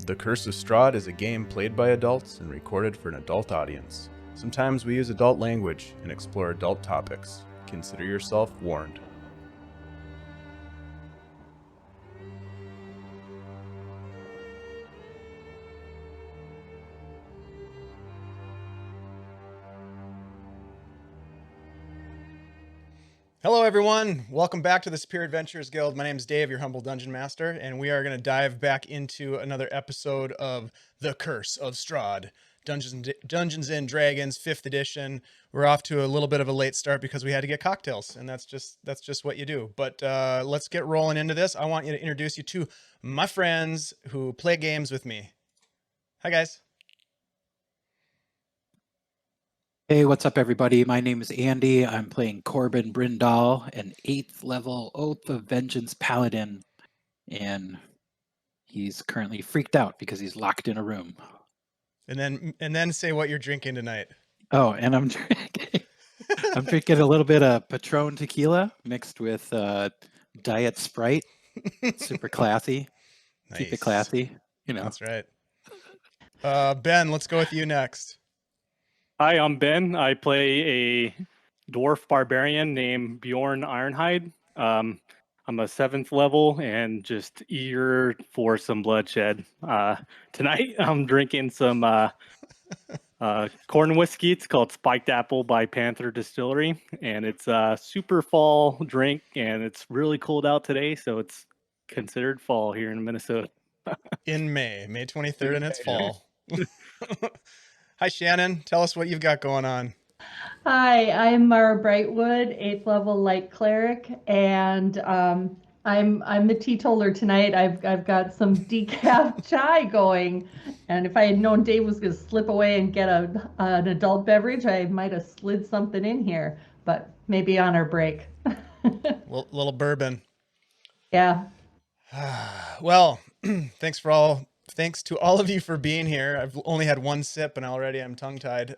The Curse of Strahd is a game played by adults and recorded for an adult audience. Sometimes we use adult language and explore adult topics. Consider yourself warned. Hello everyone, welcome back to the Superior Adventurers Guild. My name is Dave, your humble dungeon master, and we are going to dive back into another episode of The Curse of Strahd, Dungeons and Dragons 5th edition. We're off to a little bit of a late start because we had to get cocktails, and that's just what you do. But let's get rolling into this. I want you to introduce you to my friends who play games with me. Hi guys. Hey, what's up, everybody? My name is Andy. I'm playing Corben Brindel, an 8th level Oath of Vengeance Paladin, and he's currently freaked out because he's locked in a room. And then say what you're drinking tonight. Oh, and I'm drinking a little bit of Patron tequila mixed with Diet Sprite. Super classy. Nice. Keep it classy, you know. That's right. Ben, let's go with you next. Hi, I'm Ben. I play a dwarf barbarian named Bjorn Ironhide. I'm a 7th level and just eager for some bloodshed. Tonight, I'm drinking some corn whiskey. It's called Spiked Apple by Panther Distillery, and it's a super fall drink, and it's really cold out today, so it's considered fall here in Minnesota. In May 23rd, and it's fall. Hi, Shannon. Tell us what you've got going on. Hi, I'm Mara Brightwood, 8th level light cleric, and I'm the teetotaler tonight. I've got some decaf chai going, and if I had known Dave was going to slip away and get an adult beverage, I might have slid something in here, but maybe on our break. Little bourbon. Yeah. Well, thanks to all of you for being here. I've only had one sip and already I'm tongue-tied.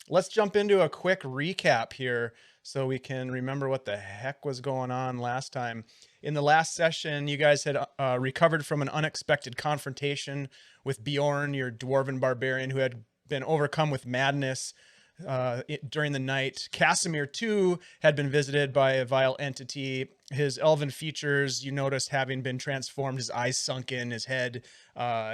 Let's jump into a quick recap here so we can remember what the heck was going on last time. In the last session, you guys had recovered from an unexpected confrontation with Bjorn, your Dwarven barbarian, who had been overcome with madness during the night. Casimir, too, had been visited by a vile entity. His elven features, you noticed, having been transformed, his eyes sunk in, his head,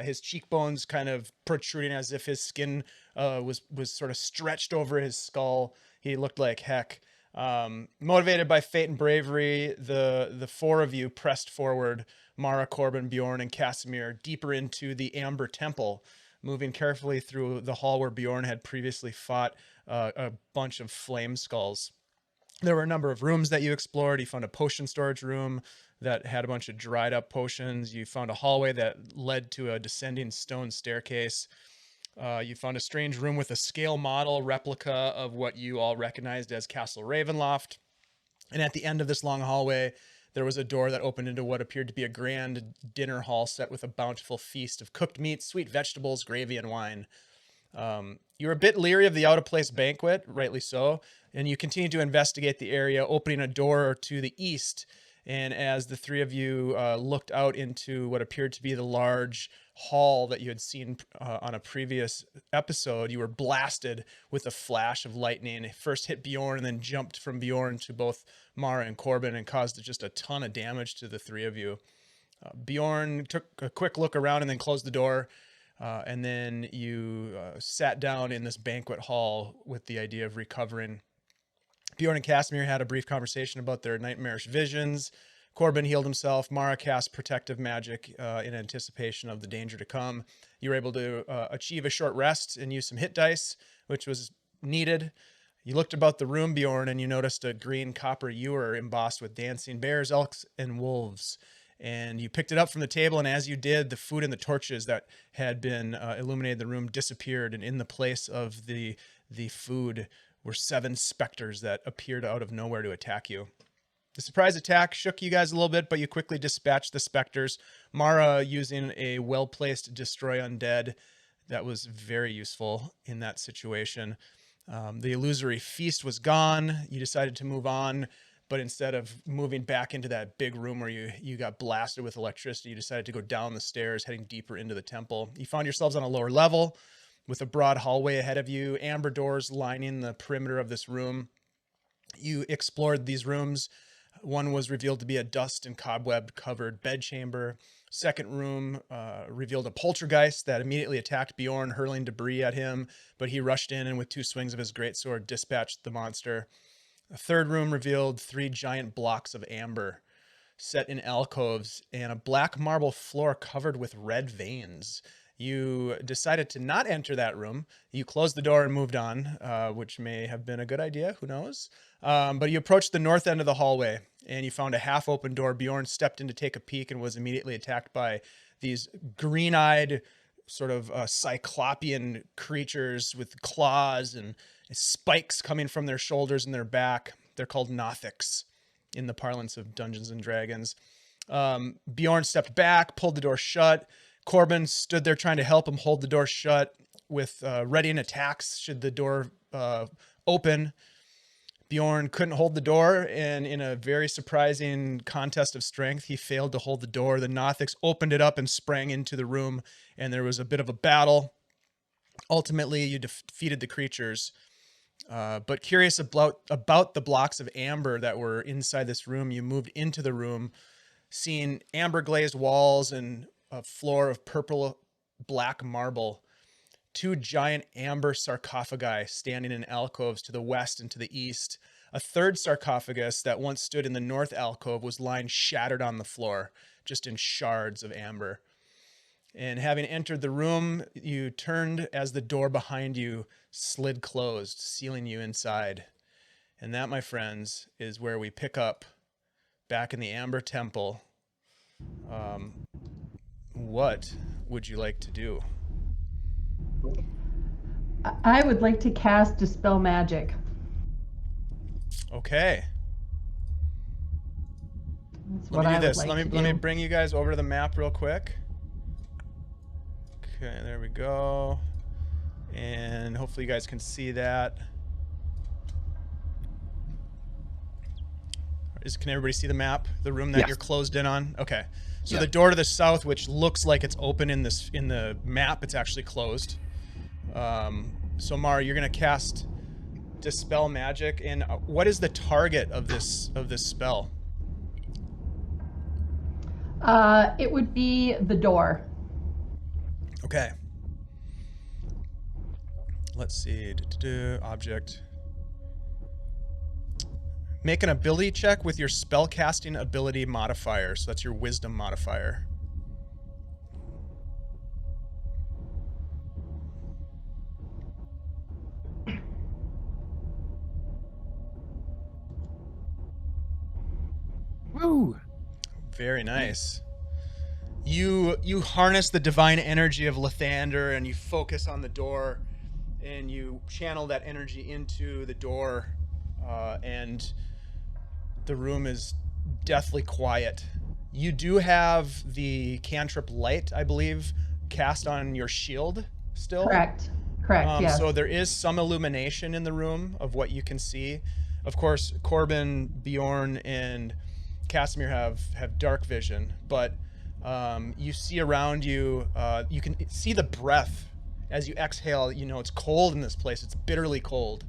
his cheekbones kind of protruding as if his skin was sort of stretched over his skull. He looked like heck. Motivated by fate and bravery, the four of you pressed forward, Mara, Corben, Bjorn, and Casimir, deeper into the Amber Temple, moving carefully through the hall where Bjorn had previously fought a bunch of flame skulls. There were a number of rooms that you explored. You found a potion storage room that had a bunch of dried up potions. You found a hallway that led to a descending stone staircase. You found a strange room with a scale model replica of what you all recognized as Castle Ravenloft. And at the end of this long hallway, there was a door that opened into what appeared to be a grand dinner hall set with a bountiful feast of cooked meats, sweet vegetables, gravy, and wine. You were a bit leery of the out-of-place banquet, rightly so, and you continued to investigate the area, opening a door to the east. And as the three of you looked out into what appeared to be the large hall that you had seen on a previous episode, you were blasted with a flash of lightning. It first hit Bjorn and then jumped from Bjorn to both Mara and Corben and caused just a ton of damage to the three of you. Bjorn took a quick look around and then closed the door. And then you sat down in this banquet hall with the idea of recovering. Bjorn and Casimir had a brief conversation about their nightmarish visions. Corben healed himself. Mara cast protective magic in anticipation of the danger to come. You were able to achieve a short rest and use some hit dice, which was needed. You looked about the room, Bjorn, and you noticed a green copper ewer embossed with dancing bears, elks, and wolves. And you picked it up from the table, and as you did, the food and the torches that had been illuminated the room disappeared, and in the place of the food were 7 specters that appeared out of nowhere to attack you. The surprise attack shook you guys a little bit, but you quickly dispatched the specters. Mara using a well-placed Destroy Undead. That was very useful in that situation. The illusory feast was gone. You decided to move on, but instead of moving back into that big room where you got blasted with electricity, you decided to go down the stairs, heading deeper into the temple. You found yourselves on a lower level with a broad hallway ahead of you, amber doors lining the perimeter of this room. You explored these rooms. One was revealed to be a dust and cobweb covered bedchamber. Second room revealed a poltergeist that immediately attacked Bjorn, hurling debris at him, but he rushed in and with 2 swings of his greatsword dispatched the monster. A third room revealed 3 giant blocks of amber set in alcoves and a black marble floor covered with red veins. You decided to not enter that room. You closed the door and moved on, which may have been a good idea. Who knows? But you approached the north end of the hallway and you found a half-open door. Bjorn stepped in to take a peek and was immediately attacked by these green-eyed, sort of cyclopean creatures with claws and spikes coming from their shoulders and their back. They're called Nothics in the parlance of Dungeons and Dragons. Bjorn stepped back, pulled the door shut. Corben stood there trying to help him hold the door shut with readying attacks should the door open. Bjorn couldn't hold the door, and in a very surprising contest of strength, he failed to hold the door. The Nothics opened it up and sprang into the room, and there was a bit of a battle. Ultimately, you defeated the creatures. But curious about the blocks of amber that were inside this room, you moved into the room, seeing amber glazed walls and a floor of purple black marble. 2 giant amber sarcophagi standing in alcoves to the west and to the east. A third sarcophagus that once stood in the north alcove was lying shattered on the floor, just in shards of amber. And having entered the room, you turned as the door behind you slid closed, sealing you inside. And that, my friends, is where we pick up back in the Amber Temple. What would you like to do? I would like to cast Dispel Magic. Okay. That's Let what me I do would this. like to Let me do. bring you guys over to the map real quick. Okay, there we go. And hopefully you guys can see that. Can everybody see the map? The room that Yes. you're closed in on? Okay. So Yeah. the door to the south, which looks like it's open in the map, it's actually closed. So Mara, you're gonna cast Dispel Magic, and what is the target of this spell? It would be the door. Okay. Let's see. Object. Make an ability check with your spellcasting ability modifier. So that's your wisdom modifier. Woo! Very nice. You harness the divine energy of Lathander and you focus on the door and you channel that energy into the door, and the room is deathly quiet. You do have the cantrip light, I believe, cast on your shield still. Correct. Yes. So there is some illumination in the room of what you can see. Of course, Corben, Bjorn, and Casimir have dark vision, but you see around you, you can see the breath as you exhale. You know, it's cold in this place. It's bitterly cold.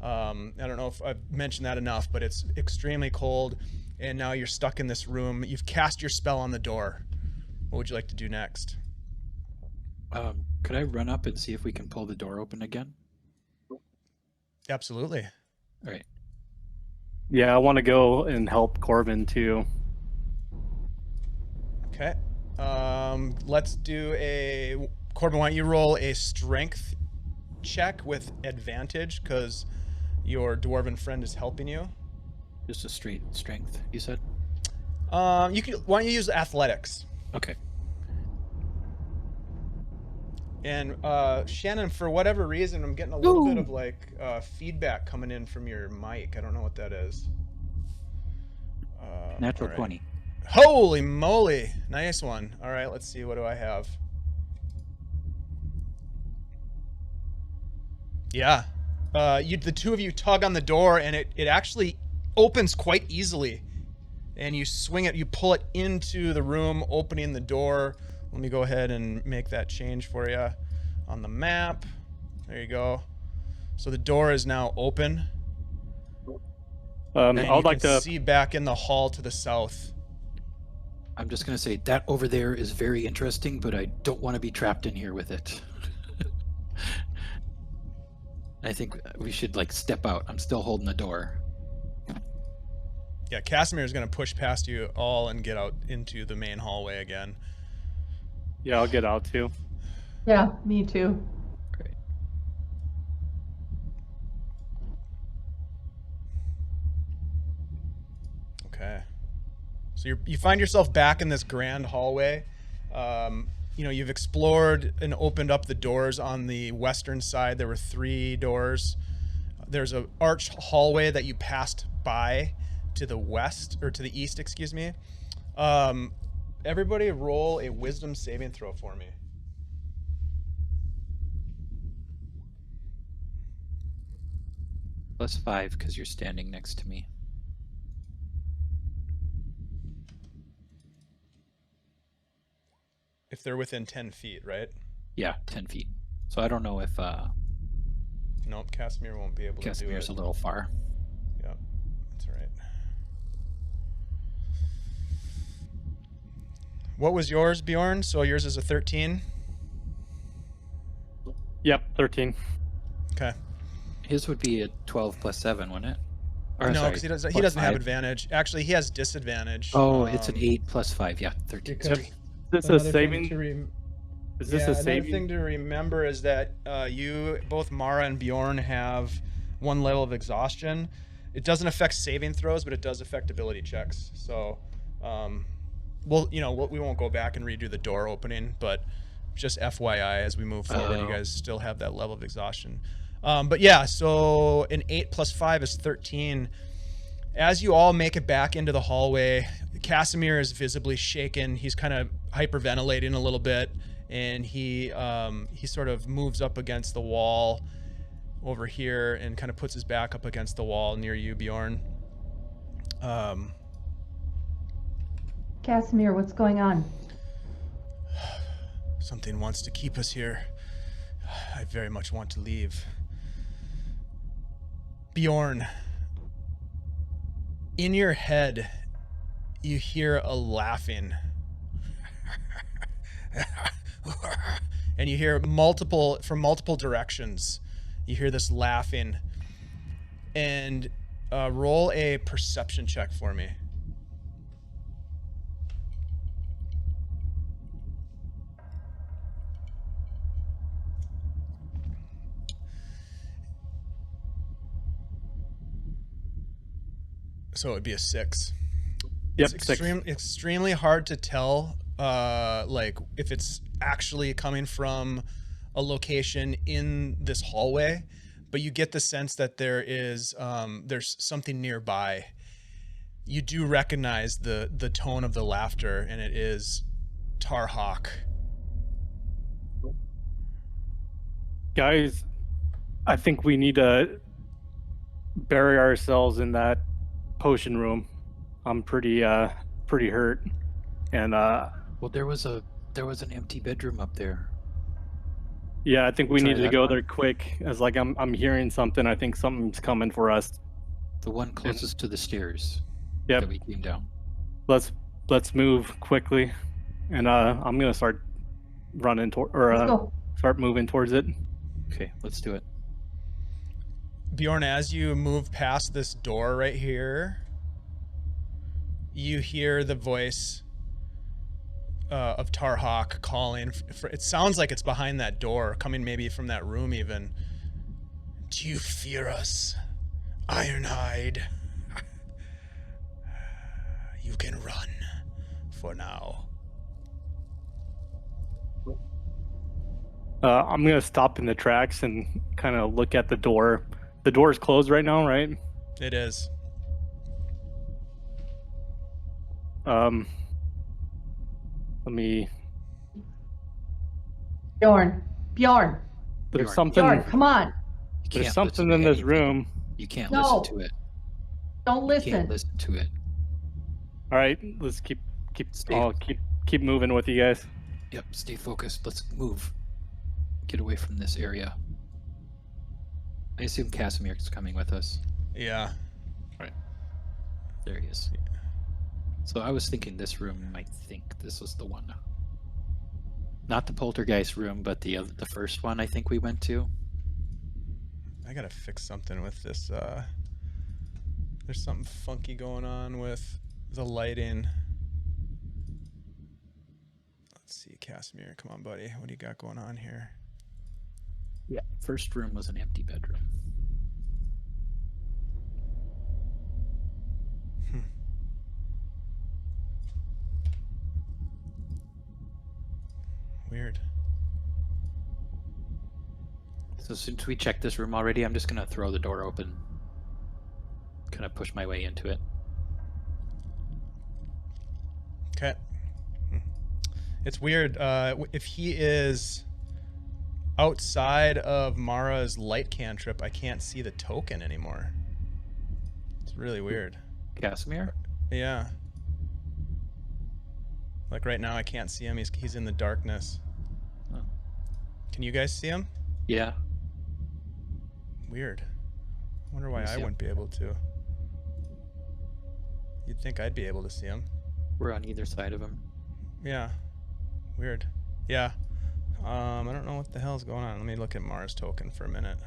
I don't know if I've mentioned that enough, but it's extremely cold. And now you're stuck in this room. You've cast your spell on the door. What would you like to do next? Could I run up and see if we can pull the door open again? Absolutely. All right. Yeah, I want to go and help Corben too. Okay. Let's do a... Corben, why don't you roll a strength check with advantage, because your dwarven friend is helping you. Just a straight strength, you said? Why don't you use athletics? Okay. And Shannon, for whatever reason, I'm getting a little bit of like feedback coming in from your mic. I don't know what that is. Natural all right. 20. Holy moly. Nice one. All right, let's see. What do I have? Yeah. The two of you tug on the door, and it actually opens quite easily, and you swing it, you pull it into the room, opening the door. Let me go ahead and make that change for you on the map. There you go. So the door is now open. And I'd like can to see back in the hall to the south. I'm just going to say that over there is very interesting, but I don't want to be trapped in here with it. I think we should like step out. I'm still holding the door. Yeah, Casimir is going to push past you all and get out into the main hallway again. Yeah, I'll get out too. Yeah, me too. Great. Okay. So you find yourself back in this grand hallway. You've explored and opened up the doors on the western side. There were 3 doors. There's an arched hallway that you passed by to the west, or to the east, excuse me. Everybody roll a wisdom saving throw for me. +5 because you're standing next to me. If they're within 10 feet, right? Yeah, 10 feet. So I don't know if Nope, Casimir won't be able to do Casimir's it. a little far. Yeah, that's all right. What was yours, Bjorn? So yours is a 13? Yep, 13. Okay. His would be a 12 + 7, wouldn't it? Or, No, sorry, because he doesn't +5. have advantage. Actually, he has disadvantage. Oh, it's an 8 + 5. Yeah, 13. Because Sorry. Is this a another thing saving? to Is this a another saving? thing to remember is that you, both Mara and Bjorn, have 1 level of exhaustion. It doesn't affect saving throws, but it does affect ability checks. So, we won't go back and redo the door opening, but just FYI, as we move forward, you guys still have that level of exhaustion. But yeah, so an 8 + 5 is 13. As you all make it back into the hallway, Casimir is visibly shaken. He's kind of hyperventilating a little bit, and he sort of moves up against the wall over here and kind of puts his back up against the wall near you, Bjorn. Casimir, what's going on? Something wants to keep us here. I very much want to leave. Bjorn, in your head, you hear a laughing. And you hear from multiple directions. You hear this laughing. And roll a perception check for me. So it would be a 6. Yep, It's 6. extremely hard to tell, like if it's actually coming from a location in this hallway, but you get the sense that there's something nearby. You do recognize the tone of the laughter, and it is Tarhawk. Guys, I think we need to bury ourselves in that potion room. I'm pretty hurt, and Well, there was an empty bedroom up there. yeah, I think we Try need to that go one. there quick. As like I'm hearing something. I think something's coming for us. The one closest to the stairs Yep. that we came down. Let's move quickly, and I'm gonna start running Let's go. start moving towards it. Okay, let's do it. Bjorn, as you move past this door right here, you hear the voice of Tarhawk calling. It sounds like it's behind that door, coming maybe from that room even. Do you fear us, Ironhide? You can run for now. I'm gonna stop in the tracks and kind of look at the door. The door is closed right now, right? It is. Let me. Bjorn, There's Bjorn. something. Come on. You There's can't something listen in to this anything. room. You can't No. listen to it. Don't You listen. can't listen to it. All right, let's keep Stay. I'll keep moving with you guys. Yep, stay focused. Let's move. Get away from this area. I assume Casimir is coming with us. Yeah. There he is. So I was thinking this room, I think this was the one. Not the poltergeist room, but the first one I think we went to. I gotta fix something with this. There's something funky going on with the lighting. Let's see, Casimir, come on, buddy. What do you got going on here? Yeah. First room was an empty bedroom. Weird. So since we checked this room already, I'm just gonna throw the door open. Kind of push my way into it. Okay. It's weird. If he is outside of Mara's light cantrip, I can't see the token anymore. It's really weird. Casimir? Yeah. Like right now, I can't see him. He's in the darkness. Oh. Can you guys see him? Yeah. Weird. I wonder why Let me I see him. wouldn't be able to. You'd think I'd be able to see him. We're on either side of him. Yeah. Weird. Yeah. I don't know what the hell's going on. Let me look at Mara's token for a minute.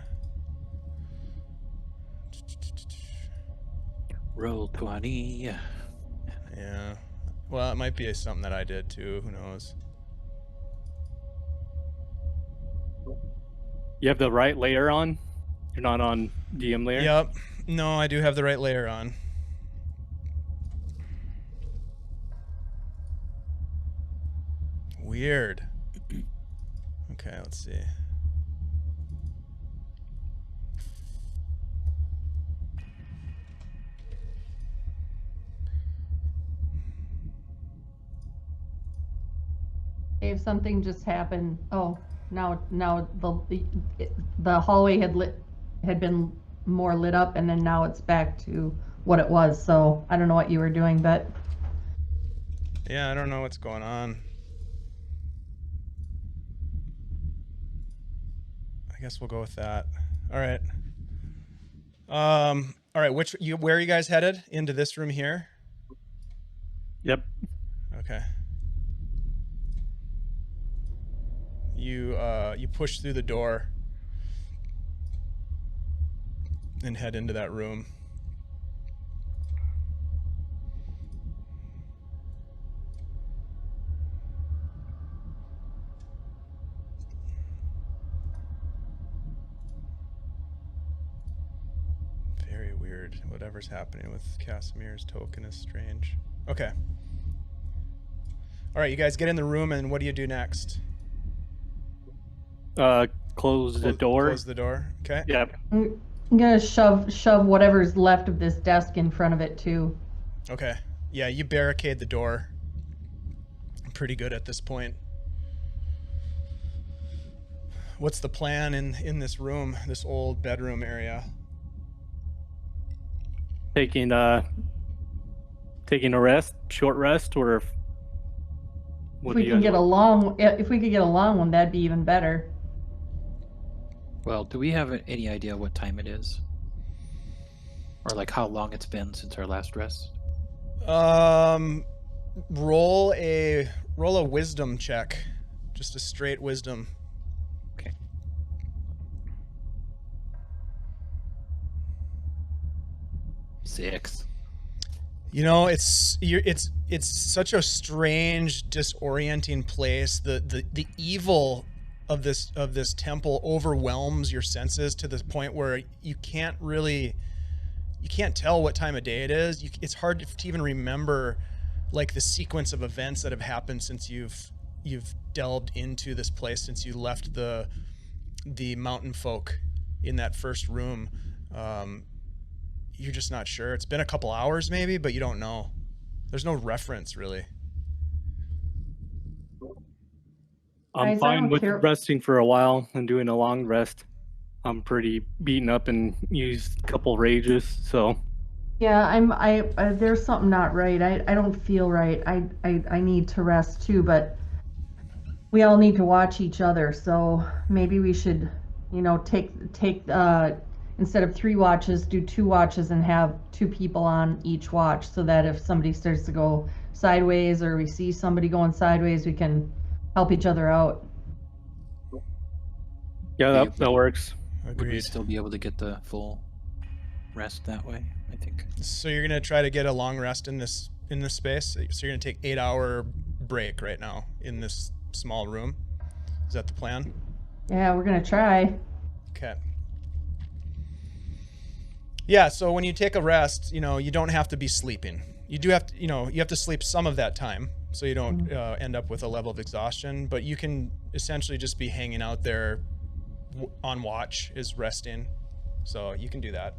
Roll 20. Yeah. Well, it might be something that I did too. Who knows? You have the right layer on. You're not on DM layer. Yep. No, I do have the right layer on. Weird. Okay, let's see. If something just happened, now the hallway had been more lit up, and then now it's back to what it was. So I don't know what you were doing, but Yeah, I don't know what's going on. I guess we'll go with that. All right. All right. Where are you guys headed? Into this room here? Yep. Okay. You push through the door and head into that room. Very weird. Whatever's happening with Casimir's token is strange. Okay. All right, you guys get in the room, and what do you do next? Close the door. Close the door. Okay. Yep. I'm gonna shove whatever's left of this desk in front of it too. Okay. Yeah, you barricade the door. I'm pretty good at this point. What's the plan in this room, this old bedroom area? Taking a rest, short rest, or If we could get a long one, that'd be even better. Well, do we have any idea what time it is? Or like how long it's been since our last rest? Roll a wisdom check. Just a straight wisdom. Okay. Six. You know, it's such a strange, disorienting place. The evil of this temple overwhelms your senses to the point where you can't tell what time of day it is. It's hard to even remember like the sequence of events that have happened since you've delved into this place, since you left the mountain folk in that first room. You're just not sure. It's been a couple hours maybe, but you don't know. There's no reference really. I'm Guys, I fine don't with care. resting for a while and doing a long rest. I'm pretty beaten up and used a couple rages, so Yeah, there's something not right. I don't feel right. I need to rest too, but we all need to watch each other. So maybe we should, take instead of 3 watches, do 2 watches and have 2 people on each watch so that if somebody starts to go sideways or we see somebody going sideways, we can help each other out. Yeah, Yeah, that works. Would we Agreed. still be able to get the full rest that way? I think. So you're gonna try to get a long rest in this space. So you're gonna take 8-hour break right now in this small room. Is that the plan? Yeah, we're gonna try. Okay. Yeah, so when you take a rest, you don't have to be sleeping. You do have to, you have to sleep some of that time so you don't end up with a level of exhaustion, but you can essentially just be hanging out there on watch is resting. So you can do that.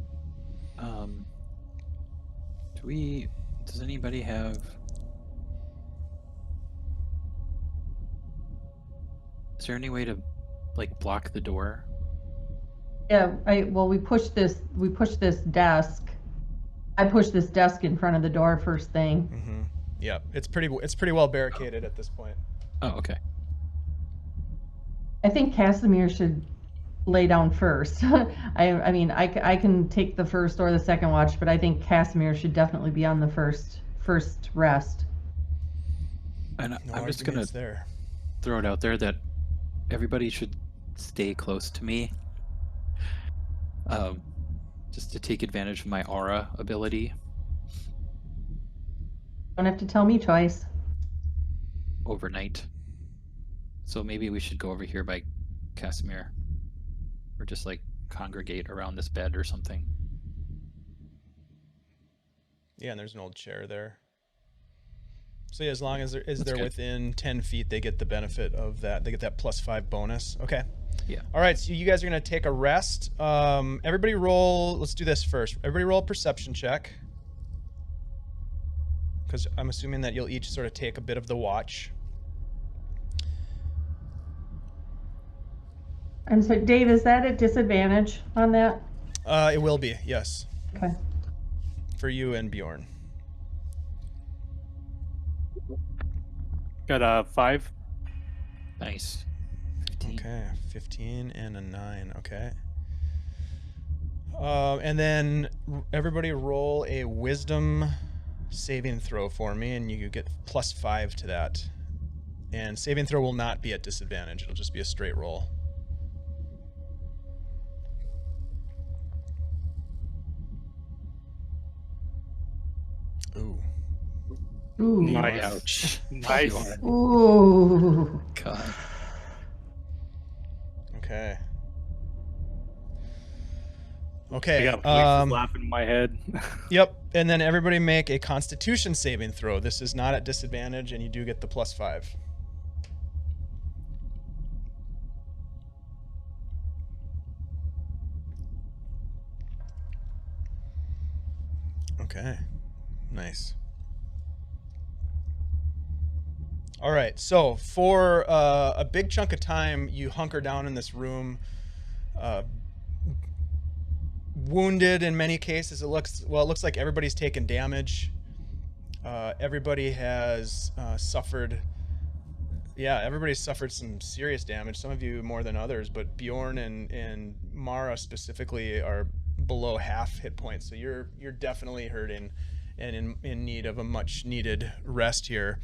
Does anybody have... Is there any way to, like, block the door? Yeah, we pushed this desk. I pushed this desk in front of the door first thing. Mm-hmm. Yeah, it's pretty well barricaded at this point. Oh, okay. I think Casimir should lay down first. I mean, I can take the first or the second watch, but I think Casimir should definitely be on the first rest. And No I'm just gonna arguments there. throw it out there that everybody should stay close to me. Just to take advantage of my aura ability Don't have to tell me twice. overnight. So maybe we should go over here by Casimir. Or just like congregate around this bed or something. Yeah, and there's an old chair there. So yeah, as long as they're good. within 10 feet, they get the benefit of that. They get that +5 bonus. Okay. Yeah. All right, so you guys are going to take a rest. Everybody roll, let's do this first. Everybody roll a perception check. Because I'm assuming that you'll each sort of take a bit of the watch. And so, Dave, is that a disadvantage on that? It will be, yes. Okay. For you and Bjorn. Got a 5. Nice. 15. Okay, 15 and a 9. Okay. And then everybody roll a wisdom saving throw for me, and you get +5 to that. And saving throw will not be at disadvantage. It'll just be a straight roll. Ooh. Ooh. Nice. Ouch. Nice. Bjorn. Ooh. God. Okay. I Okay. got voices laughing in my head. Yep. And then everybody make a Constitution saving throw. This is not at disadvantage, and you do get the +5. Okay. Nice. All right. So for a big chunk of time, you hunker down in this room. Wounded in many cases. It looks like everybody's taken damage. Everybody has suffered. Yeah, everybody's suffered some serious damage. Some of you more than others, but Bjorn and Mara specifically are below half hit points. So you're definitely hurting and in need of a much needed rest here.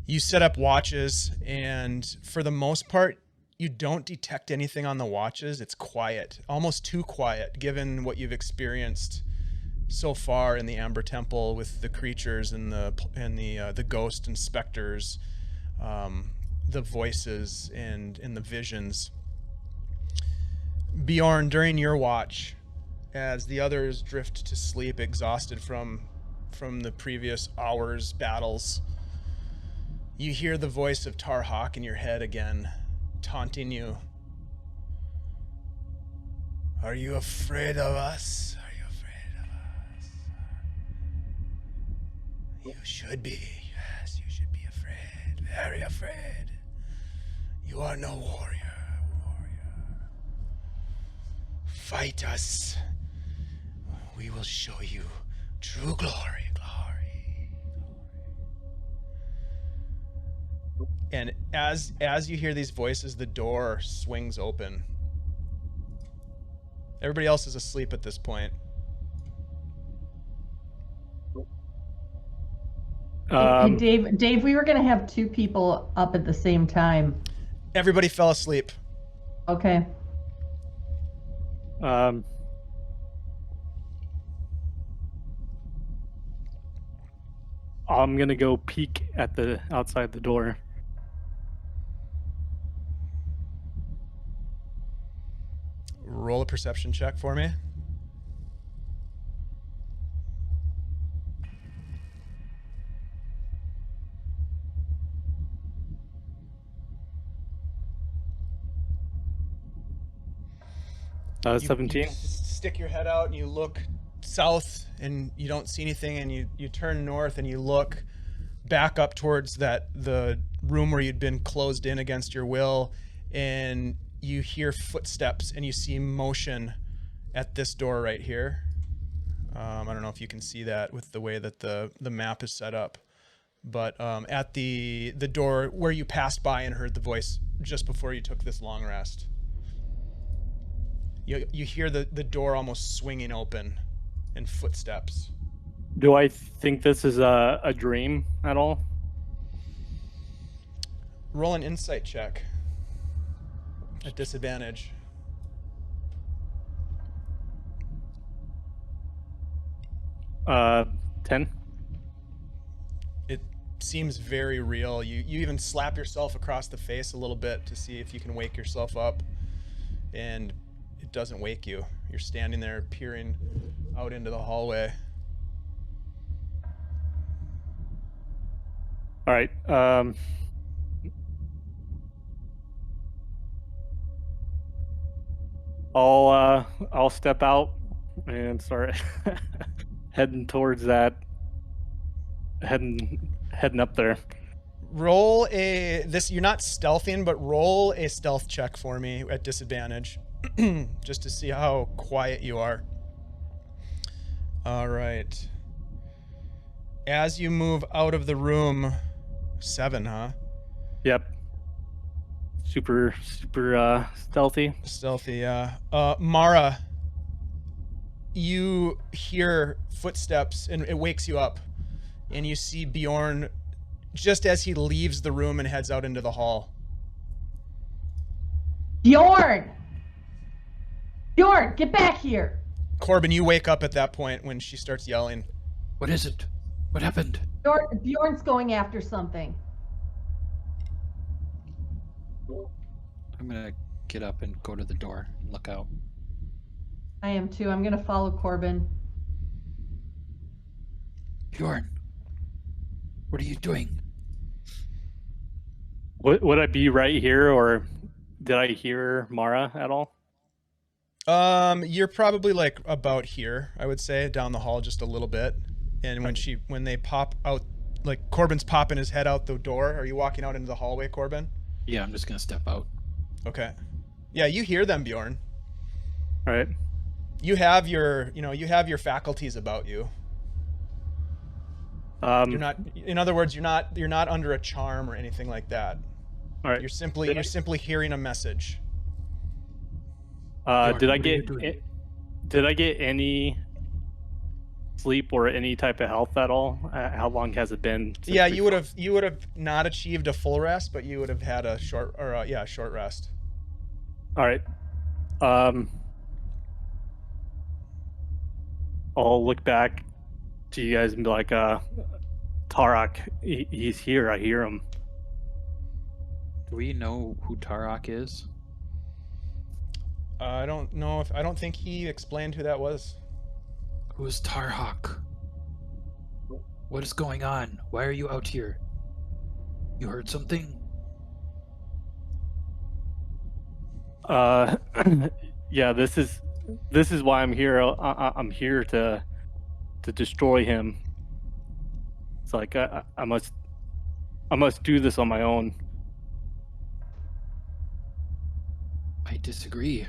You set up watches, and for the most part, you don't detect anything on the watches. It's quiet, almost too quiet, given what you've experienced so far in the Amber Temple with the creatures and the ghosts and specters, the voices and the visions. Bjorn, during your watch, as the others drift to sleep, exhausted from the previous hours' battles, you hear the voice of Tarhawk in your head again, taunting you. Are you afraid of us? Are you afraid of us? You should be. Yes, you should be afraid. Very afraid. You are no warrior. Fight us. We will show you True glory, glory. And as you hear these voices, the door swings open. Everybody else is asleep at this point. Hey, Dave, we were gonna have 2 people up at the same time. Everybody fell asleep. Okay. I'm gonna go peek at the outside the door. Roll a perception check for me. Uh, You 17. stick your head out and you look south and you don't see anything, and you turn north and you look back up towards the room where you'd been closed in against your will, and you hear footsteps and you see motion at this door right here. I don't know if you can see that with the way that the map is set up, but at the door where you passed by and heard the voice just before you took this long rest. You hear the door almost swinging open and footsteps. Do I think this is a dream at all? Roll an insight check at disadvantage. 10. It seems very real. You even slap yourself across the face a little bit to see if you can wake yourself up, and it doesn't wake you. You're standing there peering out into the hallway. All right. I'll step out and start heading towards that. Heading up there. Roll you're not stealthing, but roll a stealth check for me at disadvantage. Just to see how quiet you are. All right. As you move out of the room, 7, huh? Yep. Super stealthy. Stealthy, yeah. Mara, you hear footsteps and it wakes you up, and you see Bjorn just as he leaves the room and heads out into the hall. Bjorn! Bjorn, get back here! Corben, you wake up at that point when she starts yelling. What is it? What happened? Bjorn's going after something. I'm gonna get up and go to the door and look out. I am too. I'm gonna follow Corben. Bjorn, what are you doing? Would I be right here, or did I hear Mara at all? You're probably like about here, I would say, down the hall just a little bit. And when they pop out, like Corben's popping his head out the door. Are you walking out into the hallway, Corben? Yeah, I'm just gonna step out. Okay. Yeah, you hear them, Bjorn. All right. You have your faculties about you. You're not. In other words, you're not under a charm or anything like that. All right. You're simply hearing a message. Bjorn, Did I what are you get any sleep or any type of health at all? How long has it been? Yeah, you would have not achieved a full rest, but you would have had a short rest. All right. I'll look back to you guys and be like, Tarak, he's here. I hear him. Do we know who Tarok is? I don't think he explained who that was. Who is Tarhawk? What is going on? Why are you out here? You heard something? Yeah, this is why I'm here. I'm here to destroy him. It's like I must do this on my own. I disagree.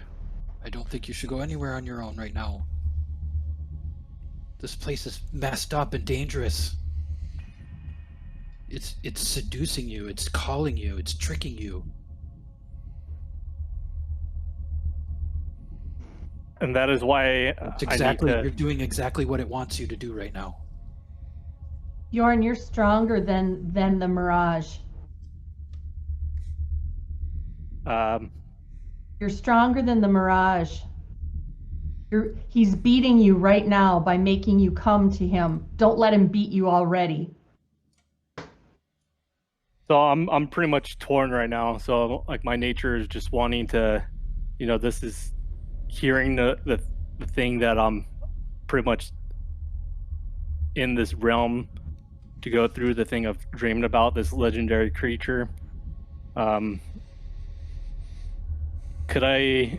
I don't think you should go anywhere on your own right now. This place is messed up and dangerous. It's seducing you, it's calling you, it's tricking you. And that is why You're doing exactly what it wants you to do right now. Bjorn, you're stronger than the Mirage. You're stronger than the Mirage. He's beating you right now by making you come to him. Don't let him beat you already. So I'm pretty much torn right now. So like my nature is just wanting to, this is hearing the thing that I'm pretty much in this realm to go through, the thing of dreaming about this legendary creature. Could I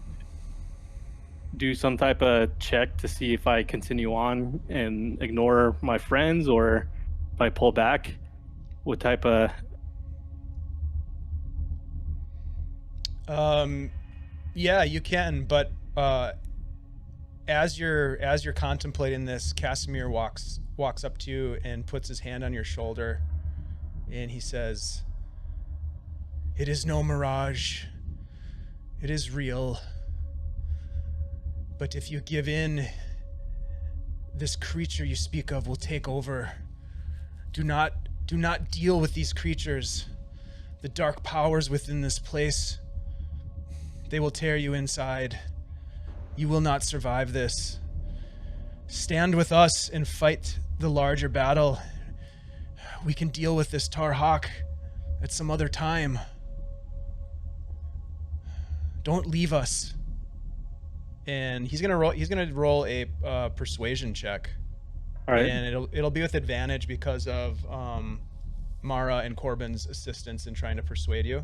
do some type of check to see if I continue on and ignore my friends, or if I pull back? What type of... Yeah, you can, but as you're contemplating this, Casimir walks up to you and puts his hand on your shoulder, and he says, "It is no mirage. It is real. But if you give in, this creature you speak of will take over. Do not deal with these creatures. The dark powers within this place, they will tear you inside. You will not survive this. Stand with us and fight the larger battle. We can deal with this Tarhawk at some other time. Don't leave us." And he's gonna roll a persuasion check. All right. And it'll be with advantage because of Mara and Corben's assistance in trying to persuade you.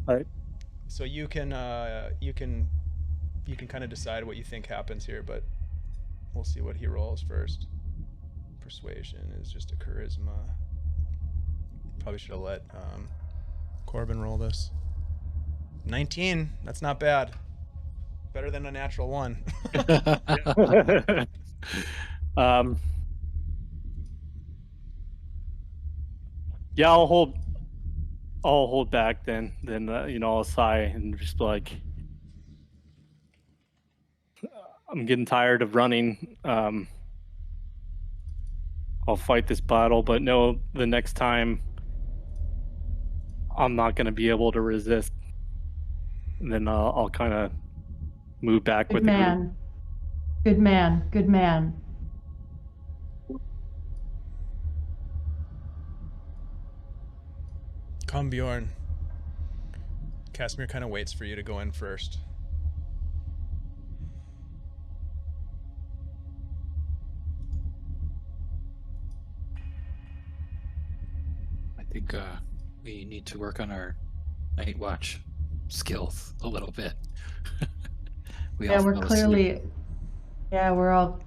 All right. So you can kind of decide what you think happens here, but we'll see what he rolls first. Persuasion is just a charisma. Probably should have let Corben roll this. 19. That's not bad. Better than a natural 1. Yeah, I'll hold back then. Then I'll sigh and just be like, I'm getting tired of running. I'll fight this battle, but no, the next time I'm not going to be able to resist. And then I'll kind of move back with the group. Good man. Good man. Come, Bjorn. Casimir kind of waits for you to go in first. I think we need to work on our night watch skills a little bit. We're clearly, we're all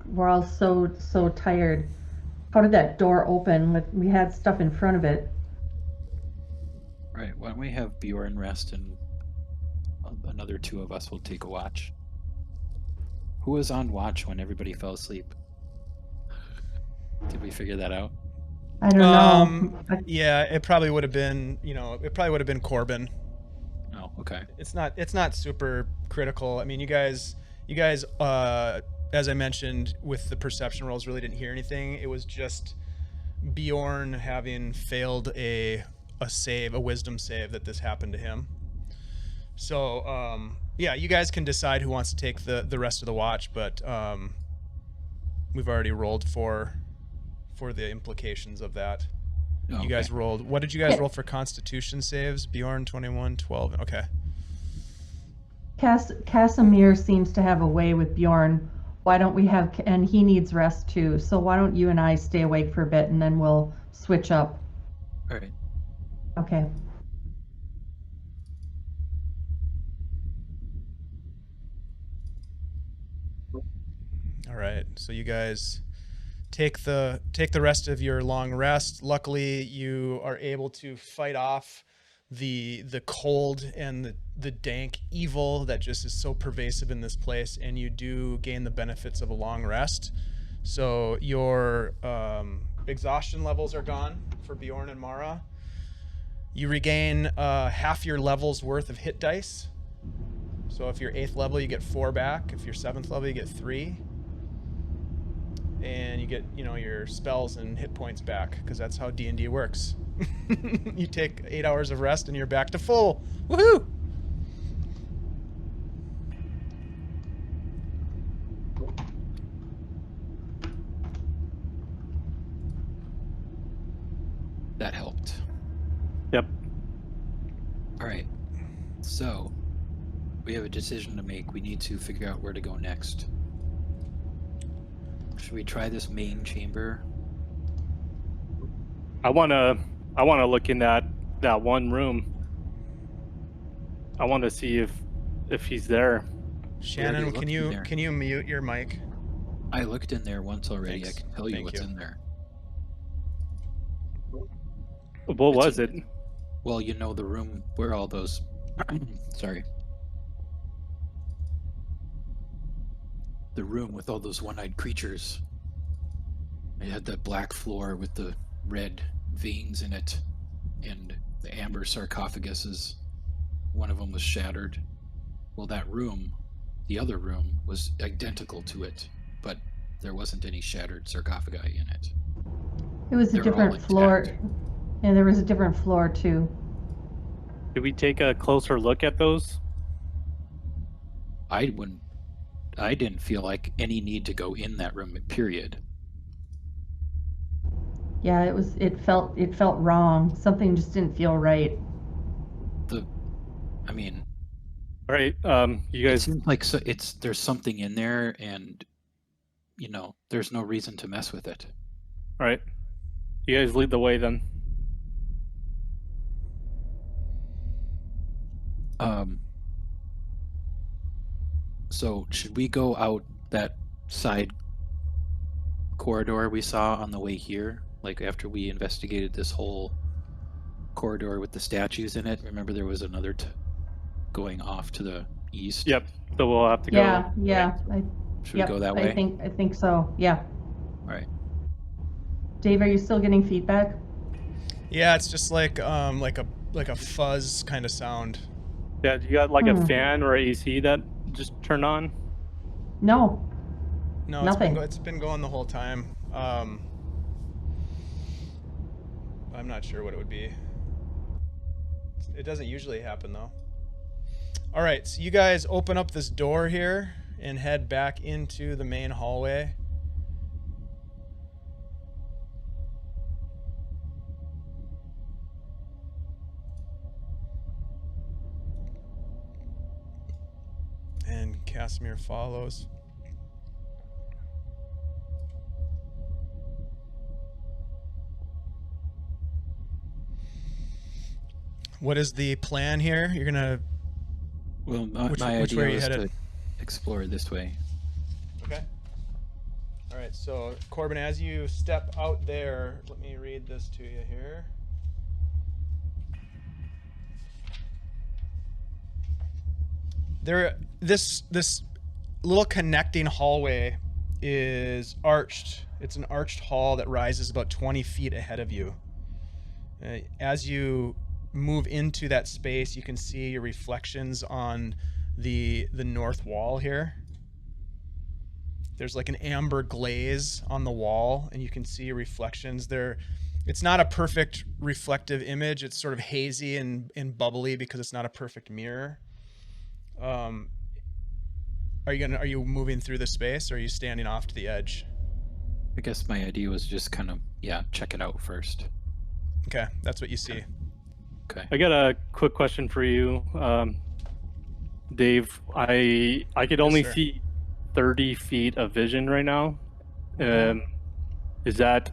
so tired. How did that door open? We had stuff in front of it. Right. Why don't we have Bjorn rest, and another 2 of us will take a watch. Who was on watch when everybody fell asleep? Did we figure that out? I don't know. Yeah, it probably would have been, Corben. Oh, okay. It's not super critical. I mean, you guys, as I mentioned with the perception rolls, really didn't hear anything. It was just Bjorn having failed a wisdom save that this happened to him. So, you guys can decide who wants to take the rest of the watch, but we've already rolled for the implications of that. Oh, you guys rolled. What did you guys roll for Constitution saves? Bjorn 21, 12. Okay. Casimir seems to have a way with Bjorn. Why don't we have? And he needs rest too. So why don't you and I stay awake for a bit, and then we'll switch up. All right. Okay. All right. So you guys take the rest of your long rest. Luckily, you are able to fight off the cold and the dank evil that just is so pervasive in this place, and you do gain the benefits of a long rest. So your exhaustion levels are gone for Bjorn and Mara. You regain half your level's worth of hit dice. So if you're 8th level, you get 4 back. If you're 7th level, you get 3. And you get, your spells and hit points back, because that's how D&D works. You take 8 hours of rest and you're back to full. Woohoo! That helped. Yep. All right. So we have a decision to make. We need to figure out where to go next. Should we try this main chamber? I wanna look in that one room. I want to see if he's there. Shannon, looked in there. can you mute your mic? I looked in there once already. Thanks. I can tell you Thank what's you. in there. What was it? Well, the room where all those... Sorry. The room with all those one-eyed creatures. It had that black floor with the red veins in it, and the amber sarcophaguses. One of them was shattered. Well, that room, the other room, was identical to it, but there wasn't any shattered sarcophagi in it. It was a They're all different floor. intact. Yeah, there was a different floor too. Did we take a closer look at those? I didn't feel like any need to go in that room, period. Yeah, it felt wrong. Something just didn't feel right. All right, you It guys. seems like there's something in there, and there's no reason to mess with it. All right, you guys lead the way then. So should we go out that side corridor we saw on the way here? Like after we investigated this whole corridor with the statues in it? Remember there was another going off to the east? Yep. So we'll have to go. Yeah. Should we go that way? I think so. Yeah. All right. Dave, are you still getting feedback? Yeah, it's just like a fuzz kind of sound. Yeah, you got like a fan or AC that just turned on? No. No, Nothing. it's been going the whole time. I'm not sure what it would be. It doesn't usually happen though. All right, so you guys open up this door here and head back into the main hallway. And Casimir follows. What is the plan here? You're gonna... Well, Which my way idea are you was headed? to explore this way. Okay. All right, so Corben, as you step out there, let me read this to you here. This little connecting hallway is arched. It's an arched hall that rises about 20 feet ahead of you. As you move into that space, you can see your reflections on the north wall here. There's like an amber glaze on the wall, and you can see your reflections there. It's not a perfect reflective image. It's sort of hazy and bubbly because it's not a perfect mirror. Are you moving through the space, or are you standing off to the edge? I guess my idea was just kind of, check it out first. Okay, that's what you see. Okay. I got a quick question for you, Dave. I could only sir. see 30 feet of vision right now. Is that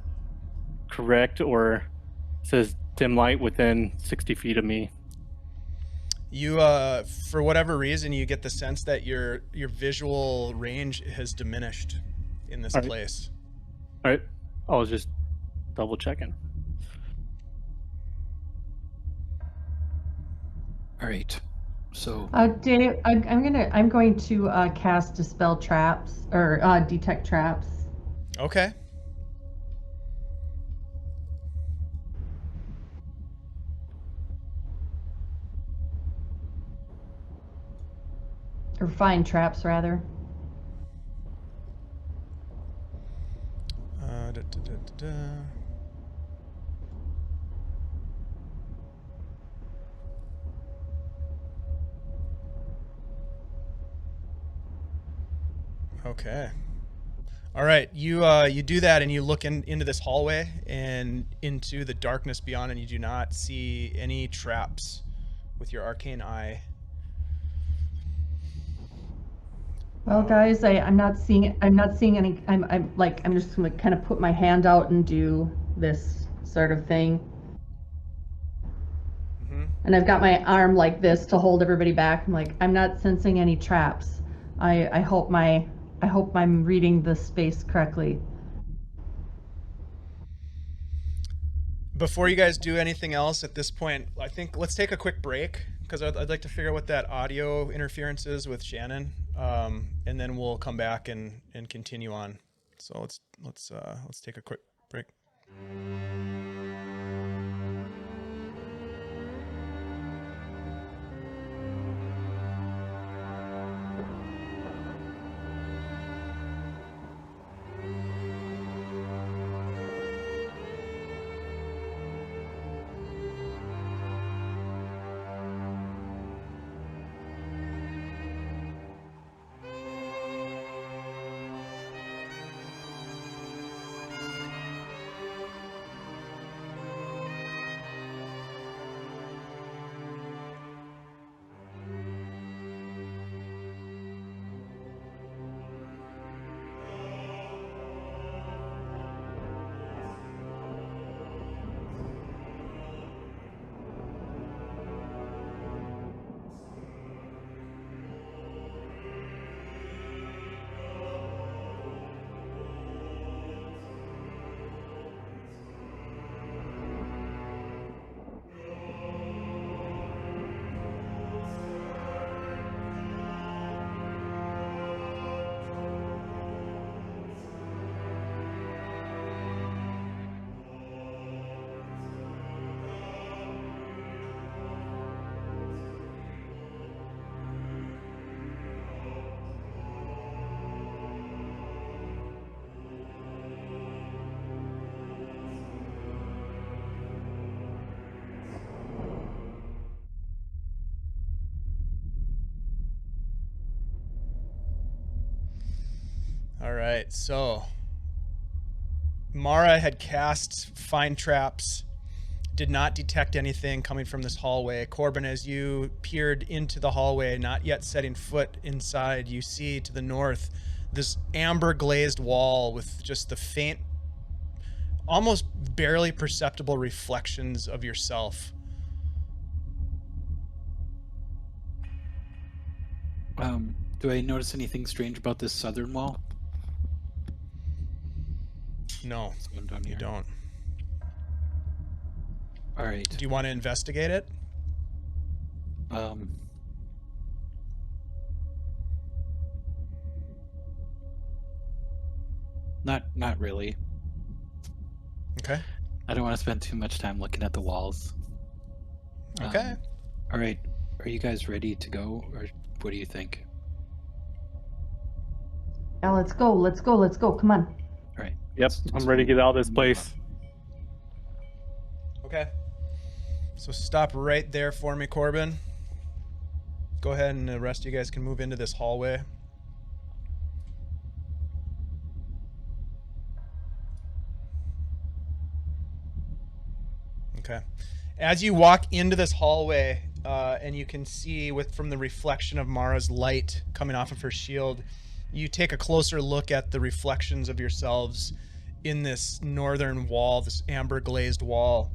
correct, or it says dim light within 60 feet of me? You, for whatever reason, you get the sense that your visual range has diminished in this All right. place. All right, I was just double checking. All right. So Dave, I'm going to cast Dispel Traps or Detect Traps. Okay. Or find traps, rather. Da, da, da, da, da. Okay. All right, you do that, and you look into this hallway and into the darkness beyond, and you do not see any traps with your arcane eye. Well, guys, I'm not seeing any. I'm just gonna kind of put my hand out and do this sort of thing. Mm-hmm. And I've got my arm like this to hold everybody back. I'm like, I'm not sensing any traps. I hope I'm reading the space correctly. Before you guys do anything else at this point, I think let's take a quick break because I'd like to figure out what that audio interference is with Shannon, and then we'll come back and continue on. So let's take a quick break. All right, so Mara had cast Find Traps, did not detect anything coming from this hallway. Corben, as you peered into the hallway, not yet setting foot inside, you see to the north this amber glazed wall with just the faint, almost barely perceptible reflections of yourself. Do I notice anything strange about this southern wall? No, This one down you here. don't. All right. Do you want to investigate it? Not really. Okay. I don't want to spend too much time looking at the walls. Okay. All right. Are you guys ready to go, or what do you think? Yeah, let's go. Let's go. Let's go. Come on. All right. Yep, I'm ready to get out of this place. Okay. So stop right there for me, Corben. Go ahead, and the rest of you guys can move into this hallway. Okay. As you walk into this hallway, and you can see from the reflection of Mara's light coming off of her shield, you take a closer look at the reflections of yourselves in this northern wall, this amber glazed wall.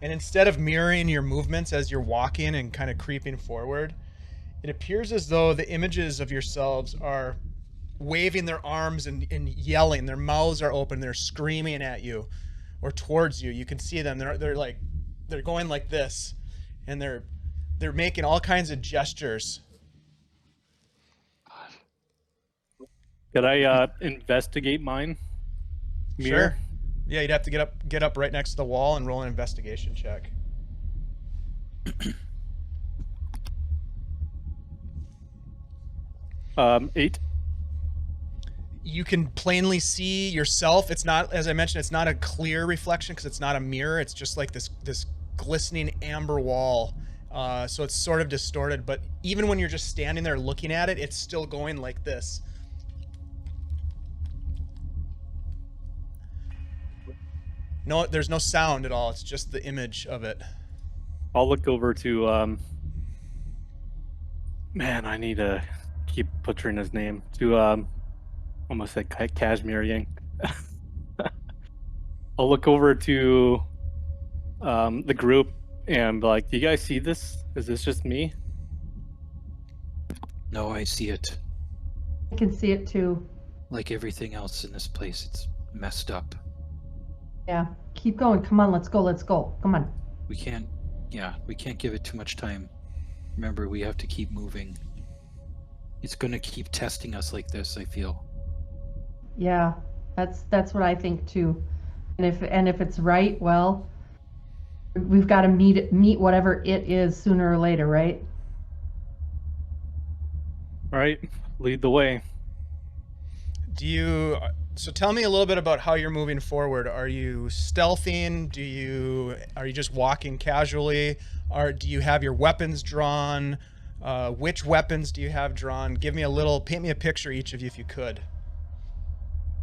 And instead of mirroring your movements as you're walking and kind of creeping forward, it appears as though the images of yourselves are waving their arms and yelling. Their mouths are open. They're screaming at you or towards you. You can see them. They're going like this, and they're making all kinds of gestures. Could I investigate mine? Mirror? Sure. Yeah, you'd have to get up right next to the wall and roll an investigation check. Eight. You can plainly see yourself. It's not, as I mentioned, it's not a clear reflection because it's not a mirror. It's just like this glistening amber wall. So it's sort of distorted, but even when you're just standing there looking at it, it's still going like this. No, there's no sound at all. It's just the image of it. I'll look over to man, I need to keep butchering his name. To almost like Casimir Yang. I'll look over to the group and be like, do you guys see this? Is this just me? No, I see it. I can see it too. Like everything else in this place, it's messed up. Yeah. Keep going. Come on, let's go. Let's go. Come on. We can't give it too much time. Remember, we have to keep moving. It's gonna keep testing us like this, I feel. Yeah. That's what I think too. And if it's right, well, we've got to meet whatever it is sooner or later, right? All right, lead the way. So tell me a little bit about how you're moving forward. Are you stealthing? Are you just walking casually? Do you have your weapons drawn? Which weapons do you have drawn? Paint me a picture, each of you, if you could.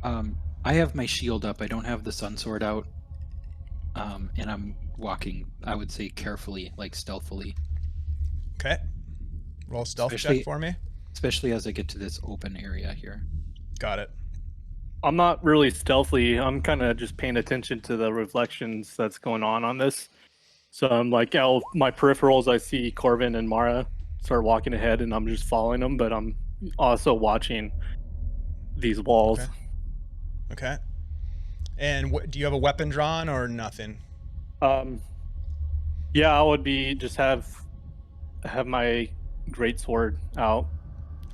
I have my shield up. I don't have the sun sword out. And I'm walking, I would say, carefully, like stealthily. Okay. Roll stealth check for me. Especially as I get to this open area here. Got it. I'm not really stealthy. I'm kind of just paying attention to the reflections that's going on this. So I'm like, my peripherals, I see Corben and Mara start walking ahead, and I'm just following them, but I'm also watching these walls. Okay. And do you have a weapon drawn or nothing? Yeah, I would have my greatsword out.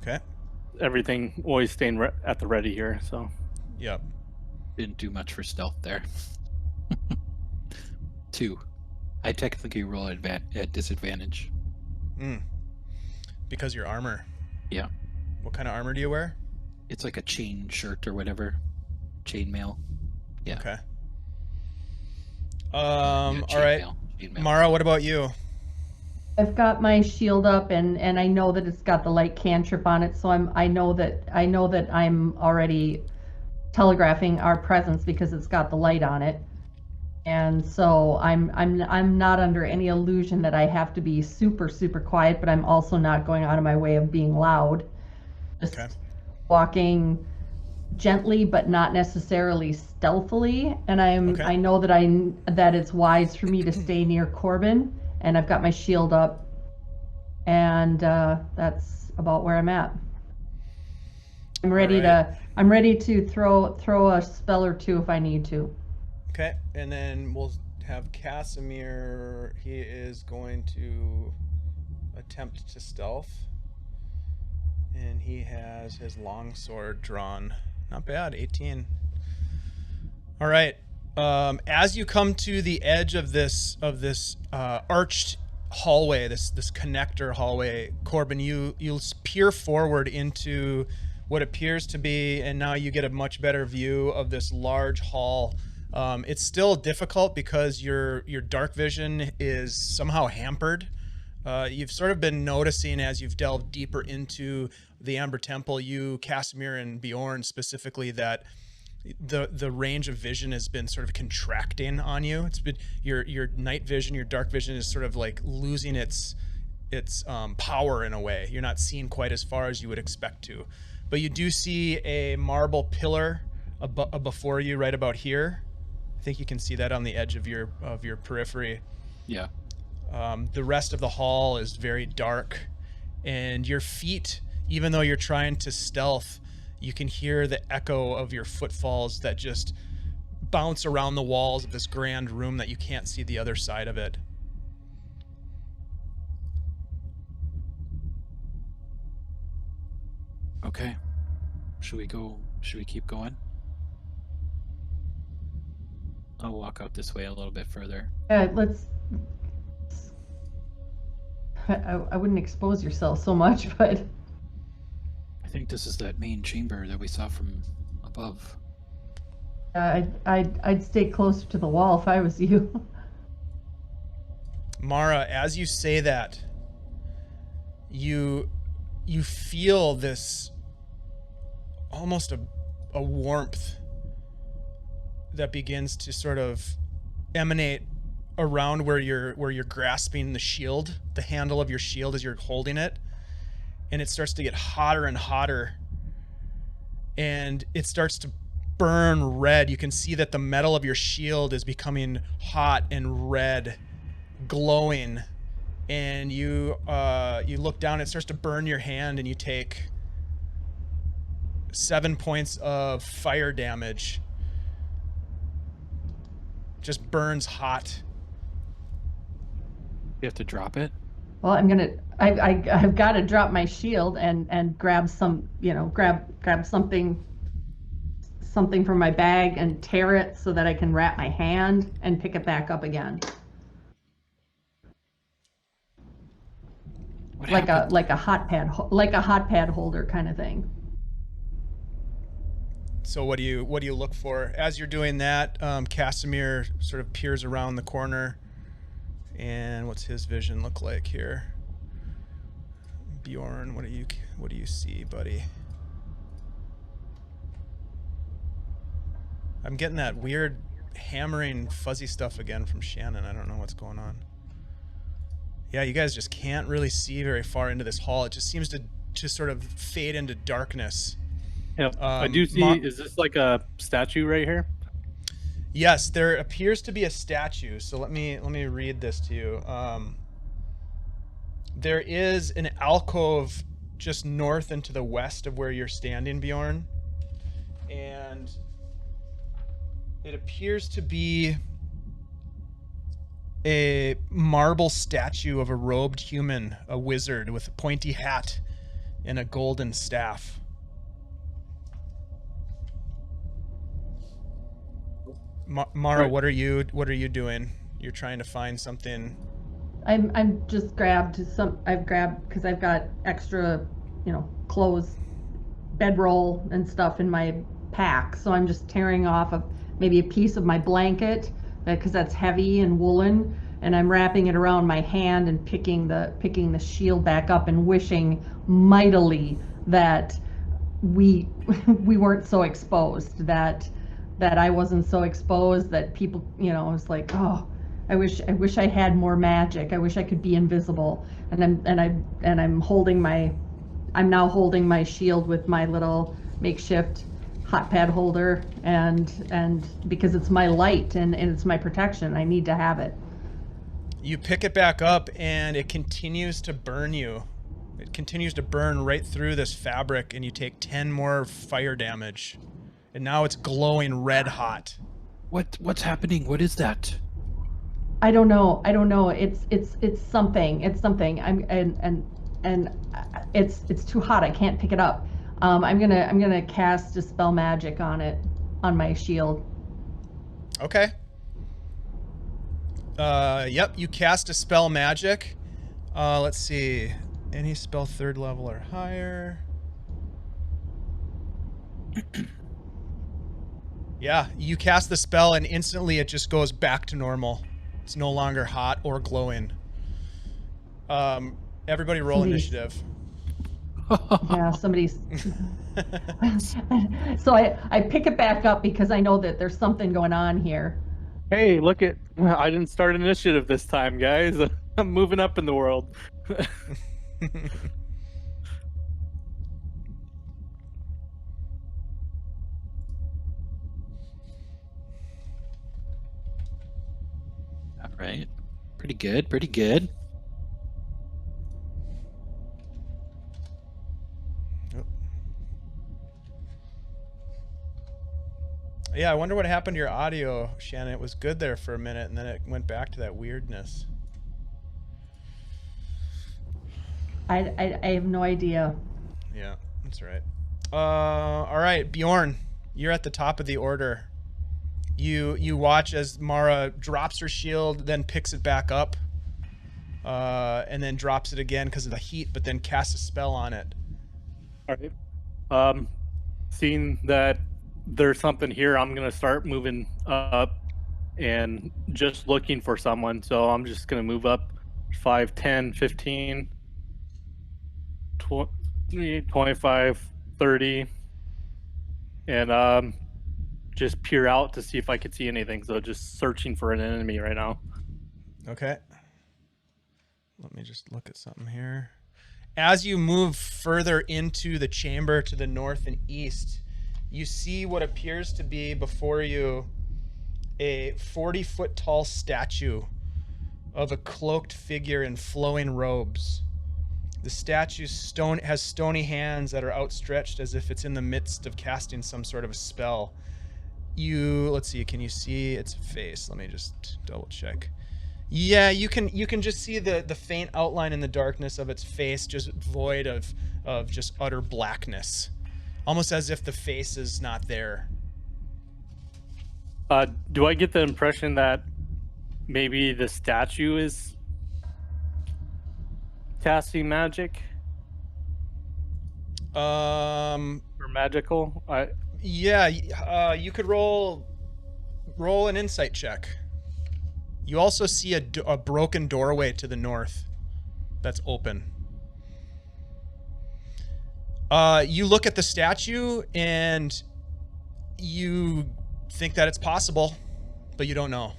Okay. Everything always staying at the ready here, so. Yep. Didn't do much for stealth there. 2. I technically roll at disadvantage. Because your armor. Yeah. What kind of armor do you wear? It's like a chain shirt or whatever. Chainmail. Yeah. Okay. Yeah, All right. Chainmail. Mara, what about you? I've got my shield up, and I know that it's got the light cantrip on it, so I know that I'm already telegraphing our presence because it's got the light on it. And so I'm not under any illusion that I have to be super, super quiet, but I'm also not going out of my way of being loud. Just walking gently, but not necessarily stealthily. And I know that it's wise for me to stay near Corben, and I've got my shield up, and that's about where I'm at. I'm ready to throw a spell or two if I need to. Okay, and then we'll have Casimir. He is going to attempt to stealth, and he has his longsword drawn. Not bad, 18. All right. As you come to the edge of this arched hallway, this connector hallway, Corben, you'll peer forward into what appears to be, and now you get a much better view of this large hall. It's still difficult because your dark vision is somehow hampered. You've sort of been noticing as you've delved deeper into the Amber Temple, you, Casimir, and Bjorn specifically, that the range of vision has been sort of contracting on you. It's been your night vision, your dark vision is sort of like losing its power in a way. You're not seeing quite as far as you would expect to, but you do see a marble pillar before you, right about here. I think you can see that on the edge of your periphery. Yeah. The rest of the hall is very dark, and your feet, even though you're trying to stealth, you can hear the echo of your footfalls that just bounce around the walls of this grand room that you can't see the other side of it. Okay. Should we go? Should we keep going? I'll walk out this way a little bit further. Let's. I wouldn't expose yourself so much, but I think this is that main chamber that we saw from above. I'd stay closer to the wall if I was you. Mara, as you say that, you feel this almost a warmth that begins to sort of emanate around where you're grasping the shield, the handle of your shield as you're holding it, and it starts to get hotter and hotter, and it starts to burn red. You can see that the metal of your shield is becoming hot and red, glowing, and you look down, it starts to burn your hand, and you take 7 points of fire damage. Just burns hot. You have to drop it. Well, I've got to drop my shield and grab some, grab something from my bag and tear it so that I can wrap my hand and pick it back up again. What Like happened? a hot pad holder kind of thing. So what do you look for as you're doing that? Casimir sort of peers around the corner, and what's his vision look like here? Bjorn, what do you see, buddy? I'm getting that weird hammering fuzzy stuff again from Shannon. I don't know what's going on. Yeah, you guys just can't really see very far into this hall. It just seems to just sort of fade into darkness. Yep. I do see. Is this like a statue right here? Yes, there appears to be a statue. So let me read this to you. There is an alcove just north and to the west of where you're standing, Bjorn, and it appears to be a marble statue of a robed human, a wizard with a pointy hat and a golden staff. Mara, Right. what are you doing? You're trying to find something. I'm just I've grabbed because I've got extra, clothes, bedroll and stuff in my pack. So I'm just tearing off maybe a piece of my blanket because that's heavy and woolen, and I'm wrapping it around my hand and picking the shield back up and wishing mightily that we weren't so exposed, that I wasn't so exposed, that people, it's like, oh, I wish I had more magic. I wish I could be invisible. And I'm now holding my shield with my little makeshift hot pad holder, and because it's my light and it's my protection, I need to have it. You pick it back up and it continues to burn you. It continues to burn right through this fabric, and you take 10 more fire damage. And now it's glowing red hot. What's happening? What is that? I don't know. It's something. It's something. It's too hot. I can't pick it up. I'm gonna cast Dispel Magic on it, on my shield. Okay. Yep, you cast Dispel Magic. Let's see. Any spell 3rd level or higher. Yeah, you cast the spell and instantly it just goes back to normal. It's no longer hot or glowing. Everybody roll initiative. Yeah, somebody's. So I pick it back up because I know that there's something going on here. Hey, look at! I didn't start an initiative this time, guys. I'm moving up in the world. All right. Pretty good. Pretty good. Yeah, I wonder what happened to your audio, Shannon. It was good there for a minute, and then it went back to that weirdness. I have no idea. Yeah, that's right. All right, Bjorn, you're at the top of the order. You watch as Mara drops her shield, then picks it back up, and then drops it again because of the heat, but then casts a spell on it. All right. Seeing that there's something here, I'm gonna start moving up and just looking for someone. So I'm just gonna move up 5, 10, 15, 20, 25, 30, and just peer out to see if I could see anything. So just searching for an enemy right now. Okay. Let me just look at something here. As you move further into the chamber to the north and east, you see what appears to be before you a 40-foot tall statue of a cloaked figure in flowing robes. The statue has stony hands that are outstretched as if it's in the midst of casting some sort of a spell. Let's see, can you see its face? Let me just double check. Yeah, you can just see the faint outline in the darkness of its face, just void of just utter blackness. Almost as if the face is not there. Do I get the impression that maybe the statue is casting magic? Or magical? Yeah, you could roll an insight check. You also see a broken doorway to the north that's open. You look at the statue and you think that it's possible, but you don't know.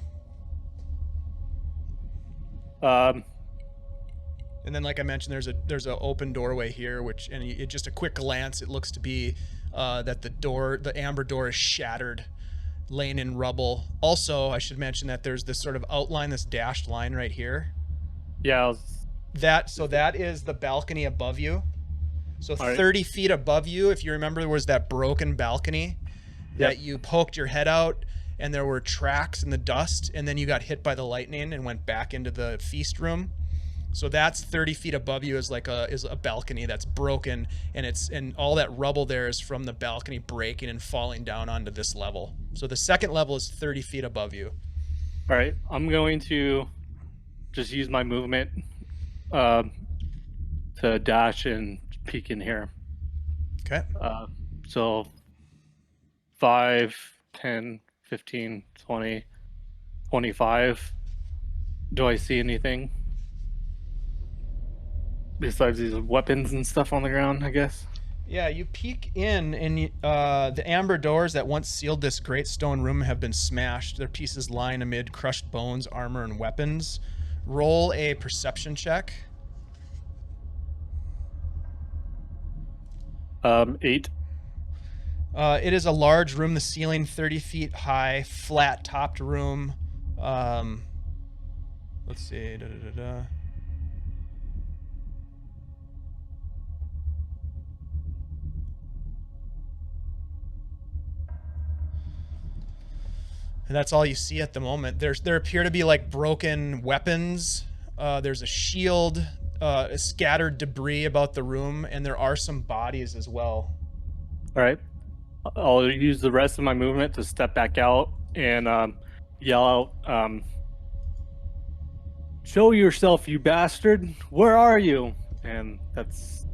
And then, like I mentioned, there's a open doorway here, and just a quick glance, it looks to be that the amber door is shattered, laying in rubble. Also, I should mention that there's this sort of outline, this dashed line right here. Yeah. That is the balcony above you. So All right. 30 feet above you, if you remember, there was that broken balcony that you poked your head out, and there were tracks in the dust, and then you got hit by the lightning and went back into the feast room. So that's 30 feet above you is a balcony that's broken, and all that rubble there is from the balcony breaking and falling down onto this level. So the second level is 30 feet above you. All right, I'm going to just use my movement to dash and peek in here. Okay. So 5, 10, 15, 20, 25. Do I see anything besides these weapons and stuff on the ground, I guess? Yeah, you peek in, and the amber doors that once sealed this great stone room have been smashed. Their pieces lying amid crushed bones, armor, and weapons. Roll a perception check. 8. It is a large room, the ceiling 30 feet high, flat-topped room. Let's see. And that's all you see at the moment. There appear to be like broken weapons. There's a shield, scattered debris about the room, and there are some bodies as well. All right. I'll use the rest of my movement to step back out and yell out, "Show yourself, you bastard! Where are you?" And that's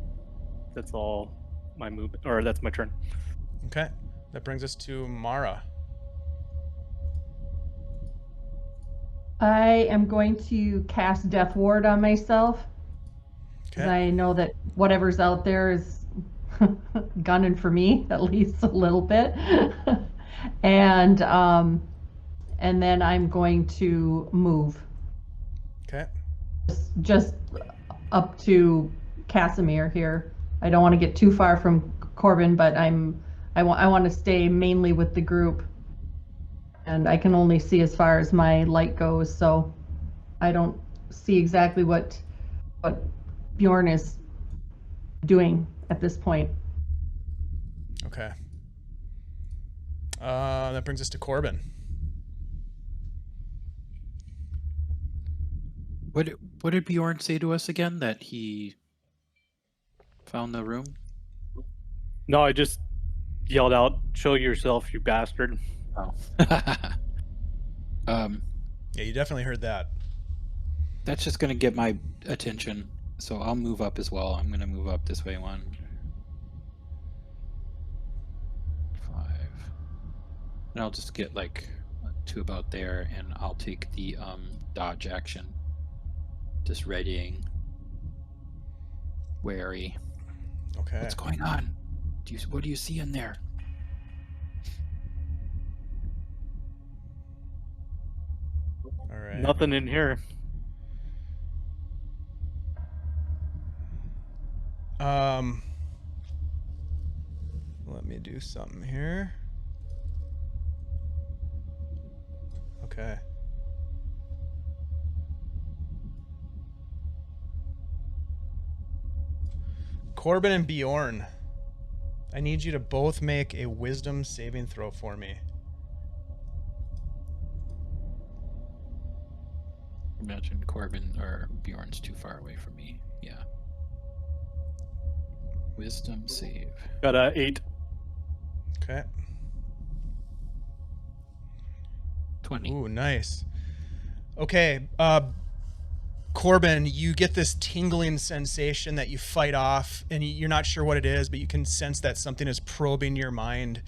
all my movement, or that's my turn. Okay, that brings us to Mara. I am going to cast Death Ward on myself. Because I know that whatever's out there is gunning for me, at least a little bit. And then I'm going to move. Okay. Just up to Casimir here. I don't want to get too far from Corben, but I want to stay mainly with the group. And I can only see as far as my light goes, so I don't see exactly what Bjorn is doing at this point. Okay. That brings us to Corben. What did Bjorn say to us again? That he found the room? No, I just yelled out, "Show yourself, you bastard!" Oh. Yeah, you definitely heard that. That's just gonna get my attention, so I'll move up as well. I'm gonna move up this way 1, 5, and I'll just get like to about there, and I'll take the dodge action. Just readying, wary. Okay. What's going on? What do you see in there? All right. Nothing in here. Let me do something here. Okay. Corben and Bjorn, I need you to both make a wisdom saving throw for me. Imagine Corben or Bjorn's too far away from me. Yeah. Wisdom save. Got a 8. Okay. 20. Ooh, nice. Okay, Corben, you get this tingling sensation that you fight off, and you're not sure what it is, but you can sense that something is probing your mind.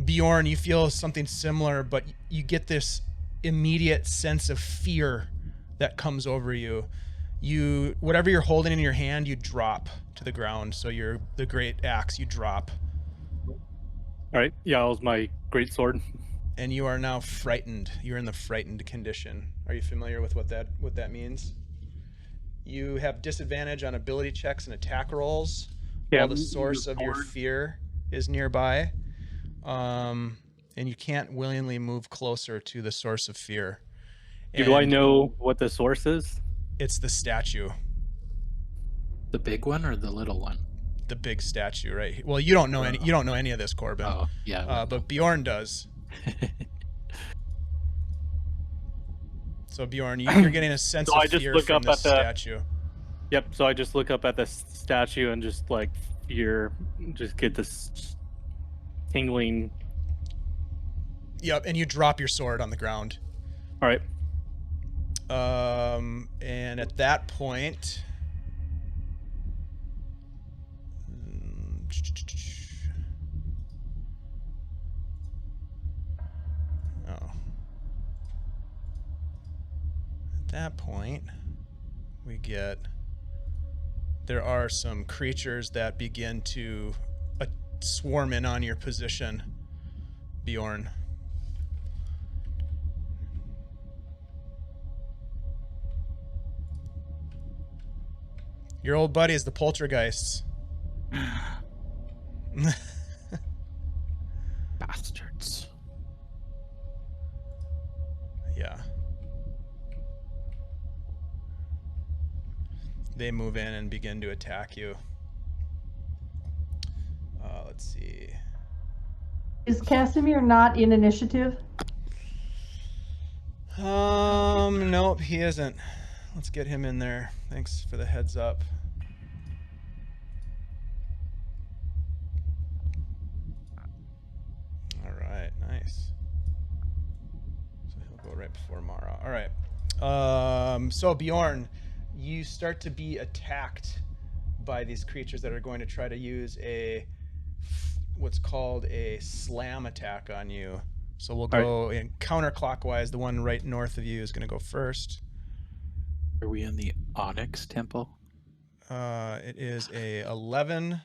Bjorn, you feel something similar, but you get this immediate sense of fear that comes over you. Whatever you're holding in your hand, you drop to the ground. So the great axe, you drop. All right, yowls my great sword. And you are now frightened. You're in the frightened condition. Are you familiar with what that means? You have disadvantage on ability checks and attack rolls while the source of your fear is nearby. And you can't willingly move closer to the source of fear. Do I know what the source is? It's the statue. The big one or the little one? The big statue, right? Well, you don't know any of this, Corben. Oh, yeah. But Bjorn does. So Bjorn, you're getting a sense of fear from this statue. Yep. So I just look up at the statue and just like fear, just get this tingling. Yep, and you drop your sword on the ground. All right. And at that point, there are some creatures that begin to swarm in on your position, Bjorn. Your old buddies, the poltergeists. Bastards. Yeah. They move in and begin to attack you. Let's see. Is Casimir not in initiative? Nope, he isn't. Let's get him in there. Thanks for the heads up. All right, nice. So he'll go right before Mara. All right. So Bjorn, you start to be attacked by these creatures that are going to try to use what's called a slam attack on you. So we'll go in counterclockwise. The one right north of you is going to go first. Are we in the Onyx Temple? It is a 11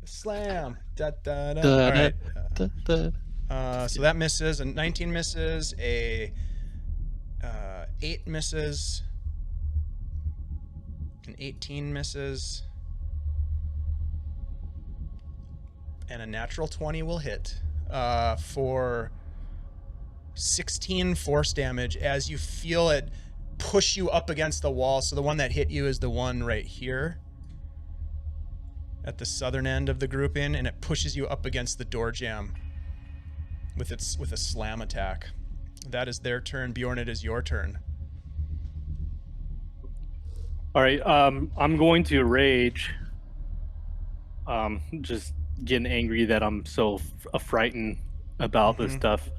slam. Da, da, da. Da, All right. da, da. So that misses. A 19 misses. A 8 misses. An 18 misses. And a natural 20 will hit for 16 force damage as you feel it push you up against the wall. So the one that hit you is the one right here at the southern end of the grouping, and it pushes you up against the door jamb with a slam attack. That is their turn. Bjorn, it is your turn. All right. I'm going to rage. just getting angry that I'm so frightened about this Mhm. stuff.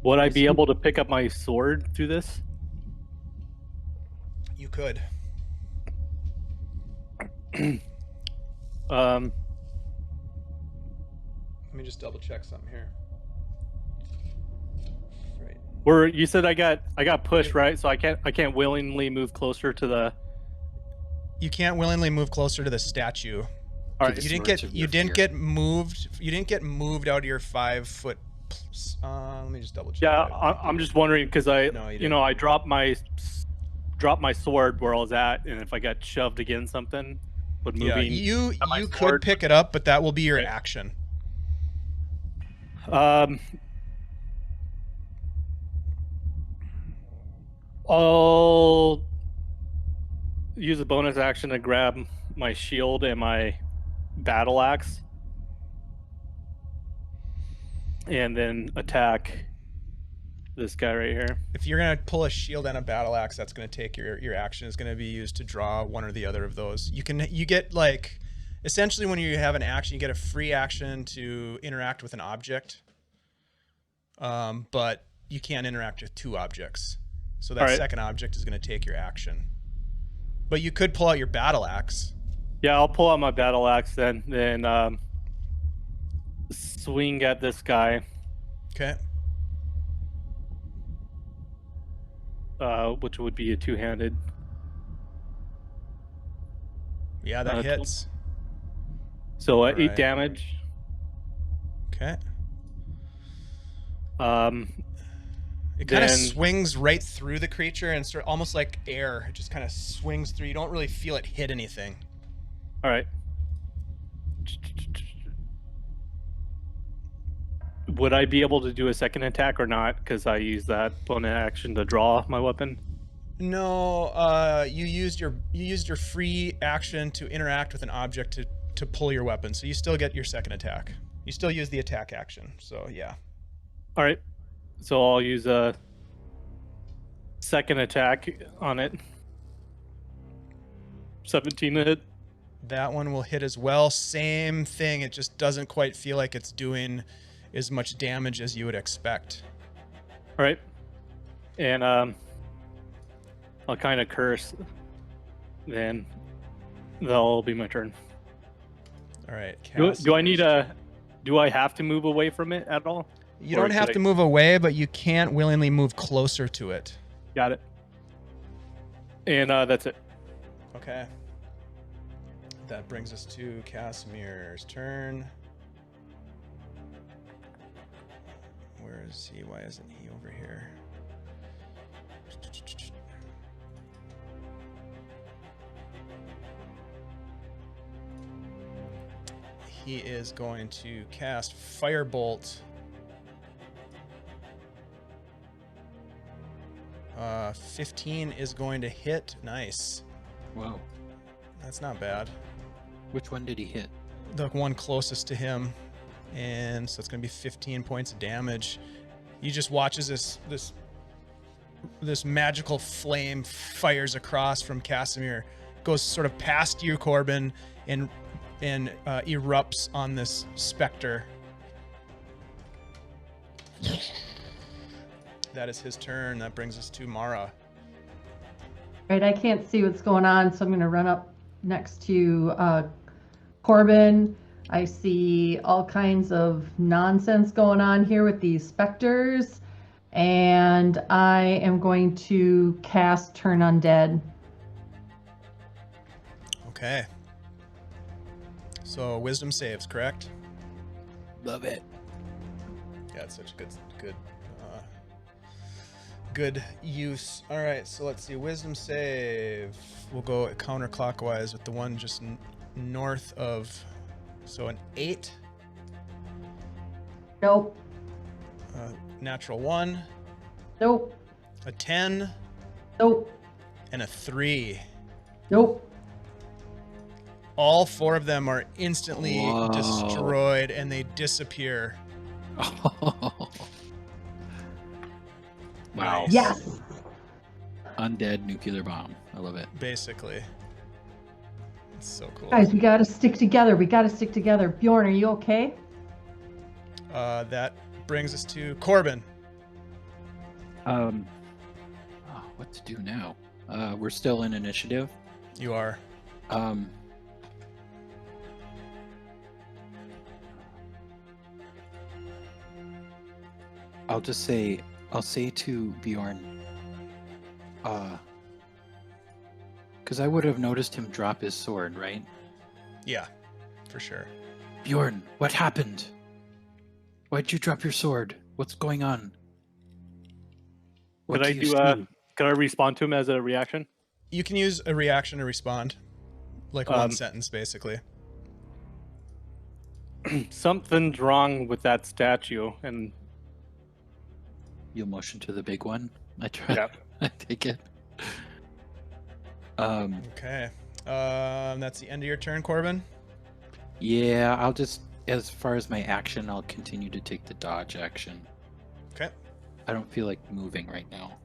Would I be able to pick up my sword through this? You could. Um, Let me just double check something here. Right. where you said I got pushed, right? So I can't willingly move closer to the. You can't willingly move closer to the statue. All right, the You didn't source get of you your didn't fear. get moved. You didn't get moved out of your 5 foot. Let me just double check. yeah, that. I'm just wondering because No, you you didn't. know, I dropped my sword where I was at, and if I got shoved against something, would Yeah, moving. you my you could sword- pick it up, but that will be your Right. action. I'll use a bonus action to grab my shield and my battle axe, and then attack this guy right here. If you're gonna pull a shield and a battle axe, that's gonna take your action is gonna be used to draw one or the other of those. You get like essentially when you have an action, you get a free action to interact with an object, but you can't interact with 2 objects. So that All right. second object is gonna take your action. But you could pull out your battle axe. Yeah, I'll pull out my battle axe then swing at this guy, Okay. which would be a two-handed. Yeah, that hits. So 8 Alright. damage. Okay. It kind of Then- swings right through the creature and sort of almost like air. It just kind of swings through. You don't really feel it hit anything. All right. Would I be able to do a second attack or not? Because I used that bonus action to draw my weapon. No, you used your free action to interact with an object to pull your weapon. So you still get your second attack. You still use the attack action. So yeah. All right. So I'll use a second attack on it. 17 to hit. That one will hit as well. Same thing. It just doesn't quite feel like it's doing as much damage as you would expect. All right. And I'll kind of curse. Then that'll be my turn. All right. Do I need do I have to move away from it at all? You or don't have could to I- move away, but you can't willingly move closer to it. Got it. And that's it. Okay. That brings us to Casimir's turn. Where is he? Why isn't he over here? He is going to cast Firebolt. 15 is going to hit. Nice. Whoa. That's not bad. Which one did he hit? The one closest to him, and so it's going to be 15 points of damage. He just watches this magical flame fires across from Casimir, goes sort of past you, Corben, and erupts on this specter. That is his turn. That brings us to Mara. Right, I can't see what's going on, so I'm going to run up next to Corben. I see all kinds of nonsense going on here with these specters, and I am going to cast Turn Undead. Okay. So wisdom saves, correct? Love it. Yeah, it's such good use. All right, so let's see. Wisdom save. We'll go counterclockwise with the one just north of. So an 8, Nope, natural 1, nope, a 10, nope, and a 3. nope. All 4 of them are instantly Whoa. destroyed and they disappear. Wow. Nice. Yes. Undead nuclear bomb. I love it. Basically. It's so cool. Guys, we gotta stick together. We gotta stick together. Bjorn, are you okay? That brings us to Corben. What to do now? We're still in initiative. You are. I'll say to Bjorn, because I would have noticed him drop his sword, right? Yeah, for sure. Bjorn, what happened? Why'd you drop your sword? What's going on? What Could I do you do see? Could I respond to him as a reaction? You can use a reaction to respond. Like one sentence, basically. Something's wrong with that statue, and You'll motion to the big one. I try. yeah. I take it. Okay. That's the end of your turn, Corben. Yeah, I'll just, as far as my action, I'll continue to take the dodge action. Okay. I don't feel like moving right now.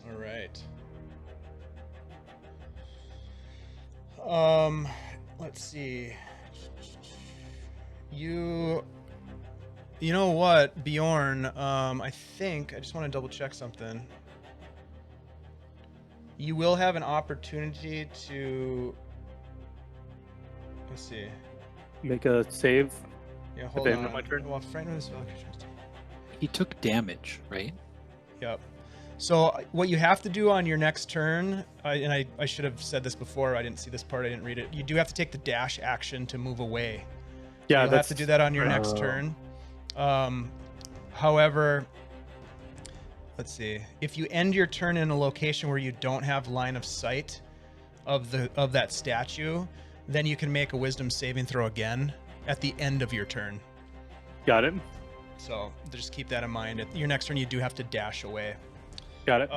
All right. Let's see. You know what, Bjorn? I think I just want to double check something. You will have an opportunity to. Let's see. Make a save. Yeah, At hold the on. end of my turn? Well, frightened of this- He took damage, right? Yep. So what you have to do on your next turn, and I should have said this before. I didn't see this part. I didn't read it. You do have to take the dash action to move away. Yeah, You'll have to do that on your next turn. However, let's see. If you end your turn in a location where you don't have line of sight of that statue, then you can make a wisdom saving throw again at the end of your turn. Got it. So just keep that in mind. At your next turn, you do have to dash away. Got it.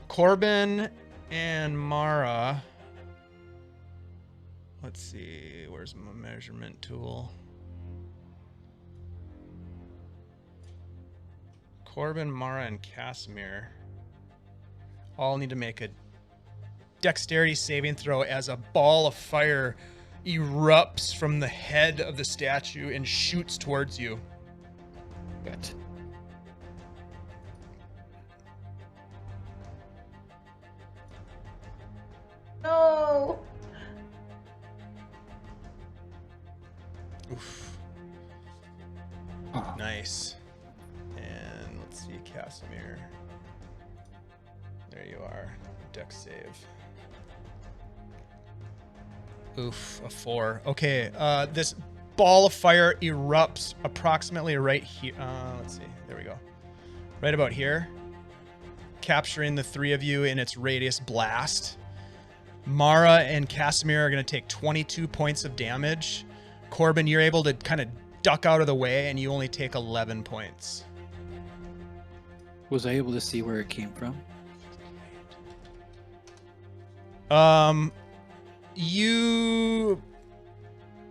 Corben and Mara. Let's see. Where's my measurement tool? Corben, Mara, and Casimir all need to make a dexterity saving throw as a ball of fire erupts from the head of the statue and shoots towards you. Good. No. Oof. Oh, Nice. And let's see, Casimir. There you are. Dex save. Oof, a 4. Okay, this ball of fire erupts approximately right here. Let's see. There we go. Right about here. Capturing the three of you in its radius blast. Mara and Casimir are going to take 22 points of damage. Corben, you're able to kind of duck out of the way, and you only take 11 points. was I able to see where it came from? You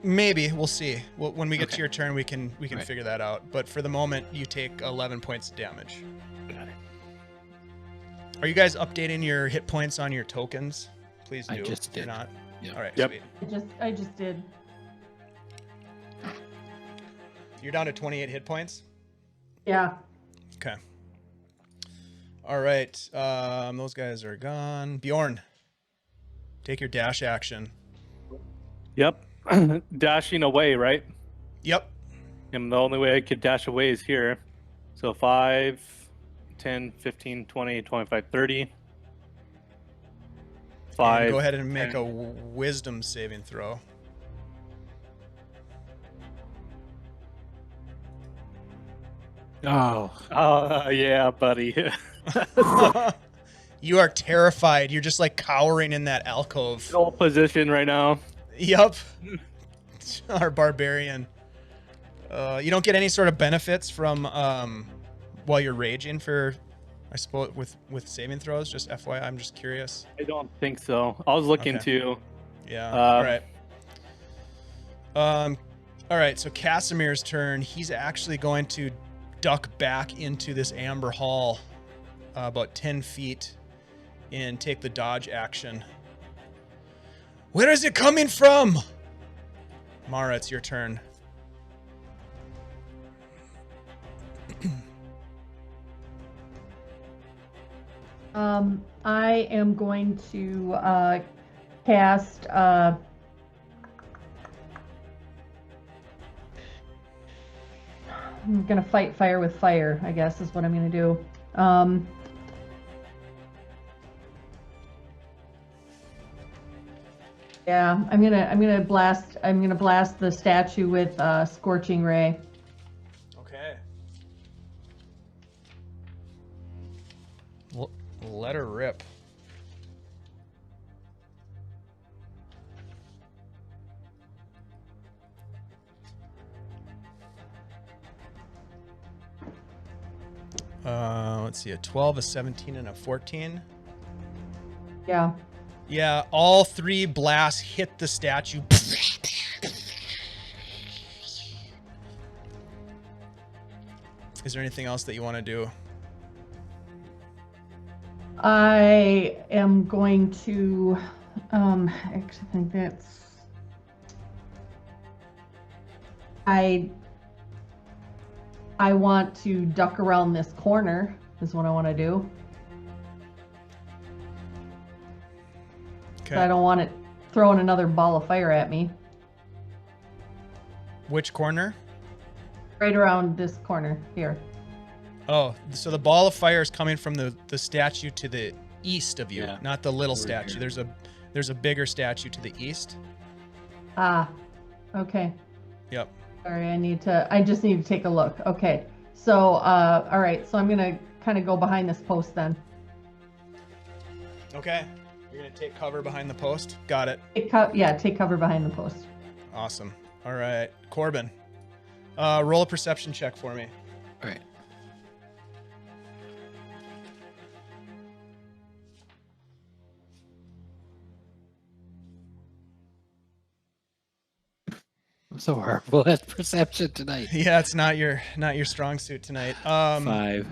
maybe we'll see. When we get to Okay. your turn, we can Right. figure that out. But for the moment, you take 11 points of damage. Got it. Are you guys updating your hit points on your tokens? Please do. I just If you're did. not. Yeah. All right. Yep. Sweet. I just did. You're down to 28 hit points. Yeah. Okay. All right. Those guys are gone. Bjorn, take your dash action. Yep. Dashing away, right? Yep. And the only way I could dash away is here. So 5, 10, 15, 20, 25, 30. And 5. go ahead and make 10. a wisdom saving throw. Oh, Oh, yeah, buddy. You are terrified. You're just like cowering in that alcove. Old position right now. Yep. Our barbarian. You don't get any sort of benefits from while you're raging for, I suppose, with saving throws. Just FYI, I'm just curious. I don't think so. I was looking Okay. to. Yeah. Um, All right. All right. So Casimir's turn. He's actually going to duck back into this amber hall, about 10 feet and take the dodge action. Where is it coming from? Mara, it's your turn. I am going to cast I'm gonna fight fire with fire, I guess is what I'm gonna do. Yeah, I'm gonna blast the statue with scorching ray. Okay. Let her rip. Let's see, a 12, a 17, and a 14. Yeah. Yeah, all 3 blasts hit the statue. Is there anything else that you want to do? I am going to actually think that's I want to duck around this corner is what I want to do. Okay. I don't want it throwing another ball of fire at me. Which corner? Right around this corner here. Oh, so the ball of fire is coming from the statue to the east of you, not the little statue. Here. There's a bigger statue to the east. Ah, okay. Yep. Sorry, I just need to take a look. Okay. So, all right. So I'm going to kind of go behind this post then. Okay. You're going to take cover behind the post. Got it. Take cover behind the post. Awesome. All right. Corben, roll a perception check for me. All right. I'm so horrible at perception tonight. Yeah, it's not your strong suit tonight. 5.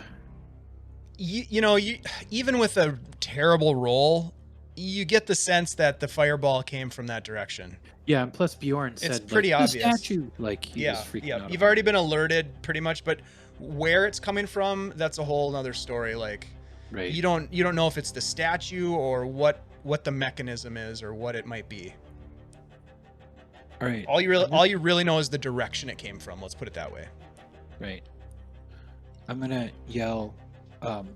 You even with a terrible roll, you get the sense that the fireball came from that direction. Yeah, and plus Bjorn said It's pretty like, obvious. The statue, like he was freaking out. You've already been alerted pretty much, but where it's coming from, that's a whole other story. Like, right. you don't know if it's the statue or what the mechanism is or what it might be. All right. All you really know is the direction it came from. Let's put it that way. Right. I'm gonna yell. I'm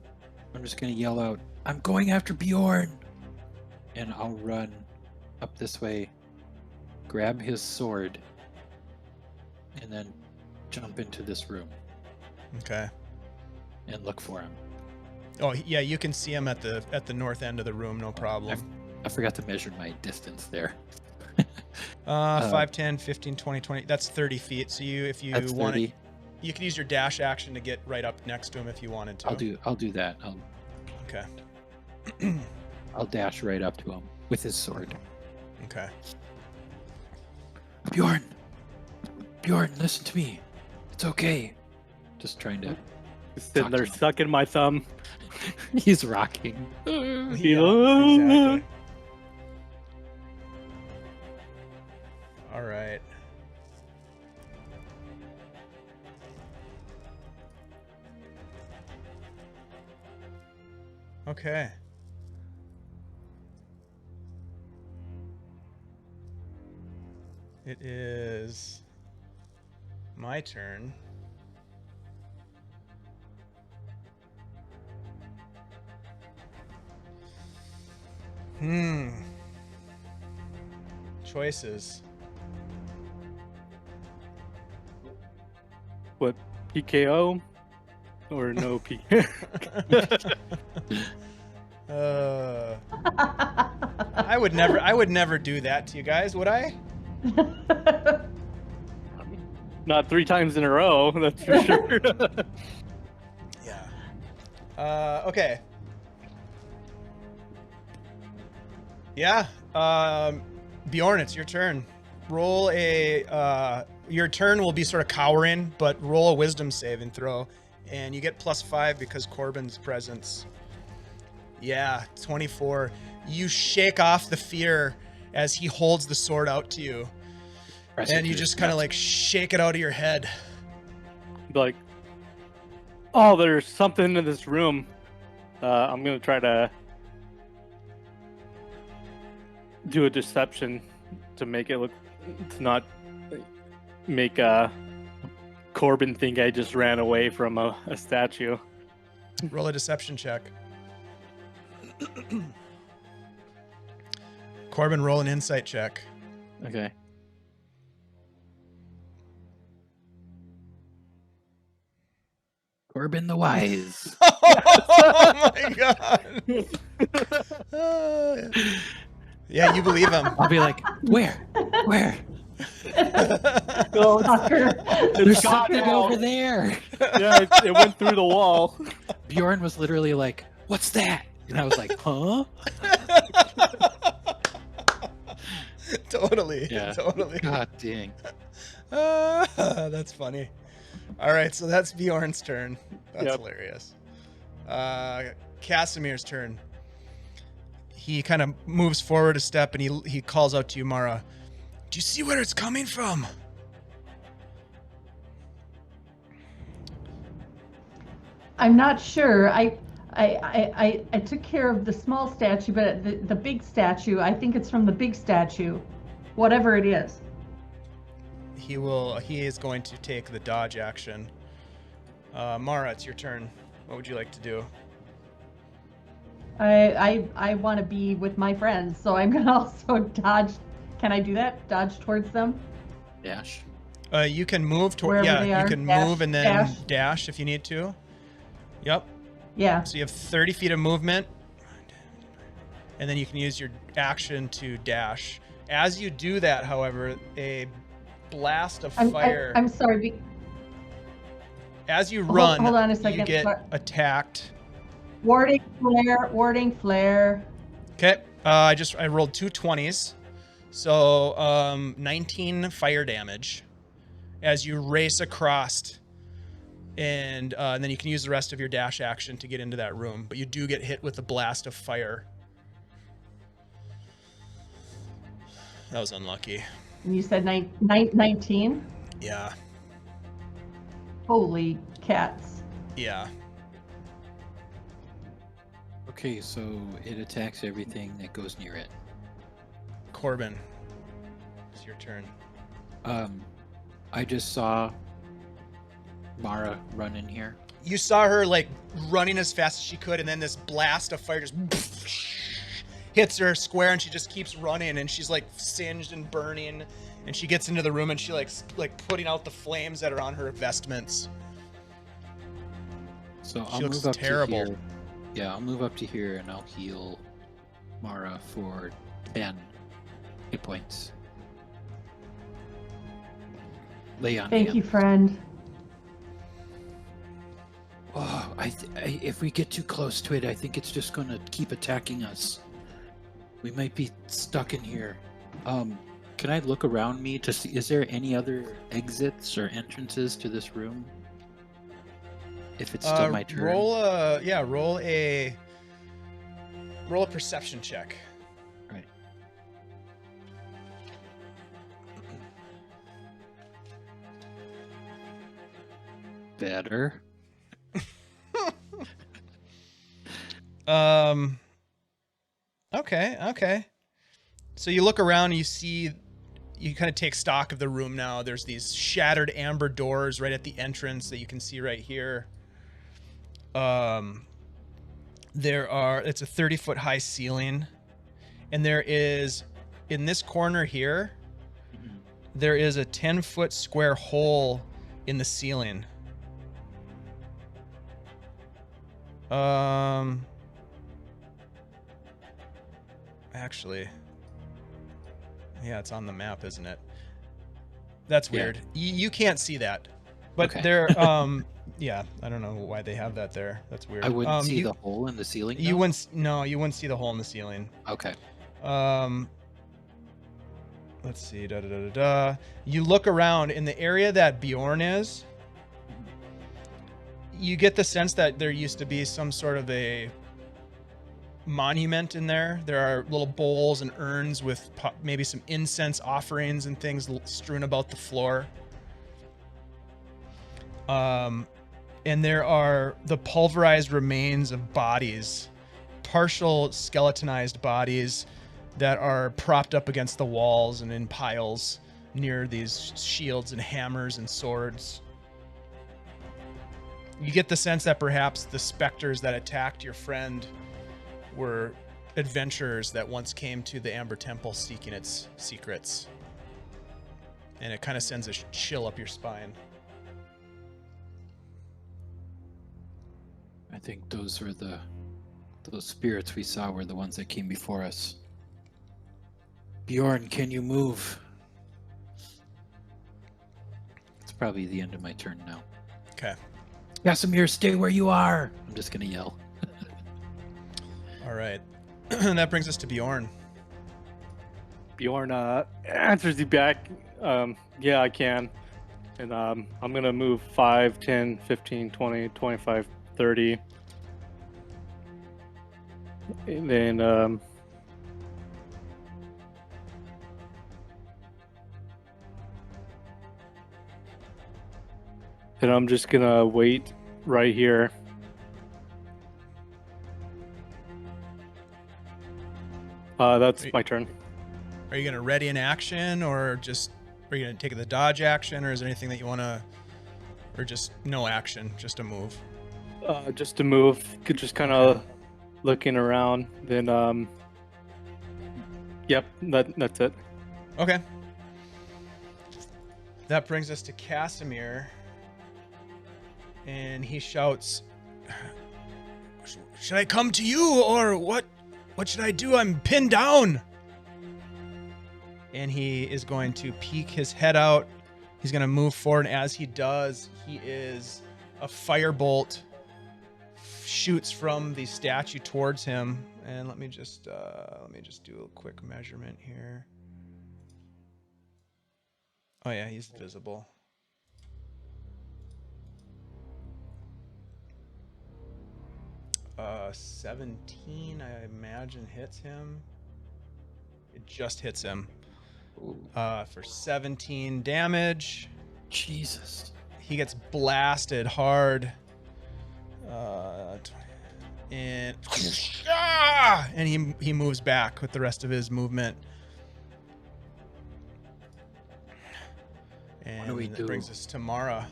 just gonna yell out, "I'm going after Bjorn!" And I'll run up this way, grab his sword, and then jump into this room Okay. and look for him. Oh yeah, you can see him at the north end of the room, no problem. I forgot to measure my distance there. 5, 10, 15, 20, 20. That's 30 feet. So if you That's want 30. to, you can use your dash action to get right up next to him if you wanted to. I'll do that. Okay. I'll dash right up to him with his sword. Okay. Bjorn, listen to me. It's okay. Just trying to. Sitting talk there to him. sucking my thumb. He's rocking. Yeah, exactly. All right. Okay. It is my turn. Choices. What, PKO? Or no P? I would never do that to you guys, would I? Not 3 times in a row, that's for sure. Yeah. Okay. Yeah. Bjorn, it's your turn. Roll a. Your turn will be sort of cowering, but roll a wisdom save and throw, and you get +5 because Corben's presence. Yeah, 24. You shake off the fear as he holds the sword out to you. And you just kind of like shake it out of your head. Be like, oh, there's something in this room. I'm gonna try to do a deception to make it look, to not make Corben think I just ran away from a statue. Roll a deception check. Corben, roll an insight check. Okay. Corben the Wise. Oh my god. Yeah, you believe him. I'll be like, where? Where? No, Fucker. There's got something out. over there. Yeah, it went through the wall. Bjorn was literally like, what's that? And I was like, huh? Totally. Yeah. Totally. God dang. That's funny. All right, so that's Bjorn's turn. That's Yep. hilarious. Casimir's turn. He kind of moves forward a step and he calls out to you, Mara. Do you see where it's coming from? I'm not sure. I took care of the small statue, but the big statue, I think it's from the big statue, whatever it is. He is going to take the dodge action. Mara, it's your turn. What would you like to do? I want to be with my friends, so I'm gonna also dodge. Can I do that? Dodge towards them? Dash. You can move toward. Wherever Yeah, they you are. can Dash, move and then dash. dash if you need to. Yep. Yeah. So you have 30 feet of movement, and then you can use your action to dash. As you do that, however, a blast of fire. I'm sorry. As you run, hold on a second. you get Sorry. attacked. Warding flare. Warding flare. Okay. I rolled two 20s, so 19 fire damage as you race across. And then you can use the rest of your dash action to get into that room. But you do get hit with a blast of fire. That was unlucky. And you said 19? Yeah. Holy cats. Yeah. Okay, so it attacks everything that goes near it. Corben, it's your turn. I just saw Mara run in here. You saw her like running as fast as she could, and then this blast of fire just hits her square, and she just keeps running, and she's like singed and burning, and she gets into the room, and she like putting out the flames that are on her vestments. So She I'll looks move up terrible. to here. Yeah, I'll move up to here and I'll heal Mara for 10 hit points. Lay on Thank hands. you, friend. Oh, if we get too close to it, I think it's just going to keep attacking us. We might be stuck in here. Can I look around me to see, is there any other exits or entrances to this room? If it's still my turn. Roll a perception check. Right. Better. Okay. So you look around and you kind of take stock of the room now. There's these shattered amber doors right at the entrance that you can see right here. It's a 30-foot high ceiling, and there is, in this corner here, there is a 10-foot square hole in the ceiling. Actually, yeah, it's on the map, isn't it? That's weird. Yeah. You can't see that, but Okay. there, yeah, I don't know why they have that there. That's weird. I wouldn't see the hole in the ceiling. You though? wouldn't. No, you wouldn't see the hole in the ceiling. Okay. Let's see. You look around in the area that Bjorn is. You get the sense that there used to be some sort of a monument in there. There are little bowls and urns with maybe some incense offerings and things strewn about the floor. And there are the pulverized remains of bodies, partial skeletonized bodies that are propped up against the walls and in piles near these shields and hammers and swords. You get the sense that perhaps the specters that attacked your friend were adventurers that once came to the Amber Temple seeking its secrets. And it kind of sends a chill up your spine. I think those spirits we saw were the ones that came before us. Bjorn, can you move? It's probably the end of my turn now. Okay. Casimir, stay where you are! I'm just gonna yell. All right. That brings us to Bjorn. Bjorn answers you back. Yeah, I can. And I'm going to move 5, 10, 15, 20, 25, 30. And then I'm just going to wait right here. That's my turn. Are you going to ready an action, or just are you going to take the dodge action, or is there anything that you want to, or just no action, just a move? Just to move, just kind of looking around. Then, yep, that's it. Okay. That brings us to Casimir, and he shouts, "Should I come to you, or what? What should I do? I'm pinned down." And he is going to peek his head out. He's going to move forward, and as he does, a firebolt shoots from the statue towards him. And let me just do a quick measurement here. Oh yeah, he's visible. Uh, 17, I imagine, hits him. It just hits him. For 17 damage. Jesus. He gets blasted hard. And he moves back with the rest of his movement. And What do we that do? brings us to Mara.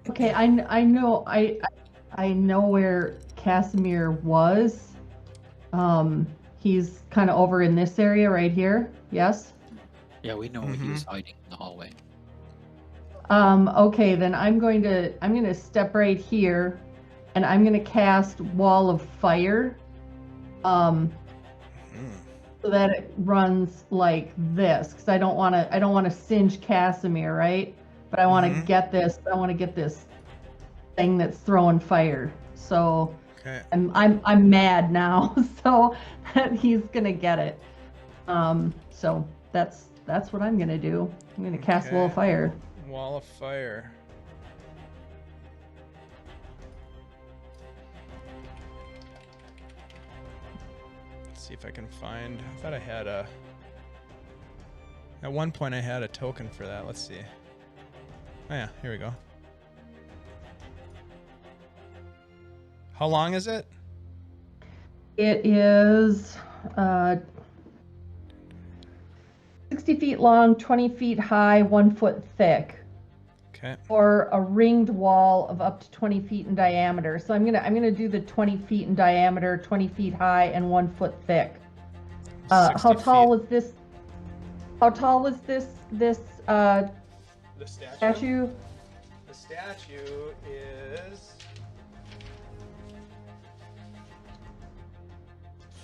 Okay, I know where Casimir was. He's kind of over in this area right here. Yes. Yeah, we know he was hiding in the hallway. Okay, then I'm going to step right here, and I'm going to cast Wall of Fire. So that it runs like this, because I don't want to singe Casimir, right? But I want to get this. I want to get this thing that's throwing fire. So Okay. I'm mad now. So that he's gonna get it. So that's what I'm gonna do. I'm gonna cast Wall of Fire. Wall of Fire. Let's see if I can find. I thought I had a. At one point, I had a token for that. Let's see. Oh yeah, here we go. How long is it? It is 60 feet long, 20 feet high, 1 foot thick. Okay. Or a ringed wall of up to 20 feet in diameter. So I'm gonna do the 20 feet in diameter, 20 feet high, and 1 foot thick. How tall was this? How tall was this The statue? The statue is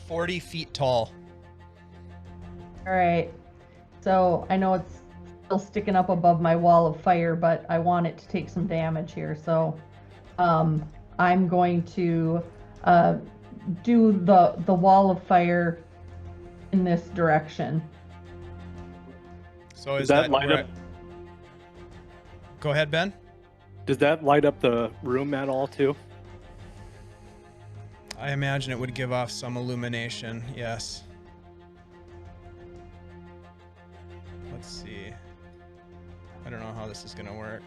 40 feet tall. All right. So I know it's still sticking up above my wall of fire, but I want it to take some damage here. So I'm going to do the wall of fire in this direction. So Does that light up? Go ahead, Ben. Does that light up the room at all too? I imagine it would give off some illumination, yes. Let's see. I don't know how this is going to work.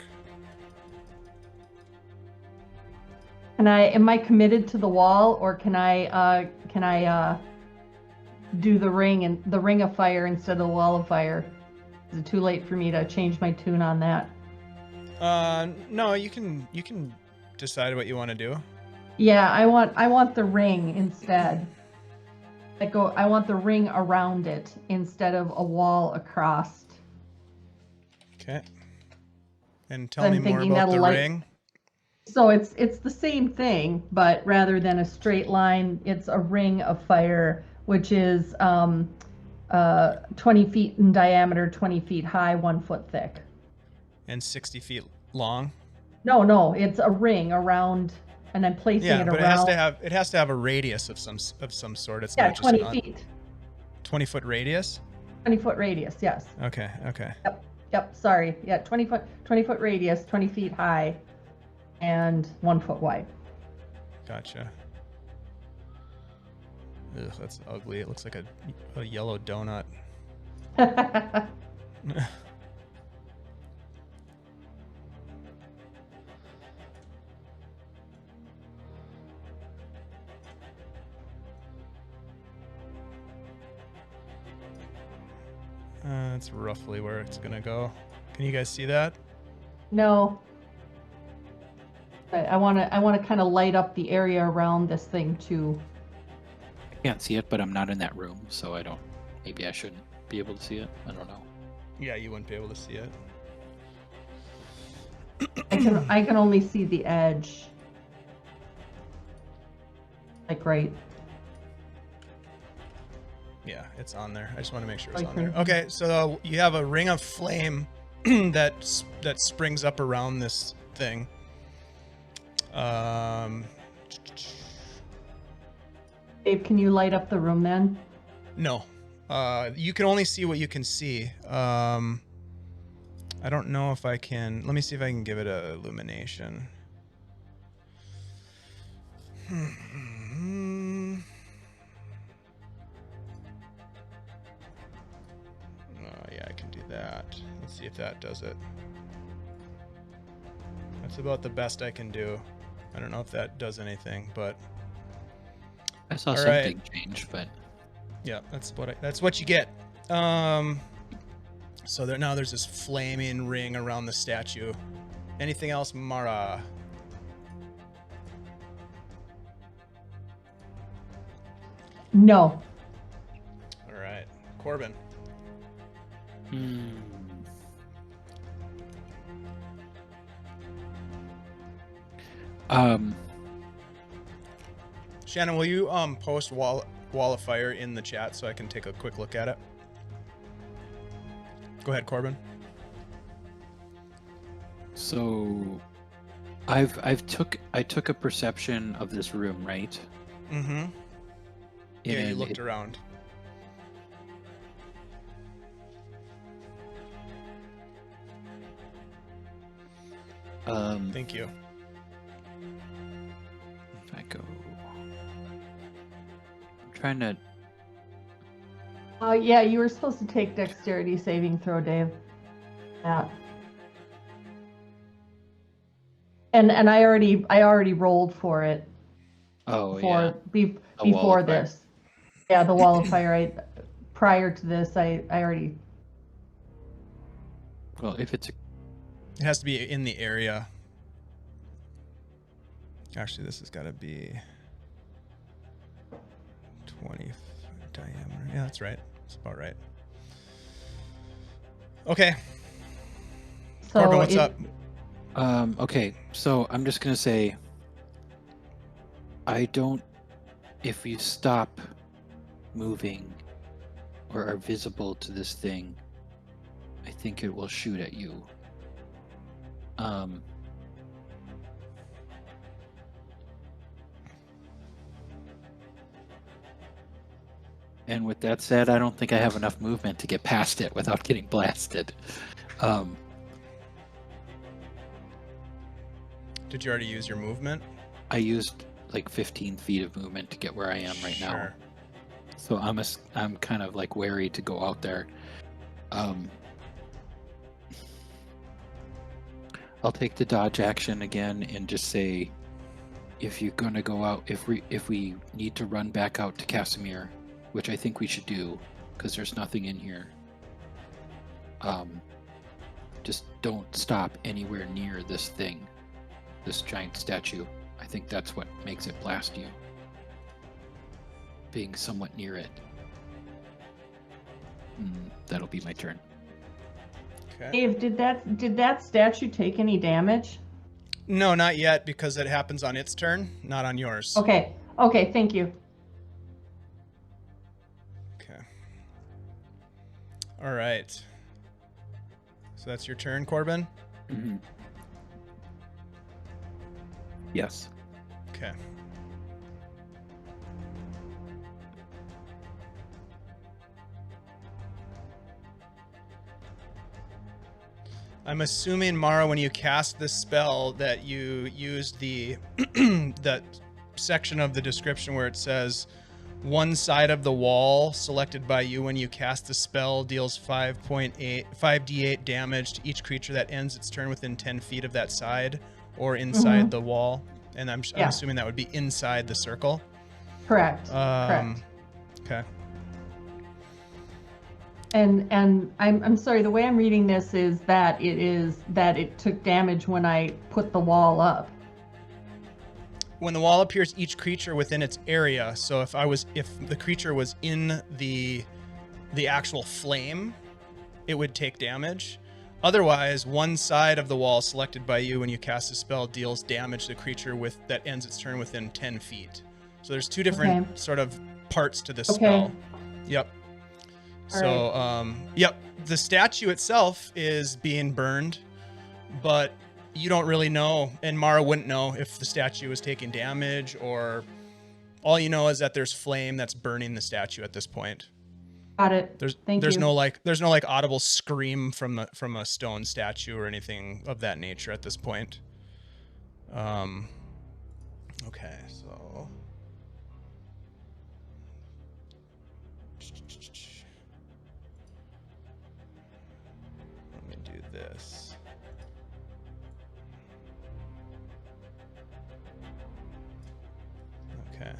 Am I committed to the wall, or can I do the ring of fire instead of the wall of fire? Is it too late for me to change my tune on that? No, you can decide what you want to do. Yeah, I want the ring instead. I want the ring around it instead of a wall across. Okay. And tell me more about the ring. So it's the same thing, but rather than a straight line, it's a ring of fire, which is 20 feet in diameter, 20 feet high, 1 foot thick. And 60 feet long? No, it's a ring around, and I'm placing it but around. it has to have a radius of some sort. It's Yeah, not just 20 feet. 20-foot radius? 20-foot radius, yes. Okay. Yep, sorry. Yeah, 20 foot radius, 20 feet high, and 1 foot wide. Gotcha. Ugh, that's ugly. It looks like a yellow donut. That's roughly where it's gonna go. Can you guys see that? No. I want to kind of light up the area around this thing too. I can't see it, but I'm not in that room, so I don't. Maybe I shouldn't be able to see it. I don't know. Yeah, you wouldn't be able to see it. I can only see the edge. Like right. Yeah, it's on there. I just want to make sure it's Okay. on there. Okay, so you have a ring of flame that springs up around this thing. Dave, can you light up the room then? No. You can only see what you can see. I don't know if I can. Let me see if I can give it a illumination. Yeah, I can do that. Let's see if that does it. That's about the best I can do. I don't know if that does anything, but I saw All something change, but yeah, that's what you get. So now there's this flaming ring around the statue. Anything else, Mara? No. All right, Corben. Shannon, will you post wall of fire in the chat so I can take a quick look at it? Go ahead, Corben. So I took a perception of this room, right? Mm-hmm. Yeah, you And looked around. Thank you. If I go, I'm trying to. Yeah, you were supposed to take dexterity saving throw, Dave. Yeah. And I already rolled for it. Oh Before yeah. before this. Yeah, the wall of fire. Prior to this, I already. Well, if it's a It has to be in the area. Actually, this has got to be 20 diameter. Yeah, that's right. That's about right. Okay. So Corben, what's up? Okay, so I'm just gonna say, if you stop moving or are visible to this thing, I think it will shoot at you. And with that said, I don't think I have enough movement to get past it without getting blasted. Did you already use your movement? I used like 15 feet of movement to get where I am right now. Sure. So I'm kind of like wary to go out there. I'll take the dodge action again and just say, if you're gonna go out, if we need to run back out to Casimir, which I think we should do, because there's nothing in here. Just don't stop anywhere near this thing, this giant statue. I think that's what makes it blast you. Being somewhat near it. That'll be my turn. Okay. Dave, did that statue take any damage? No, not yet, because it happens on its turn, not on yours. Okay, thank you. Okay. All right. So that's your turn, Corben? Mm-hmm. Yes. Okay. I'm assuming, Mara, when you cast this spell that you used the that section of the description where it says one side of the wall selected by you when you cast the spell deals 5d8 damage to each creature that ends its turn within 10 feet of that side or inside the wall. And I'm assuming that would be inside the circle. Correct. Correct. Okay. And I'm sorry, the way I'm reading this is that it took damage when I put the wall up. When the wall appears, each creature within its area. So if the creature was in the actual flame, it would take damage. Otherwise, one side of the wall selected by you when you cast a spell deals damage to the creature that ends its turn within 10 feet. So there's two different sort of parts to this spell. Yep. So, yep, the statue itself is being burned, but you don't really know, and Mara wouldn't know if the statue is taking damage, or all you know is that there's flame that's burning the statue at this point. Got it. There's no audible scream from a stone statue or anything of that nature at this point. Okay, so let me do this. Okay.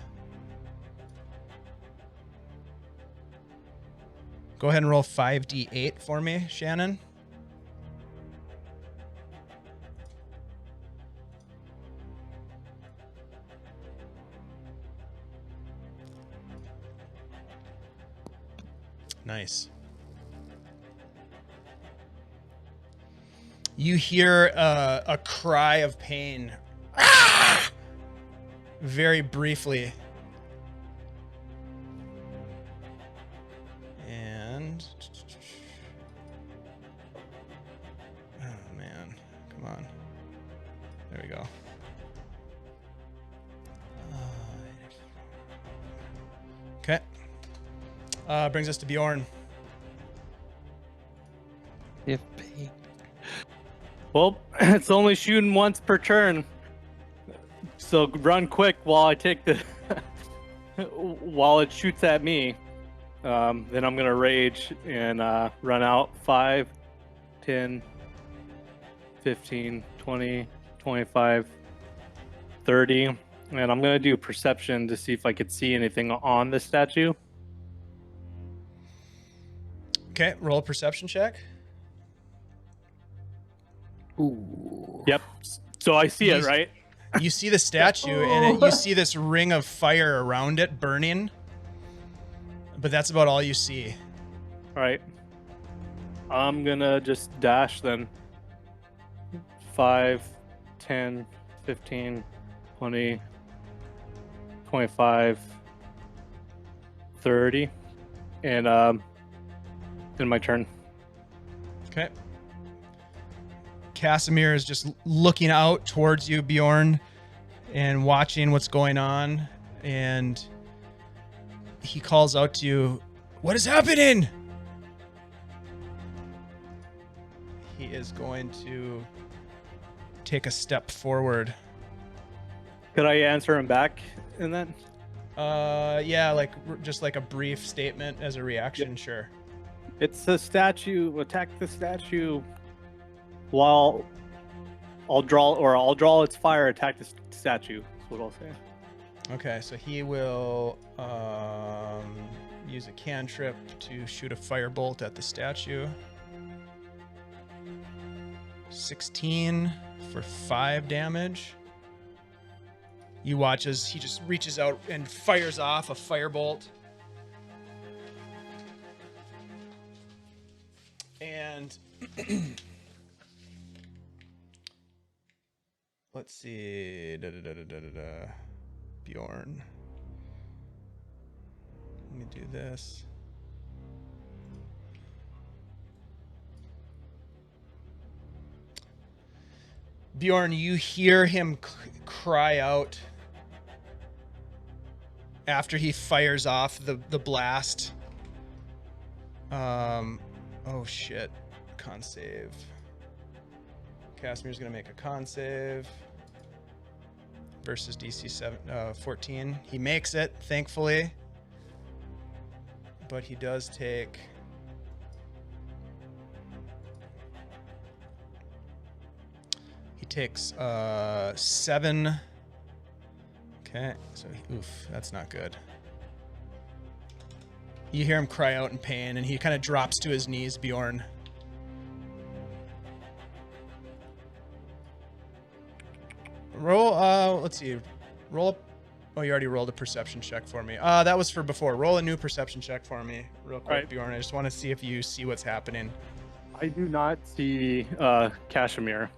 Go ahead and roll 5d8 for me, Shannon. Nice. You hear a cry of pain. Ah! Very briefly. And oh man, come on. There we go. Okay. Brings us to Bjorn. If pain. Well, it's only shooting once per turn. So run quick while I take the while it shoots at me. Then I'm gonna rage and run out 5, 10, 15, 20, 25, 30. And I'm gonna do perception to see if I could see anything on the statue. Okay, roll a perception check. Ooh. Yep. So I see it, right? You see the statue, and you see this ring of fire around it burning. But that's about all you see. All right. I'm gonna just dash then. 5, 10, 15, 20, 25, 30. And in my turn. Okay. Casimir is just looking out towards you, Bjorn, and watching what's going on. And he calls out to you, "What is happening?" He is going to take a step forward. Could I answer him back in that? Yeah, like just like a brief statement as a reaction, sure. It's a statue. Attack the statue while I'll draw its fire. Attack the statue. That's what I'll say. Okay, so he will use a cantrip to shoot a firebolt at the statue. 16 for 5 damage. You watch as he just reaches out and fires off a firebolt. And let's see. Bjorn. Let me do this. Bjorn, you hear him cry out after he fires off the blast. Oh shit. Con save. Casimir's gonna make a con save versus DC 14. He makes it, thankfully. But he does take... He takes 7. Okay, so oof, that's not good. You hear him cry out in pain, and he kind of drops to his knees, Bjorn. Roll, let's see. Roll up. Oh, you already rolled a perception check for me. That was for before. Roll a new perception check for me, real quick, Right. Bjorn. I just want to see if you see what's happening. I do not see Casimir.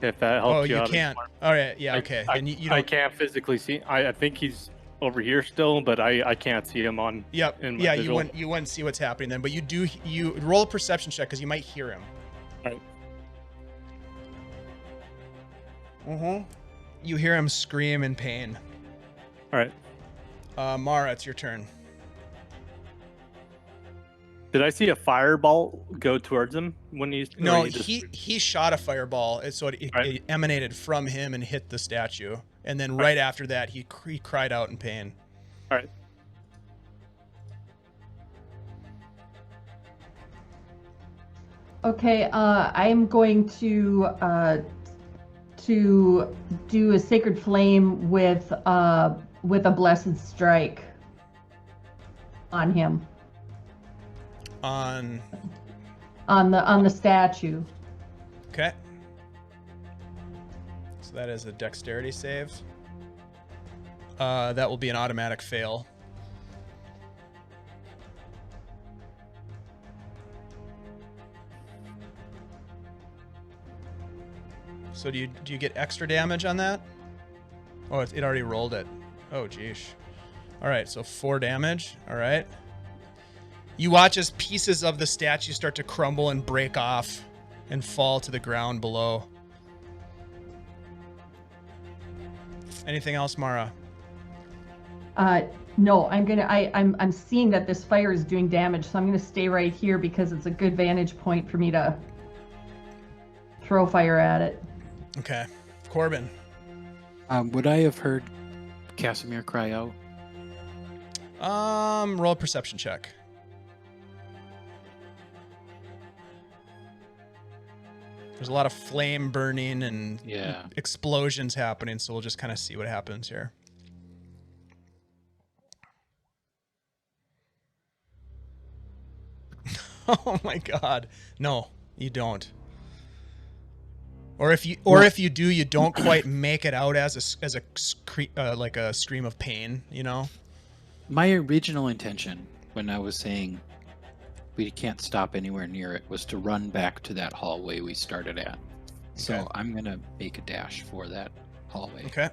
If that helps Oh, you you out. can't. All right, yeah, okay. I, Then you I don't. can't physically see. I think he's over here still, but I can't see him on. Yep. in my Yeah, visual. you wouldn't see what's happening then, but you do. You roll a perception check because you might hear him. Right. Mm-hmm. You hear him scream in pain. All right. Mara, it's your turn. Did I see a fireball go towards him when he's? or No, just- he shot a fireball, and so it Right. emanated from him and hit the statue. And then right after that, he cried out in pain. All right. Okay, I'm going to do a sacred flame with a blessed strike on him, On on the statue. okay. So that is a dexterity save. That will be an automatic fail. So do you get extra damage on that? Oh, it already rolled it. Oh, geesh. All right, so 4 damage. All right. You watch as pieces of the statue start to crumble and break off and fall to the ground below. Anything else, Mara? No, I'm seeing that this fire is doing damage, so I'm gonna stay right here because it's a good vantage point for me to throw fire at it. Okay. Corben. Would I have heard Casimir cry out? Roll a perception check. There's a lot of flame burning and Yeah. explosions happening, so we'll just kind of see what happens here. Oh my god. No, you don't. Or if you do, you don't quite make it out as like a scream of pain, you know? My original intention when I was saying we can't stop anywhere near it was to run back to that hallway we started at. So Okay. I'm going to make a dash for that hallway. Okay.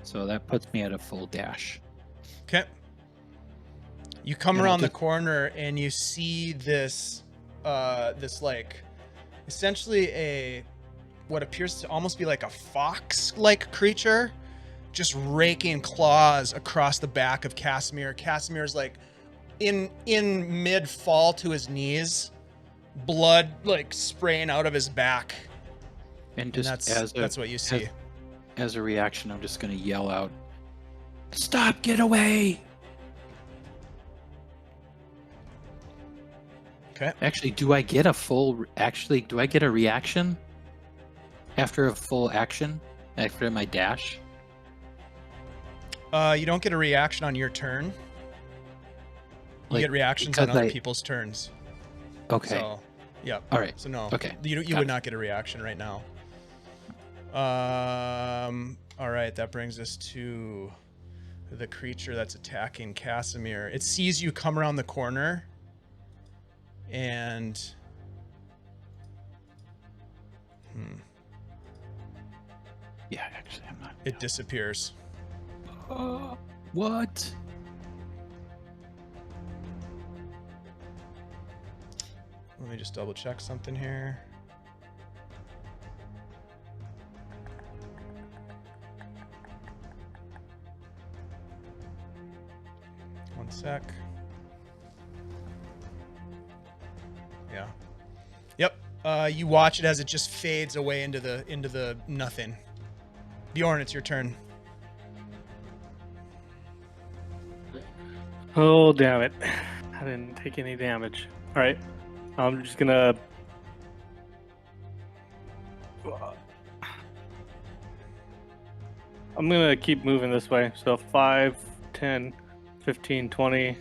So that puts me at a full dash. Okay. You come And I'll around the just- corner and you see this like essentially what appears to almost be like a fox-like creature just raking claws across the back of Casimir. Casimir's like in mid fall to his knees, blood like spraying out of his back. And just that's what you see. As a reaction, I'm just going to yell out, "Stop, get away!" Okay. Actually, do I get a reaction after a full action? After my dash? You don't get a reaction on your turn. You get reactions on other people's turns. Okay. So, yeah. All right. So no. Okay. You would not get a reaction right now. All right. That brings us to the creature that's attacking Casimir. It sees you come around the corner, and yeah, actually, I'm not. It disappears. What? Let me just double check something here. One sec. Yeah. Yep. You watch it as it just fades away into the nothing. Bjorn, it's your turn. Oh, damn it. I didn't take any damage. All right. I'm just gonna... I'm gonna keep moving this way. So 5, 10, 15, 20,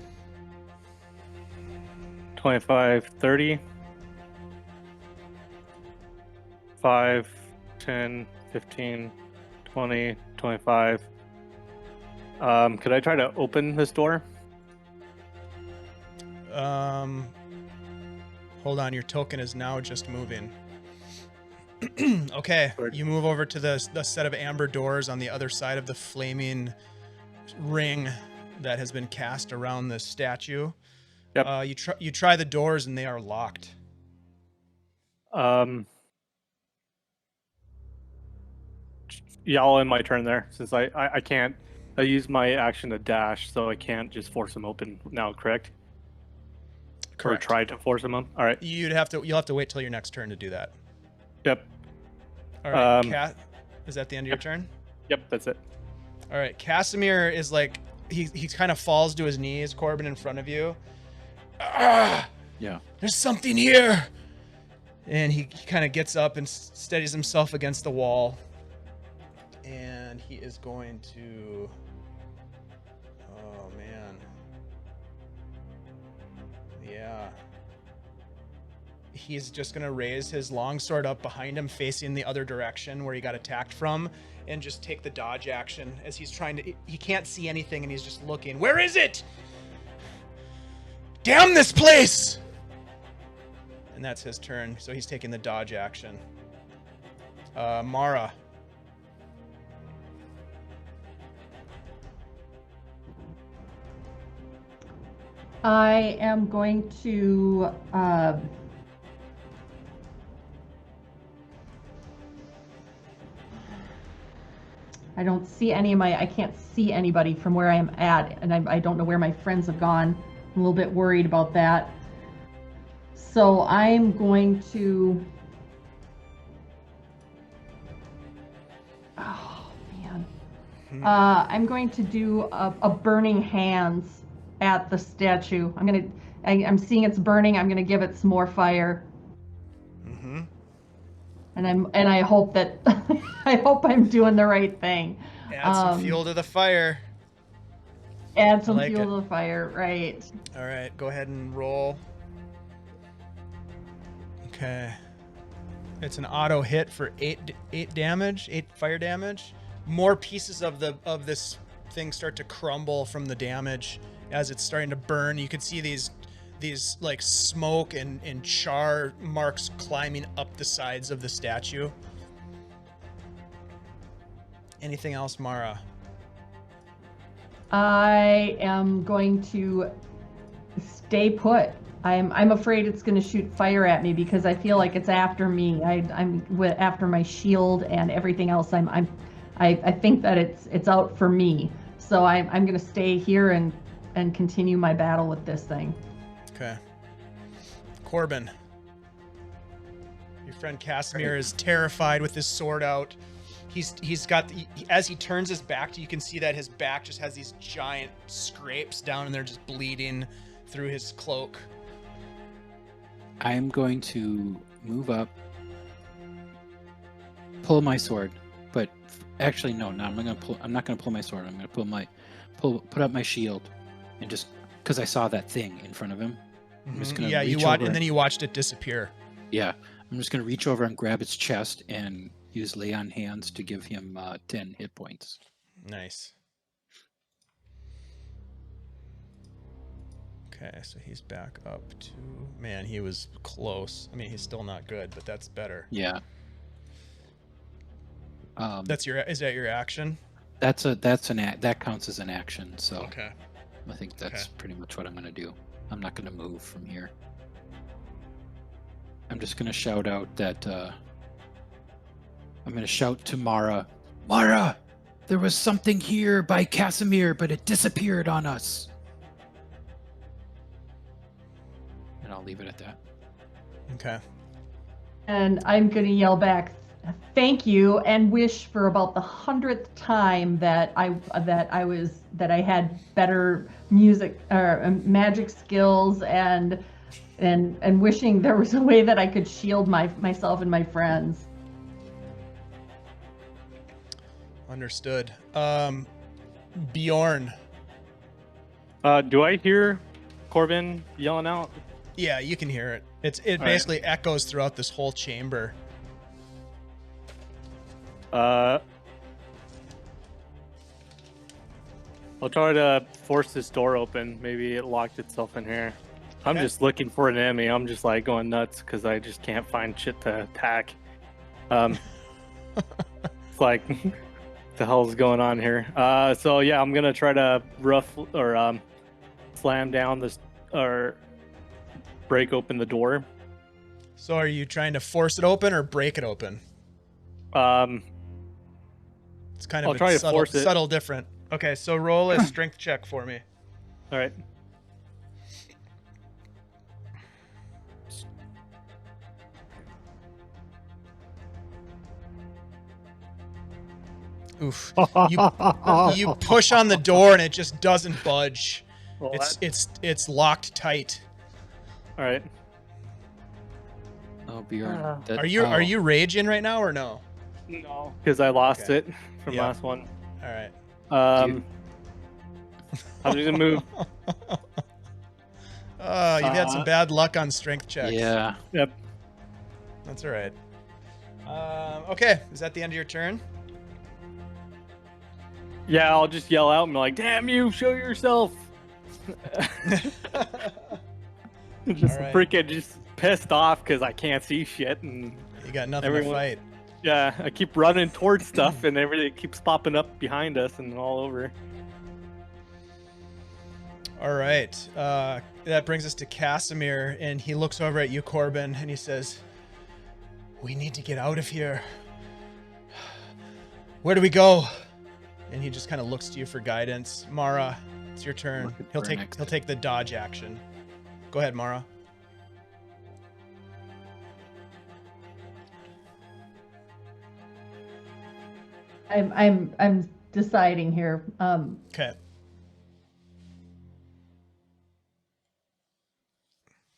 25, 30. 5, 10, 15, 20, 25. Could I try to open this door? Hold on, your token is now just moving. Okay, you move over to the set of amber doors on the other side of the flaming ring that has been cast around the statue. Yep. You try the doors and they are locked. Yeah, I'll end my turn there since I can't. I use my action to dash, so I can't just force them open now. Correct? Correct. Or try to force them open. All right. You'll have to wait till your next turn to do that. Yep. All right. Cat, is that the end of your turn? Yep, that's it. All right. Casimir is like he kind of falls to his knees. Corben in front of you. Yeah. There's something here. And he kind of gets up and steadies himself against the wall. And he is going to... Oh, man. Yeah. He's just going to raise his longsword up behind him, facing the other direction where he got attacked from, and just take the dodge action as he's trying to... He can't see anything, and he's just looking. Where is it? Damn this place! And that's his turn, so he's taking the dodge action. Mara. I am going to I don't see I can't see anybody from where I am at, and I don't know where my friends have gone. I'm a little bit worried about that. So I'm going to... Oh, man. I'm going to do a burning hands at the statue. I'm seeing it's burning. I'm gonna give it some more fire. Mm-hmm. And I hope that I hope I'm doing the right thing. Add some fuel to the fire. Add some fuel to the fire, right? All right, go ahead and roll. Okay. It's an auto hit for 8 damage, 8 fire damage. More pieces of this thing start to crumble from the damage as it's starting to burn. You can see these like smoke and char marks climbing up the sides of the statue. Anything else, Mara? I am going to stay put. I'm afraid it's going to shoot fire at me because I feel like it's after me. I'm after my shield and everything else. I'm I think that it's out for me. So I'm going to stay here and continue my battle with this thing. Okay. Corben. Your friend Casimir is terrified with his sword out. He's got as he turns his back to you, can see that his back just has these giant scrapes down and they're just bleeding through his cloak. I'm going to move up, pull my sword, but actually no, I'm not gonna pull my sword. I'm gonna put up my shield, and just because I saw that thing in front of him, I'm just gonna you watched, and then you watched it disappear. Yeah, I'm just gonna reach over and grab its chest and use lay on hands to give him 10 hit points. Nice. Okay, so he's back up to... Man, he was close. I mean, he's still not good, but that's better. Yeah. Is that your action? That counts as an action. So okay. I think that's pretty much what I'm gonna do. I'm not gonna move from here. I'm just gonna shout out that I'm gonna shout to Mara. Mara, there was something here by Casimir, but it disappeared on us. And I'll leave it at that. Okay. And I'm going to yell back, thank you, and wish for about the 100th time that I had better music or magic skills, and wishing there was a way that I could shield myself and my friends. Understood. Bjorn. Do I hear Corben yelling out? Yeah, you can hear it. It basically echoes throughout this whole chamber. I'll try to force this door open. Maybe it locked itself in here. I'm just looking for an enemy. I'm just like going nuts because I just can't find shit to attack. It's like, what the hell's going on here? So yeah, I'm gonna try to slam down this or break open the door. So are you trying to force it open or break it open? It's kind of subtle different. Okay, so roll a strength check for me. All right. Oof. You push on the door and it just doesn't budge. Well, it's locked tight. All right. Oh, Bjorn. Are you raging right now or no? No, because I lost it from last one. All right. I'm just gonna move. Oh, you've had some bad luck on strength checks. Yeah. Yep. That's all right. Okay, is that the end of your turn? Yeah, I'll just yell out and be like, "Damn you! Show yourself!" Just freaking just pissed off because I can't see shit, and you got nothing to fight. Yeah, I keep running towards stuff and everything keeps popping up behind us and all over. All right, that brings us to Casimir, and he looks over at you, Corben, and he says, "We need to get out of here. Where do we go?" And he just kind of looks to you for guidance. Mara, it's your turn. He'll take the dodge action. Go ahead, Mara. I'm deciding here. Okay.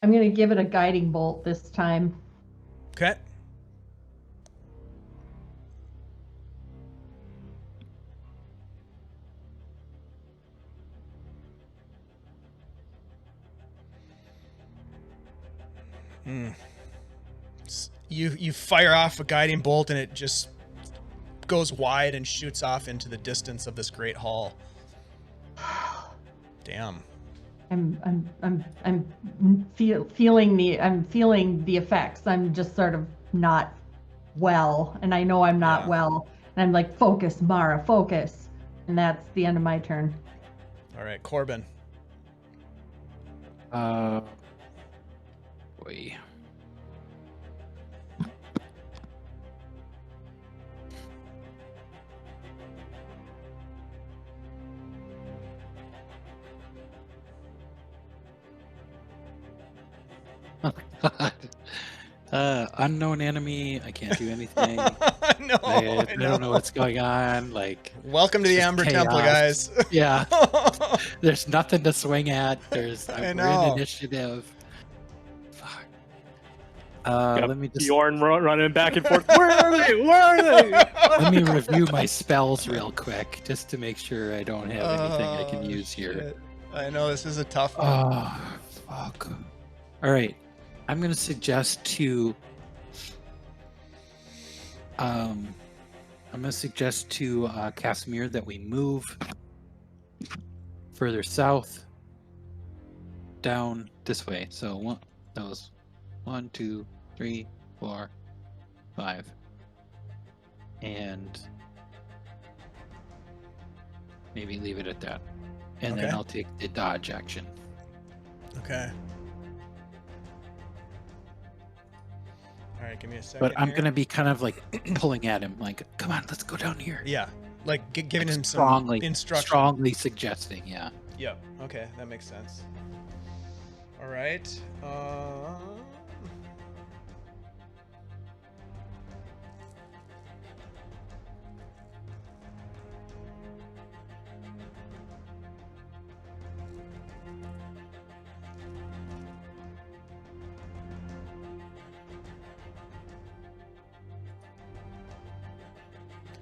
I'm gonna give it a guiding bolt this time. Okay. You fire off a guiding bolt and it just goes wide and shoots off into the distance of this great hall. Damn. I'm feeling the effects. I'm just sort of not well, and I know I'm not well. And I'm like, focus, Mara, focus. And that's the end of my turn. All right, Corben. Boy. Unknown enemy. I can't do anything. No, I don't know what's going on. Like, welcome to the just Amber chaos. Temple, guys. Yeah. There's nothing to swing at. We're in initiative. Fuck. Let me just Bjorn running back and forth. Where are they? Where are they? let me review my spells real quick, just to make sure I don't have anything I can use here. Shit. I know this is a tough one. Oh, fuck. All right. I'm going to suggest to Casimir that we move further south down this way. So that was 1, 2, 3, 4, 5. And maybe leave it at that. And then Okay. I'll take the dodge action. Okay. All right, give me a second. But I'm here. going to be kind of like pulling at him, like, come on, let's go down here. Yeah, like giving him some Strongly, instruction. strongly suggesting, yeah. Yep. Okay, that makes sense. All right.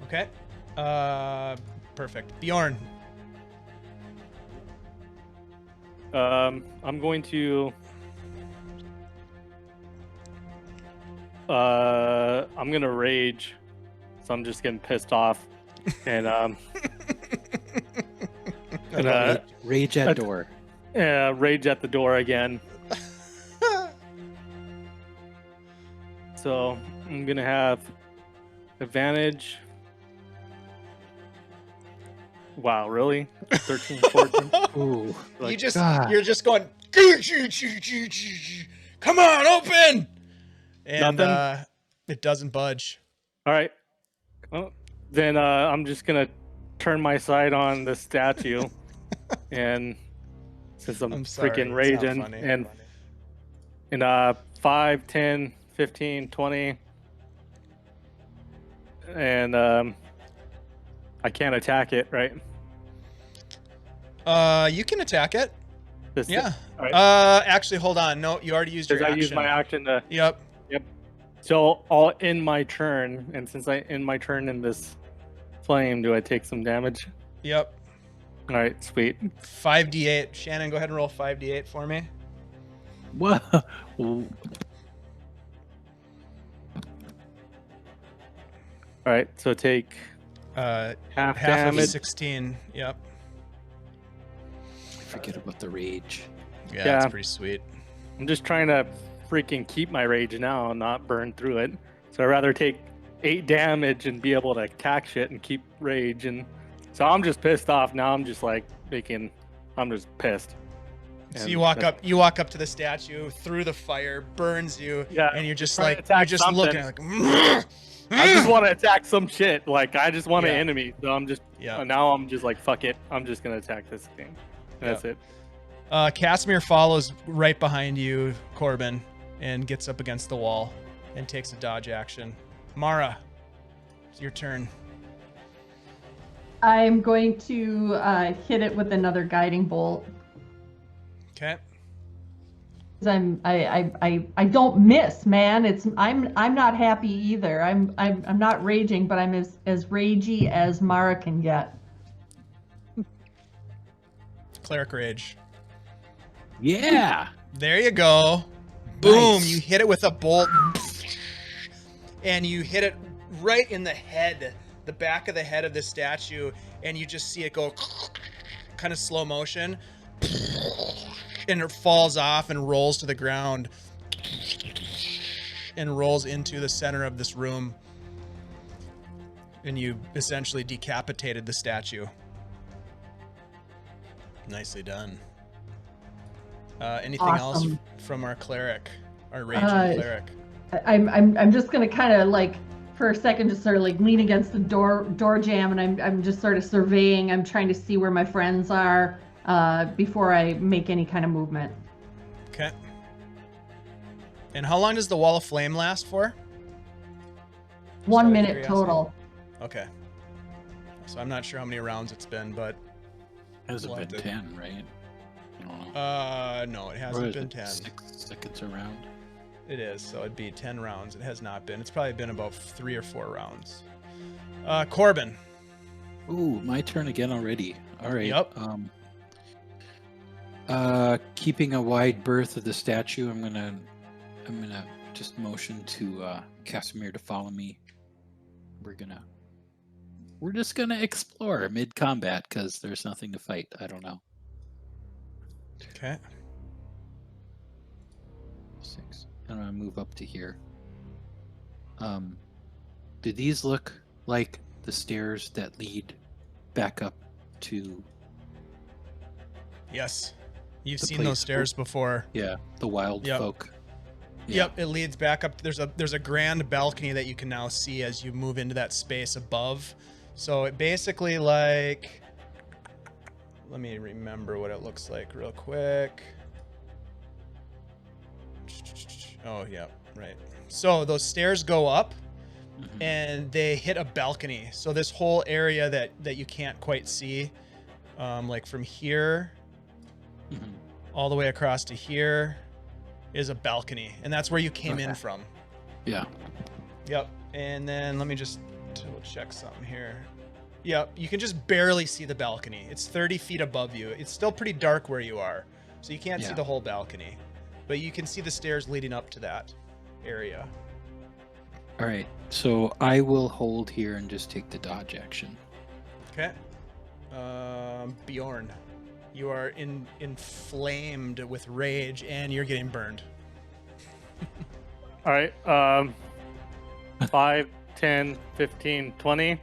Okay. Perfect. Bjorn. I'm going to. I'm gonna rage, so I'm just getting pissed off, and Rage at door. rage at the door again. So I'm gonna have advantage. Wow, really? 13, 14. Ooh. Like, You're just going. Come on, open. And Nothing? it doesn't budge. All right. Well, then I'm just gonna turn my sight on the statue, and since I'm sorry, freaking it's not raging, funny. and 5, 10, 15, 20, and I can't attack it, right? You can attack it. This- Yeah. All right. Actually, hold on. No, you already used your Because I action. use my action to. Yep. So I'll end my turn, and since I end my turn in this flame, do I take some damage? Yep. All right, sweet. 5d8. Shannon, go ahead and roll 5d8 for me. Whoa. All right, so take Half half, of damage. 16. Yep. Forget about the rage. Yeah, Yeah. that's pretty sweet. I'm just trying to freaking keep my rage now and not burn through it. So I'd rather take 8 damage and be able to attack shit and keep rage. And so I'm just pissed off now. I'm just like I'm just pissed. So And you walk that's- up. You walk up to the statue through the fire, burns you, Yeah, and you're just trying to like attack you're just something. looking like. I just want to attack some shit. Like I just want Yeah. an enemy. So I'm just Yeah. now I'm just like fuck it. I'm just gonna attack this thing. That's it. Casimir follows right behind you, Corben, and gets up against the wall and takes a dodge action. Mara, it's your turn. I'm going to hit it with another guiding bolt. Okay. 'Cause I don't miss, man. I'm not happy either. I'm not raging, but I'm as ragey as Mara can get. Cleric Rage. Yeah. There you go. Boom! Nice. You hit it with a bolt, and you hit it right in the head, the back of the head of the statue, and you just see it go kind of slow motion, and it falls off and rolls to the ground, and rolls into the center of this room, and you essentially decapitated the statue. Nicely done. Anything else Awesome. from our cleric, our raging cleric? I'm just gonna kind of like for a second just sort of like lean against the door jam, and I'm just sort of surveying. I'm trying to see where my friends are before I make any kind of movement. Okay. And how long does the wall of flame last for? 1 out of minute curiosity. total. Okay. So I'm not sure how many rounds it's been, but Hasn't We'll have been to- 10, right? I don't know. no, it Or hasn't is been it 10. 6 seconds around. It is, so it'd be 10 rounds. It has not been. It's probably been about 3 or 4 rounds. Corben. Ooh, my turn again already. All right. Yep. Keeping a wide berth of the statue, I'm gonna just motion to Casimir to follow me. We're just gonna explore mid combat because there's nothing to fight. I don't know. Okay. 6. I'm gonna move up to here. Do these look like the stairs that lead back up to Yes. You've The seen place those stairs before. the wild Yep. folk? Yep, it leads back up. There's a grand balcony that you can now see as you move into that space above. So it basically like, let me remember what it looks like real quick. Oh yeah, right. So those stairs go up Mhm. and they hit a balcony. So this whole area that you can't quite see, like from here Mhm. all the way across to here is a balcony, and that's where you came in Okay. from. Yeah. Yep. And then let me just double check something here. Yep, you can just barely see the balcony. It's 30 feet above you. It's still pretty dark where you are, so you can't see Yeah. the whole balcony, but you can see the stairs leading up to that area. All right. So I will hold here and just take the dodge action. Okay. Bjorn, you are inflamed with rage, and you're getting burned. All right. 5, 10, 15, 20.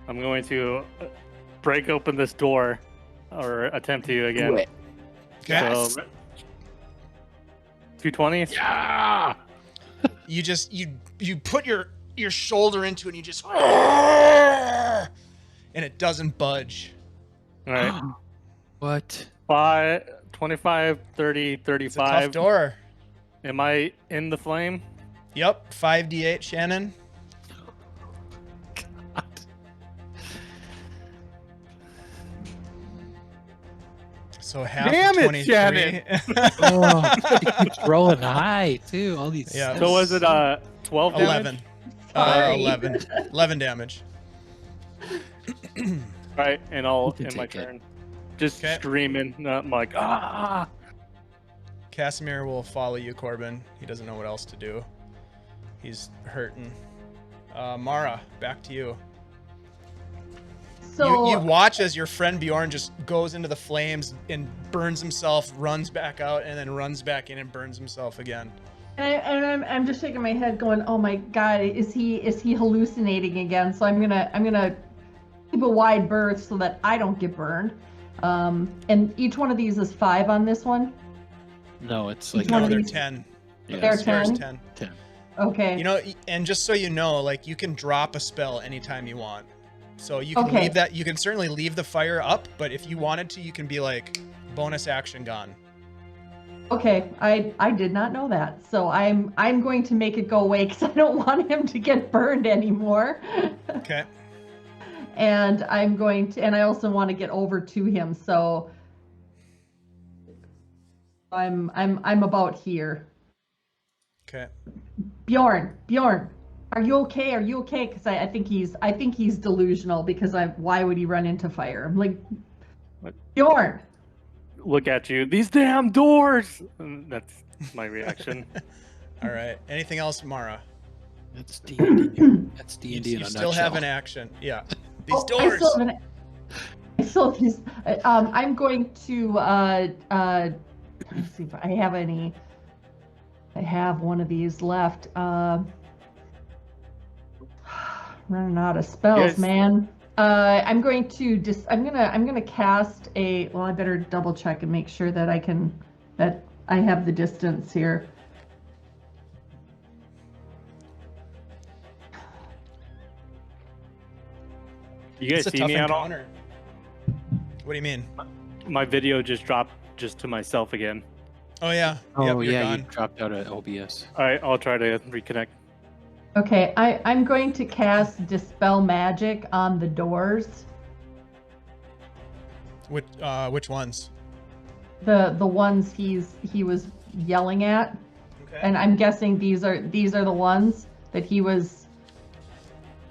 I'm going to break open this door or attempt to again. Okay. Yes. So, 220. Yeah. You just you put your shoulder into it and you just and it doesn't budge. All right. What? 5, 25, 30, It's a 35. tough door. Am I in the flame? Yep, 5d8, Shannon. God. So half Damn of it, 23. Shannon! Oh, it keeps rolling high too. All these. Yeah. So was it 12 damage? 11. Sorry. 11 damage. All right, and I'll You can end my take it. turn. Just 'Kay. screaming. I'm like, ah! Casimir will follow you, Corben. He doesn't know what else to do. He's hurting. Mara, back to you. So You watch as your friend Bjorn just goes into the flames and burns himself, runs back out, and then runs back in and burns himself again. and I'm just shaking my head, going, "Oh my God, is he hallucinating again?" So I'm gonna keep a wide berth so that I don't get burned. And each one of these is 5 on this one. No, it's Each like one No, of they're these- 10. yeah, They're There's 10? 10. Okay. You know, and just so you know, like you can drop a spell anytime you want. So you can Okay. leave that. You can certainly leave the fire up, but if you wanted to, you can be like bonus action gone. Okay, I did not know that. So I'm going to make it go away because I don't want him to get burned anymore. Okay. And I also want to get over to him. So I'm about here. Okay. Bjorn, are you okay? Are you okay? Because I think he's delusional because why would he run into fire? I'm like, What? Bjorn. Look at you. These damn doors! And that's my reaction. All right. Anything else, Mara? that's D&D. That's D&D You in a still have nutshell. an action. Yeah. These Oh, doors. I still have these. I'm going to let's see if I have any. I have one of these left. Running out of spells, Yes. man. I'm going to I'm gonna cast a. Well, I better double check and make sure that I have the distance here. You guys It's a see tough me at all? encounter. What do you mean? My video just dropped just to myself again. Oh yeah. Oh Yep, you're yeah, gone. you dropped out of OBS. All right, I'll try to reconnect. Okay, I'm going to cast Dispel Magic on the doors. Which ones? The ones he was yelling at. Okay. And I'm guessing these are the ones that he was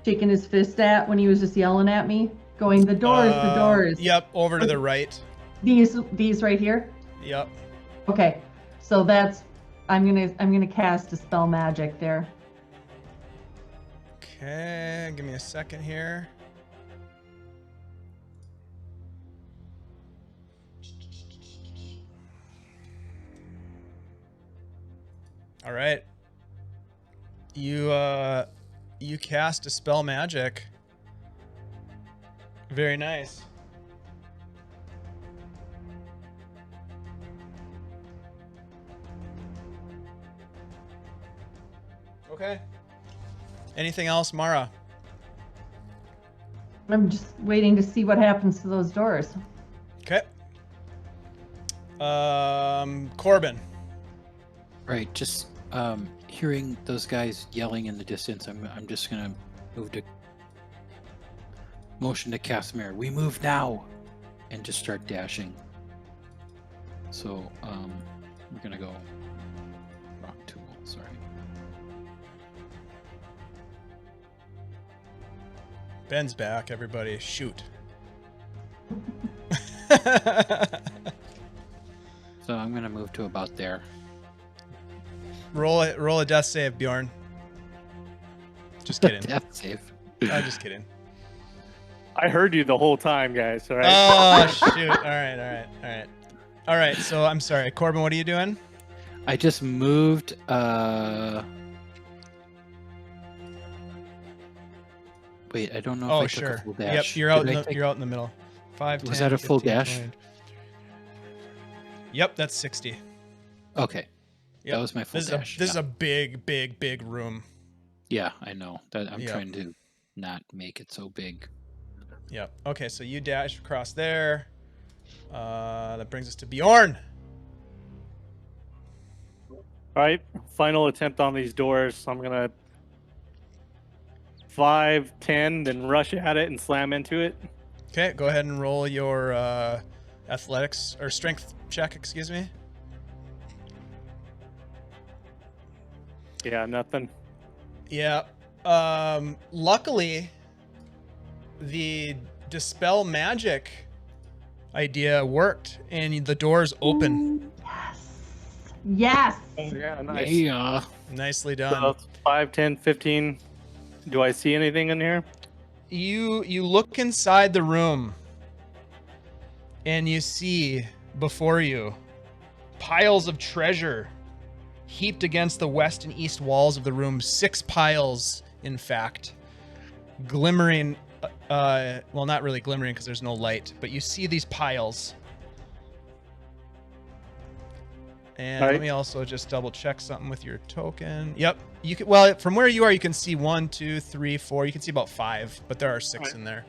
shaking his fist at when he was just yelling at me, going, the doors. Yep, over to the right. These right here? Yep. Okay. So that's I'm gonna cast Dispel Magic there. Okay, give me a second here. All right. You cast Dispel Magic. Very nice. Okay. Anything else, Mara? I'm just waiting to see what happens to those doors. Okay. Corben. Right, just hearing those guys yelling in the distance, I'm just gonna move to motion to Casimir. We move now, and just start dashing. So we're gonna go rock tool. Sorry. Ben's back, everybody. Shoot. So I'm gonna move to about there. Roll a death save, Bjorn. Just kidding. Death save. I'm just kidding. I heard you the whole time, guys. All right. Oh shoot! All right. So I'm sorry, Corben. What are you doing? I just moved. Wait, I don't know if Oh I sure. took a full dash. Yep, you're out. Did I You're out in the middle. 5. Was 10, that a full 15, dash? 20. Yep, that's 60. Okay. Yep. That was my full dash. This is a big room. Yeah, I know. That I'm Yep. trying to not make it so big. Yep. Okay, so you dash across there. That brings us to Bjorn. All right, final attempt on these doors. I'm gonna 5, 10, then rush at it and slam into it. Okay, go ahead and roll your athletics or strength check. Excuse me. Yeah, nothing. Yeah. Luckily, the Dispel Magic idea worked, and the doors open. Yes. Oh, yeah, nice. Yeah. Nicely So done. 5, 10, 15. Do I see anything in here? You look inside the room, and you see before you piles of treasure heaped against the west and east walls of the room. 6 piles, in fact, glimmering. Well, not really glimmering because there's no light, but you see these piles. And Right. let me also just double check something with your token. Yep, you can. Well, from where you are, you can see 1, 2, 3, 4. You can see about 5, but there are 6 Right. in there.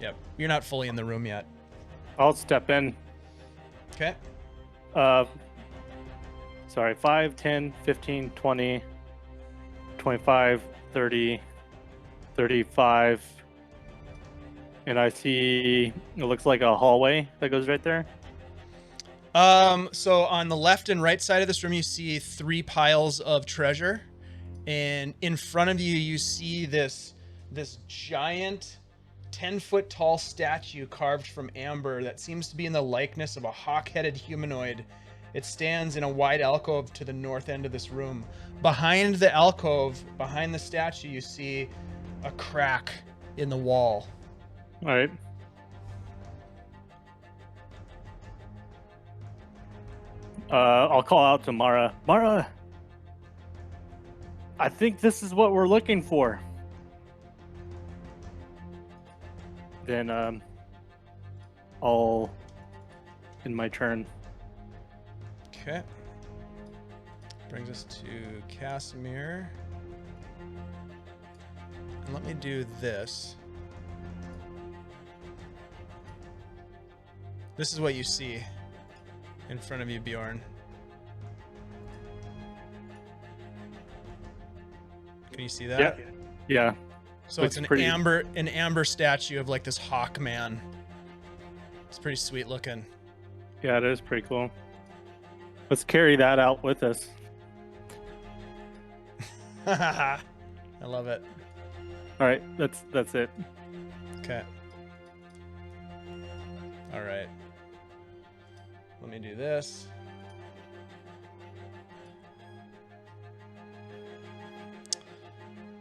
Yep, you're not fully in the room yet. I'll step in. Okay. Sorry, 5, 10, 15, 20, 25, 30, 35. And I see, it looks like a hallway that goes right there. So on the left and right side of this room, you see 3 piles of treasure, and in front of you, you see this giant 10-foot tall statue carved from amber that seems to be in the likeness of a hawk-headed humanoid. It stands in a wide alcove to the north end of this room. Behind the alcove, behind the statue, you see a crack in the wall. All right. I'll call out to Mara. Mara, I think this is what we're looking for. Then I'll in my turn. Okay. Brings us to Casimir. And let me do this. This is what you see in front of you, Bjorn. Can you see that? Yeah. Yeah. So Looks it's an pretty- amber statue of like this hawk man. It's pretty sweet looking. Yeah, it is pretty cool. Let's carry that out with us. I love it. All right, that's it. Okay. All right. Let me do this.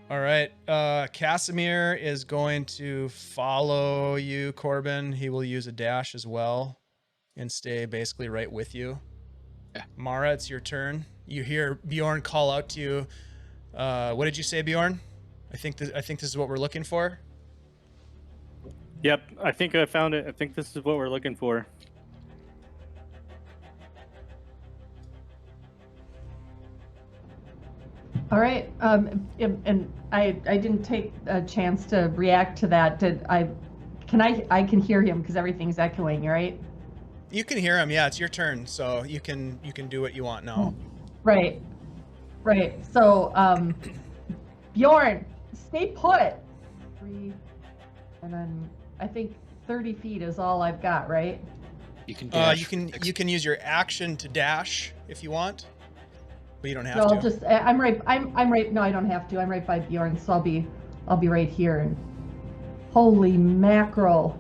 All right. Casimir is going to follow you, Corben. He will use a dash as well and stay basically right with you. Yeah. Mara, it's your turn. You hear Bjorn call out to you. What did you say, Bjorn? I think this is what we're looking for. Yep, I think I found it. I think this is what we're looking for. All right. And I didn't take a chance to react to that. I can hear him because everything's echoing, right? You can hear him. Yeah, it's your turn, so you can do what you want now. Right. Right. So, Bjorn, stay put. 3, and then I think 30 feet is all I've got, right? You can dash. You can use your action to dash if you want, but you don't have No, to. I'll just I'm right. No, I don't have to. I'm right by Bjorn, so I'll be right here. And holy mackerel!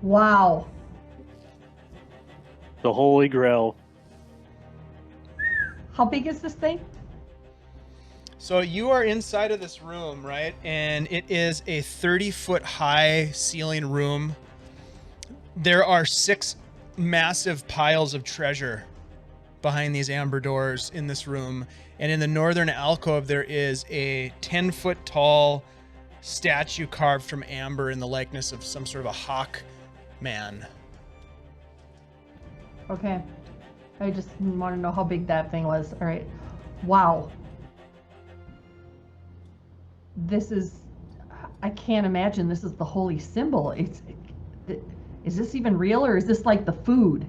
Wow. The Holy Grail. How big is this thing? So you are inside of this room, right? And it is a 30-foot high ceiling room. There are 6 massive piles of treasure behind these amber doors in this room. And in the northern alcove, there is a 10-foot tall statue carved from amber in the likeness of some sort of a hawk man. Okay. I just want to know how big that thing was. All right. Wow. This is, I can't imagine this is the holy symbol. Is this even real, or is this like the food?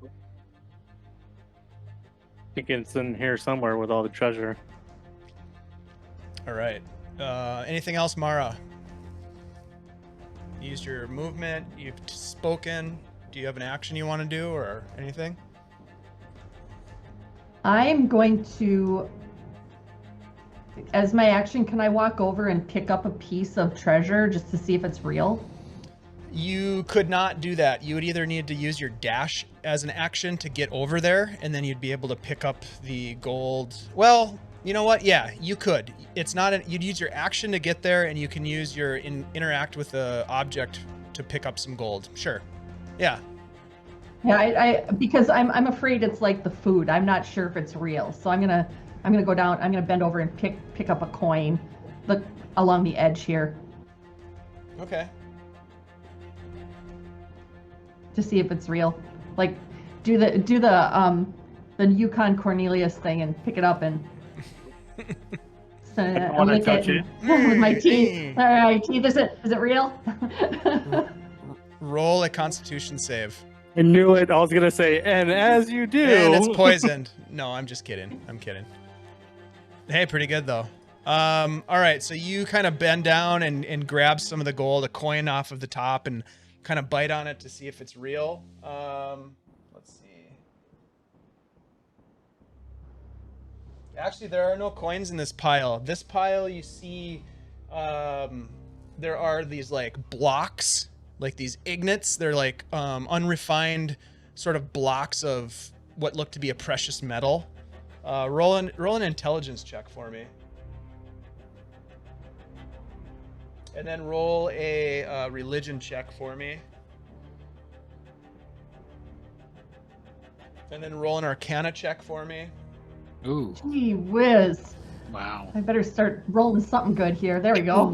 I think it's in here somewhere with all the treasure. All right. Anything else, Mara? Use your movement. You've spoken. Do you have an action you want to do or anything? I'm going to, as my action, can I walk over and pick up a piece of treasure just to see if it's real? You could not do that. You would either need to use your dash as an action to get over there, and then you'd be able to pick up the gold. Well, you know what? Yeah, you could. It's not. You'd use your action to get there, and you can use your interact with the object to pick up some gold. Sure. Yeah. Yeah, I because I'm afraid it's like the food. I'm not sure if it's real. So I'm gonna go down. I'm gonna bend over and pick up a coin, look along the edge here Okay. to see if it's real. Like, do the Yukon Cornelius thing and pick it up and. I want to touch it. With my teeth. All right, teeth. Is it real? Roll a Constitution save. I knew it. I was gonna say, and as you do, And it's poisoned. No, I'm just kidding. I'm kidding. Hey, pretty good though. All right, so you kind of bend down and grab some of the gold, a coin off of the top, and kind of bite on it to see if it's real. Let's see. Actually, there are no coins in this pile. This pile, you see, there are these like blocks, like these ignits. They're like unrefined sort of blocks of what look to be a precious metal. Roll an intelligence check for me. And then roll a religion check for me. And then roll an arcana check for me. Ooh, Gee whiz. wow. I better start rolling something good here. There we go.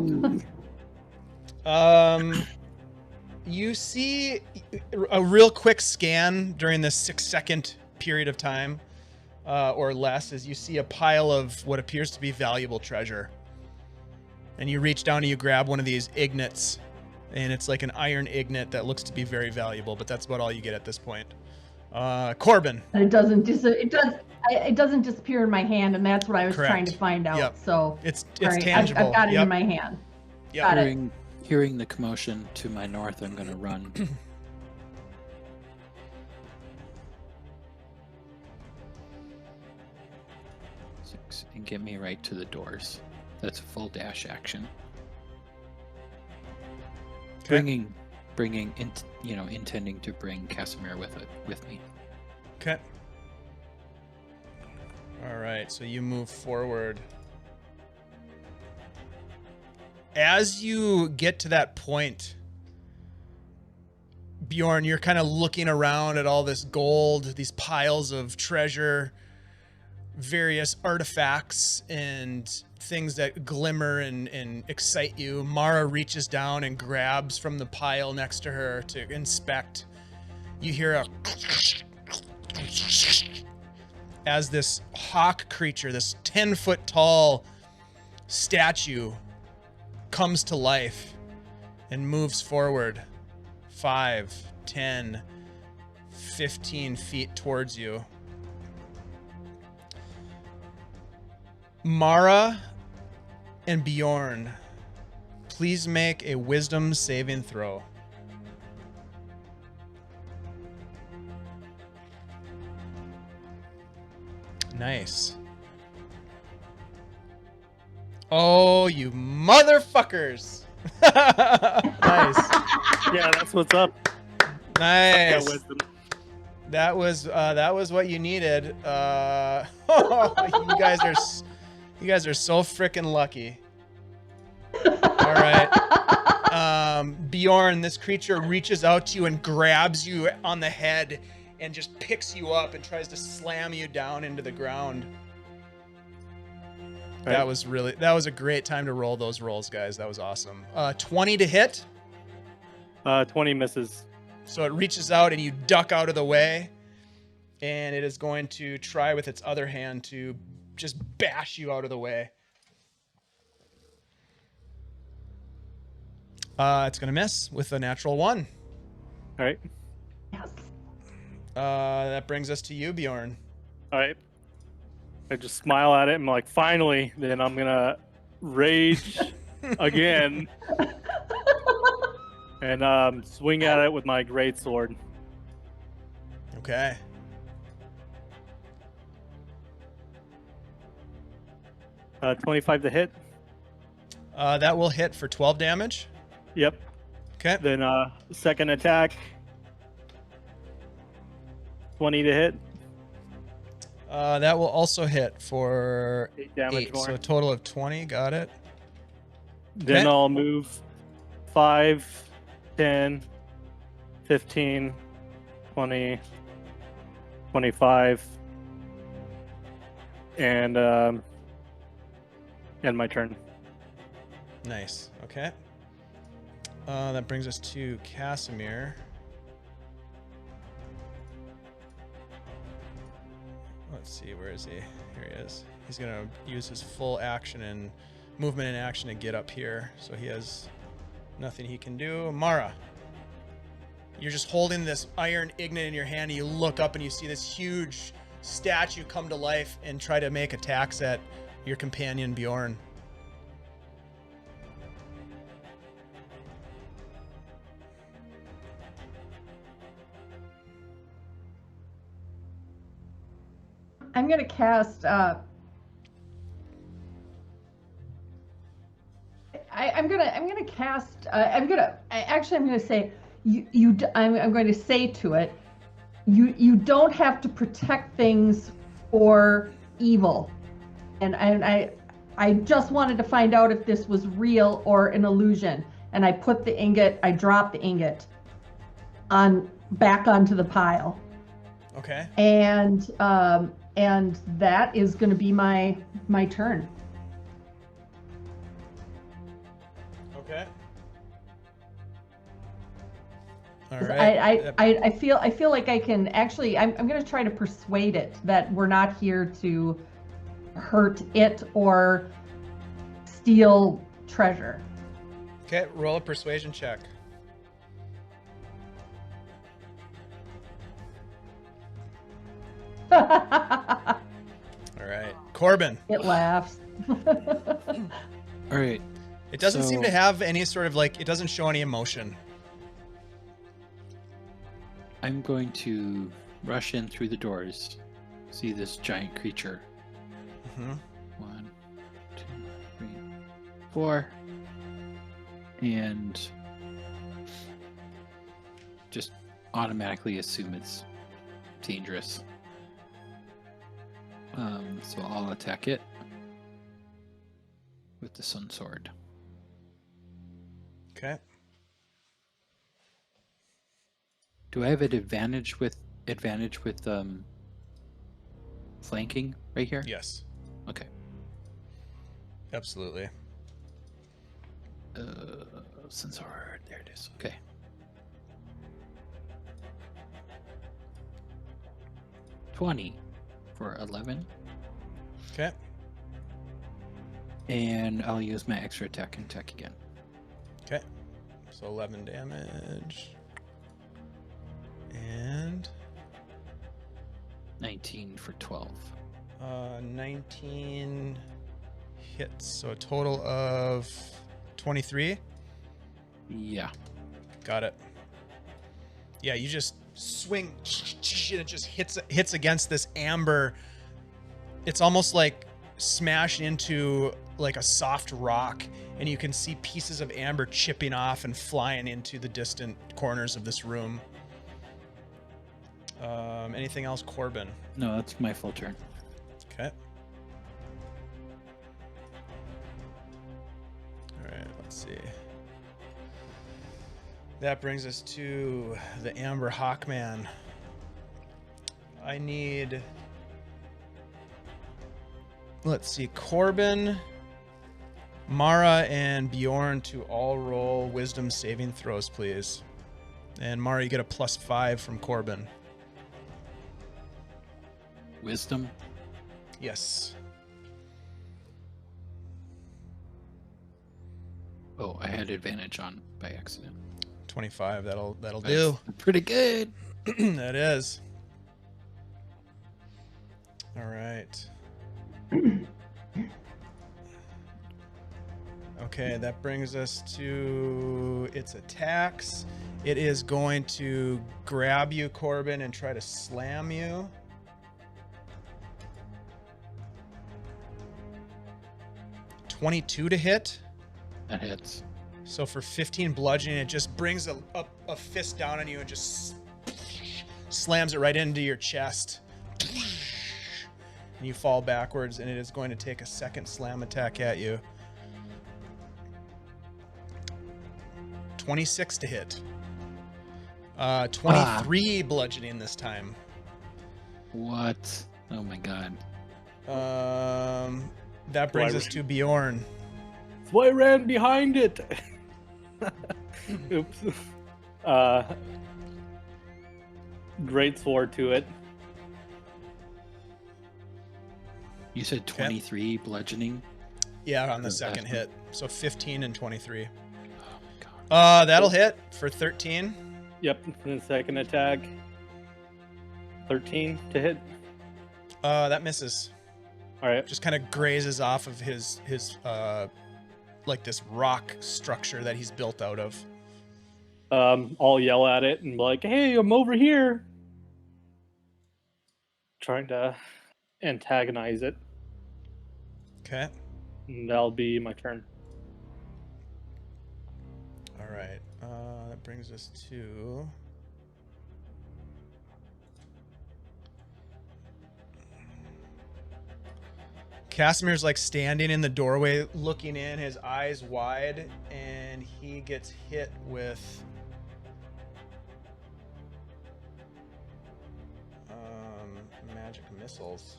You see a real quick scan during this 6-second period of time, or less, as you see a pile of what appears to be valuable treasure. And you reach down and you grab one of these ignits, and it's like an iron ignet that looks to be very valuable, but that's about all you get at this point. Corben. And it doesn't. it doesn't disappear in my hand, and that's what I was trying to Correct. find out. Yep. So It's all right, tangible. I've got it Yep. in my hand. Yep. Got it. Hearing the commotion to my north, I'm going to run. And get me right to the doors. That's a full dash action. Okay. Intending to bring Casimir with me. Okay. All right, so you move forward. As you get to that point, Bjorn, you're kind of looking around at all this gold, these piles of treasure, various artifacts and things that glimmer and excite you. Mara reaches down and grabs from the pile next to her to inspect. You hear a as this hawk creature, this 10-foot tall statue, comes to life and moves forward 5, 10, 15 feet towards you. Mara and Bjorn, please make a wisdom saving throw. Nice. Oh, you motherfuckers. Nice. Yeah, that's what's up. Nice. Wisdom. That was what you needed. You guys are so freaking lucky. All right. Bjorn, this creature reaches out to you and grabs you on the head and just picks you up and tries to slam you down into the ground. Right. That was a great time to roll those rolls, guys. That was awesome. 20 to hit. 20 misses. So it reaches out and you duck out of the way, and it is going to try with its other hand to just bash you out of the way. It's going to miss with a natural 1. All right. Yes. That brings us to you, Bjorn. All right. I just smile at it and I'm like, finally, then I'm going to rage again and swing at it with my greatsword. Okay. 25 to hit. That will hit for 12 damage. Yep. Okay. Then second attack. 20 to hit. That will also hit for 8 damage 8, more. so a total of 20. Got it. Then Okay. I'll move 5, 10, 15, 20, 25, and end my turn. Nice. Okay. That brings us to Casimir. Let's see, where is he? Here he is. He's gonna use his full action and movement and action to get up here. So he has nothing he can do. Mara, you're just holding this iron ignet in your hand, and you look up and you see this huge statue come to life and try to make attacks at your companion Bjorn. I'm gonna cast. I'm gonna cast. I'm gonna say I'm going to say to it, you don't have to protect things for evil, and I just wanted to find out if this was real or an illusion, and I put the ingot. I dropped the ingot back onto the pile. Okay. And that is going to be my turn. Okay. All right. I feel like I can actually. I'm going to try to persuade it that we're not here to hurt it or steal treasure. Okay. Roll a persuasion check. Corben. It laughs. All right. It doesn't seem So- to have any sort of like, it doesn't show any emotion. I'm going to rush in through the doors. See this giant creature. Mhm. 1, 2, 3, 4. And just automatically assume it's dangerous. So I'll attack it with the Sun Sword. Okay. Do I have an advantage with flanking right here? Yes, Okay. absolutely. Sun Sword. There it is. Okay. $20 for 11. Okay. And I'll use my extra attack and attack again. Okay. So 11 damage. And 19 for 12. 19 hits. So a total of 23. Yeah. Got it. Yeah, you just swing and it just hits against this amber. It's almost like smashed into like a soft rock, and you can see pieces of amber chipping off and flying into the distant corners of this room. Anything else, Corben? No, that's my full turn. Okay. All right, let's see. That brings us to the Amber Hawkman. I need... Let's see, Corben, Mara, and Bjorn to all roll wisdom saving throws, please. And Mara, you get a +5 from Corben. Wisdom. Yes. Oh, I had advantage on by accident. 25, that'll That's do. pretty good. That is. All right. Okay, that brings us to its attacks. It is going to grab you, Corben, and try to slam you. $22 to hit. That hits. So for 15 bludgeoning, it just brings a fist down on you and just slams it right into your chest. And you fall backwards, and it is going to take a second slam attack at you. 26 to hit. 23 bludgeoning this time. What? Oh my god. That brings us to Bjorn. So I ran behind it. Oops. Great sword to it. You said 23 bludgeoning? Yeah, on the Okay. second hit. So 15 and 23. Oh my god. That'll hit for 13. Yep, and the second attack. 13 to hit. That misses. All right. Just kind of grazes off of his like this rock structure that he's built out of. I'll yell at it and be like, "Hey, I'm over here!" Trying to antagonize it. Okay. And that'll be my turn. All right. That brings us to... Casimir's like standing in the doorway looking in, his eyes wide, and he gets hit with magic missiles.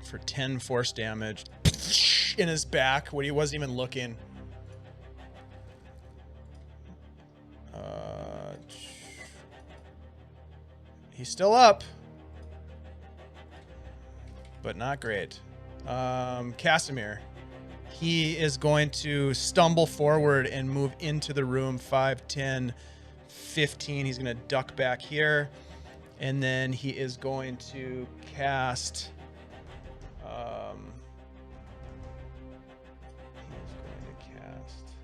For 10 force damage in his back when he wasn't even looking. He's still up, but not great. Casimir, he is going to stumble forward and move into the room. 5, 10, 15. He's going to duck back here, And then he is going to cast. He is going to cast.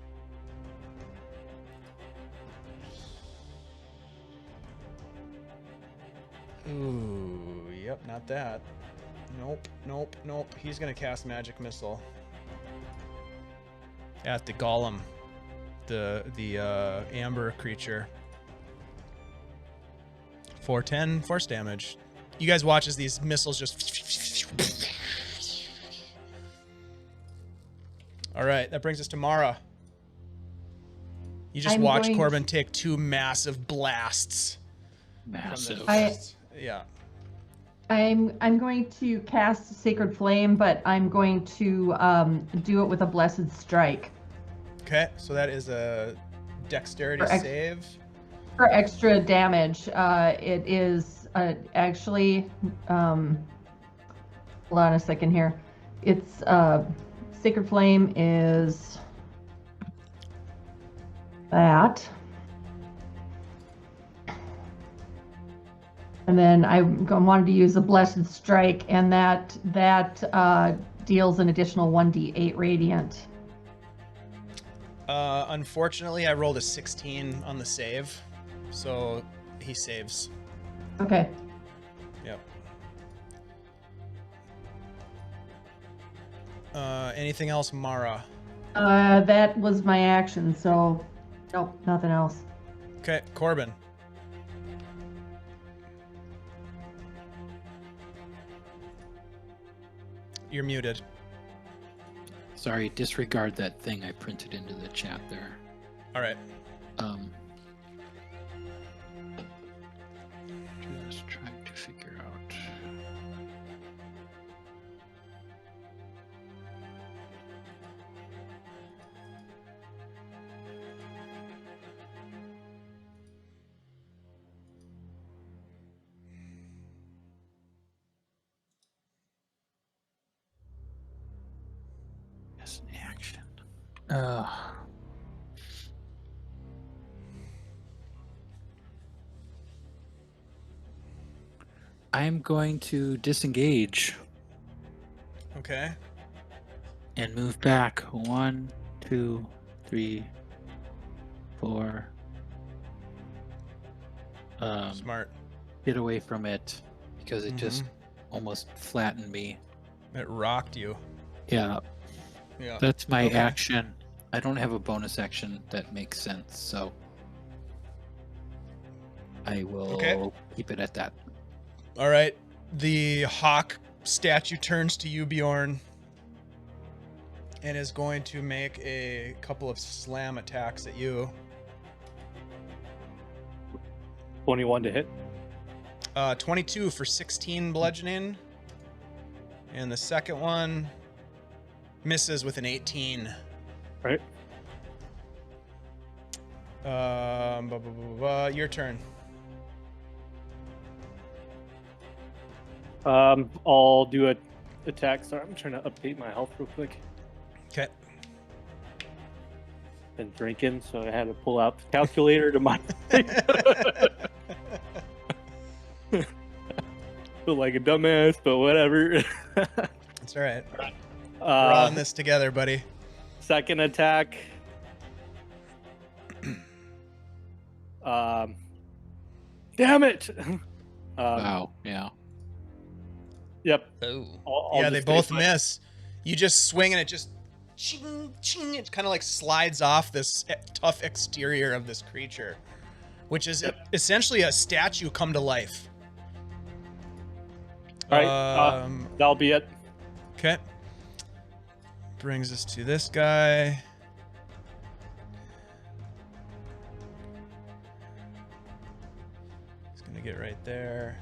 Ooh, yep, not that. Nope. He's going to cast Magic Missile at the Golem, the amber creature. 410 force damage. You guys watch as these missiles just. All right, that brings us to Mara. You just I'm watch going Corben take 2 massive blasts. Massive. Yeah. I'm going to cast Sacred Flame, but I'm going to do it with a Blessed Strike Okay, so that is a dexterity save. for extra damage. It is actually. Hold on a second here. It's Sacred Flame is that. And then I wanted to use a Blessed Strike, and that deals an additional 1d8 radiant. Unfortunately, I rolled a 16 on the save, so he saves. Okay. Yep. Anything else, Mara? That was my action, so nope, nothing else. Okay, Corben. You're muted. Sorry, disregard that thing I printed into the chat there. All right. Just trying to figure out. As an action. I'm going to disengage Okay. and move back 1, 2, 3, 4. Smart. Get away from it because it just almost flattened me. It rocked you. Yeah, Yeah. that's my Okay. action. I don't have a bonus action that makes sense, so I will keep it at that. All right. The hawk statue turns to you, Bjorn, and is going to make a couple of slam attacks at you. 21 to hit. 22 for 16 bludgeoning. And the second one misses with an 18. Right. Your turn. I'll do a attack. Sorry, I'm trying to update my health real quick. Okay. Been drinking, so I had to pull out the calculator to my. Feel like a dumbass, but whatever. That's all right. We're all in this together, buddy. Second attack. Damn it! Wow, yeah. Yep. Oh. I'll Yeah, just they take both my- miss. You just swing and it just ching, ching, it kind of like slides off this tough exterior of this creature, which is essentially a statue come to life. All right, that'll be it. Okay. Brings us to this guy. He's gonna get right there.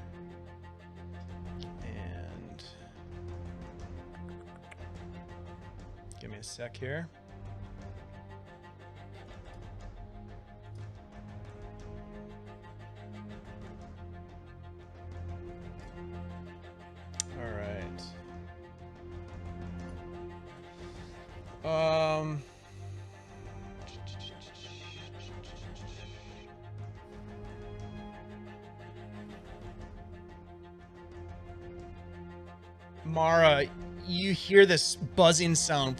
And give me a sec here. All right. Mara, you hear this buzzing sound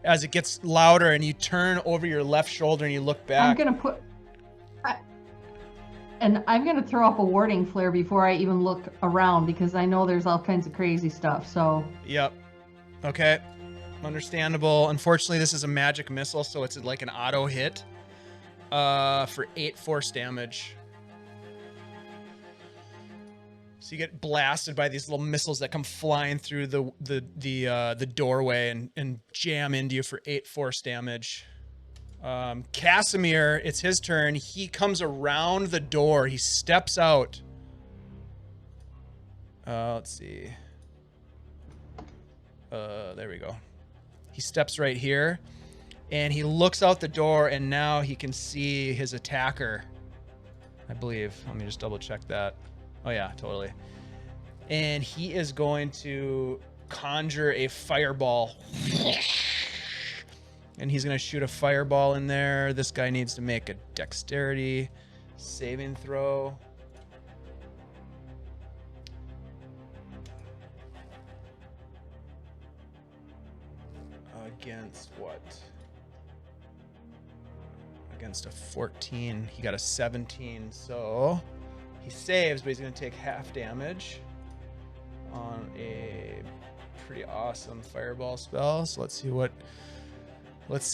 as it gets louder, and you turn over your left shoulder and you look back. I'm gonna throw up a warding flare before I even look around, because I know there's all kinds of crazy stuff. So. Yep. Okay. Understandable. Unfortunately, this is a magic missile, so it's like an auto hit. For 8 force damage. So you get blasted by these little missiles that come flying through the doorway and jam into you for 8 force damage. Casimir, it's his turn. He comes around the door. He steps out. Let's see. There we go. He steps right here, and he looks out the door, and now he can see his attacker, I believe. Let me just double check that. Oh yeah, totally. And he is going to conjure a fireball. And he's going to shoot a fireball in there. This guy needs to make a dexterity saving throw. Against what? Against a 14. He got a 17, so he saves, but he's going to take half damage on a pretty awesome fireball spell. So let's see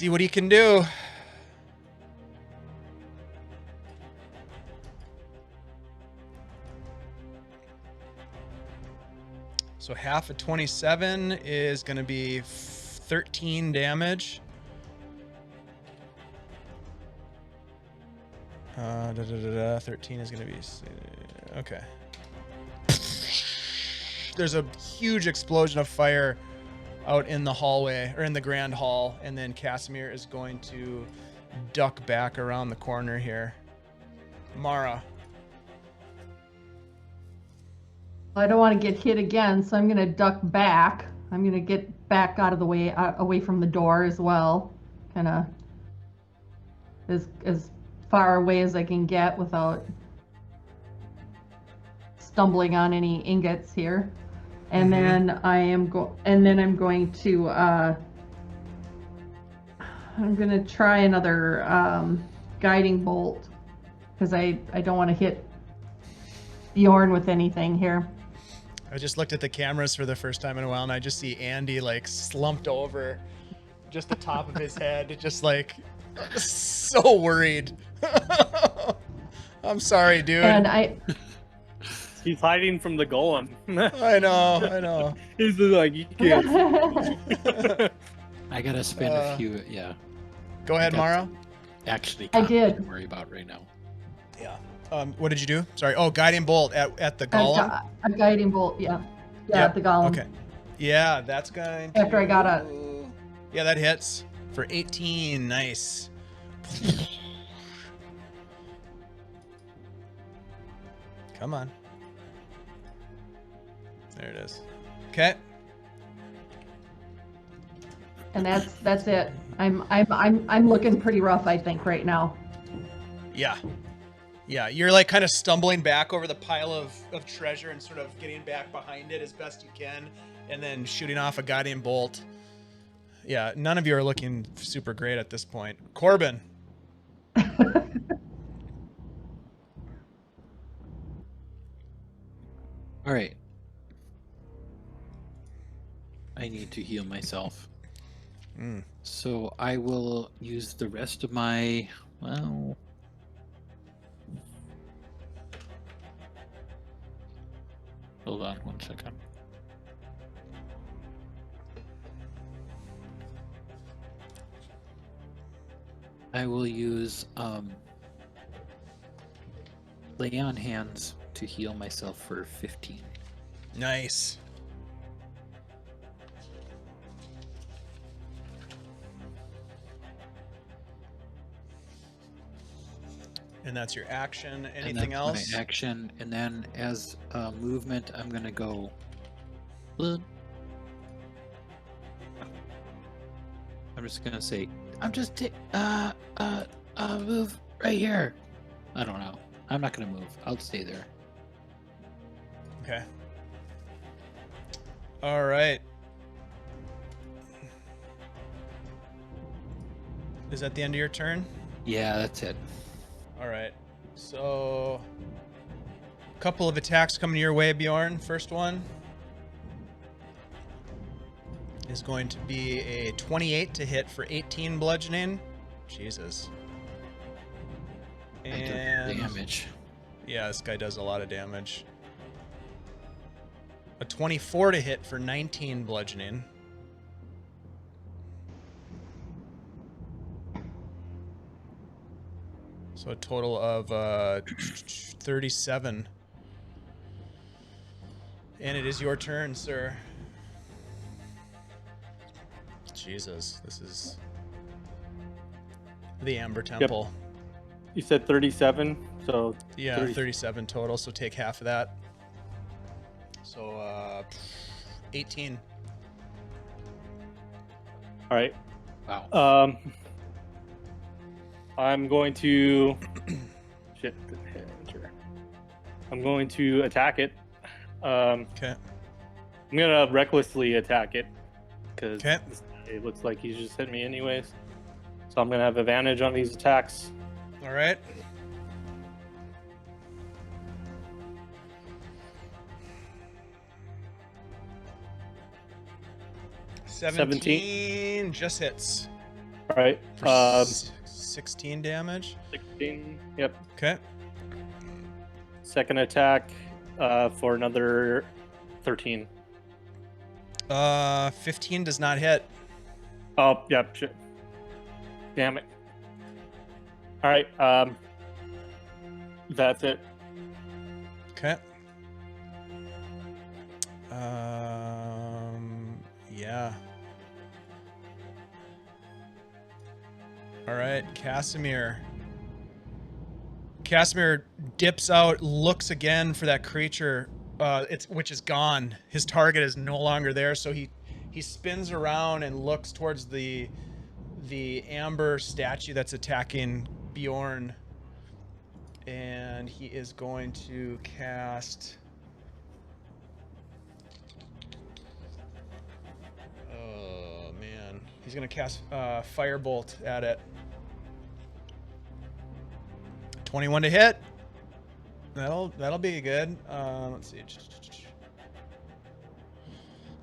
what he can do. So half of 27 is going to be 13 damage. 13 is going to be... Okay. There's a huge explosion of fire out in the hallway, or in the grand hall, and then Casimir is going to duck back around the corner here. Mara. I don't want to get hit again, so I'm going to duck back. I'm going to get back out of the way, away from the door as well. Kind of as far away as I can get without stumbling on any ingots here. And then I'm going to try another guiding bolt, because I don't want to hit Bjorn with anything here. I just looked at the cameras for the first time in a while, and I just see Andy like slumped over just the top of his head, just like so worried. I'm sorry, dude. And He's hiding from the golem. I know. He's just like, you can't. I gotta spend a few, yeah. Go ahead, Mara. Actually, I did. to worry about right now. Yeah. What did you do? Sorry. Oh, guiding bolt at the golem. A guiding bolt, yeah. Yeah, Yep. at the golem. Okay. Yeah, that's going to... After I got a... Yeah, that hits for 18. Nice. Come on. There it is. Okay. And that's it. I'm looking pretty rough, I think, right now. Yeah. Yeah, you're like kind of stumbling back over the pile of treasure and sort of getting back behind it as best you can, and then shooting off a guiding bolt. Yeah, none of you are looking super great at this point. Corben. All right. I need to heal myself. So I will use the rest of my, well... Hold on 1 second. I will use Lay on Hands to heal myself for 15. Nice. And that's your action. Anything else? My action, and then as a movement, I'm gonna go. I'm just gonna say, move right here. I don't know. I'm not gonna move. I'll stay there. Okay. All right. Is that the end of your turn? Yeah, that's it. All right. So, a couple of attacks coming your way, Bjorn. First one is going to be a 28 to hit for 18 bludgeoning. Jesus. I do And damage. yeah, this guy does a lot of damage. A 24 to hit for 19 bludgeoning. So a total of 37. And it is your turn, sir. Jesus, this is the Amber Temple. You said 37, so Yeah, 30. 37 total, so take half of that. So 18. All right. Wow. I'm going to shit. Enter. I'm going to attack it. Okay. I'm gonna recklessly attack it because Okay. it looks like he's just hit me anyways. So I'm gonna have advantage on these attacks. All right. Seventeen just hits. All right. For 16 damage. 16. Yep. Okay. Second attack for another 13. 15 does not hit. Oh, yep. Shit. Damn it. All right. That's it. Okay. Yeah. All right, Casimir. Casimir dips out, looks again for that creature, which is gone. His target is no longer there, so he spins around and looks towards the amber statue that's attacking Bjorn, and he is going to cast. Oh man, he's gonna cast Firebolt at it. 21 to hit. That'll be good. Let's see.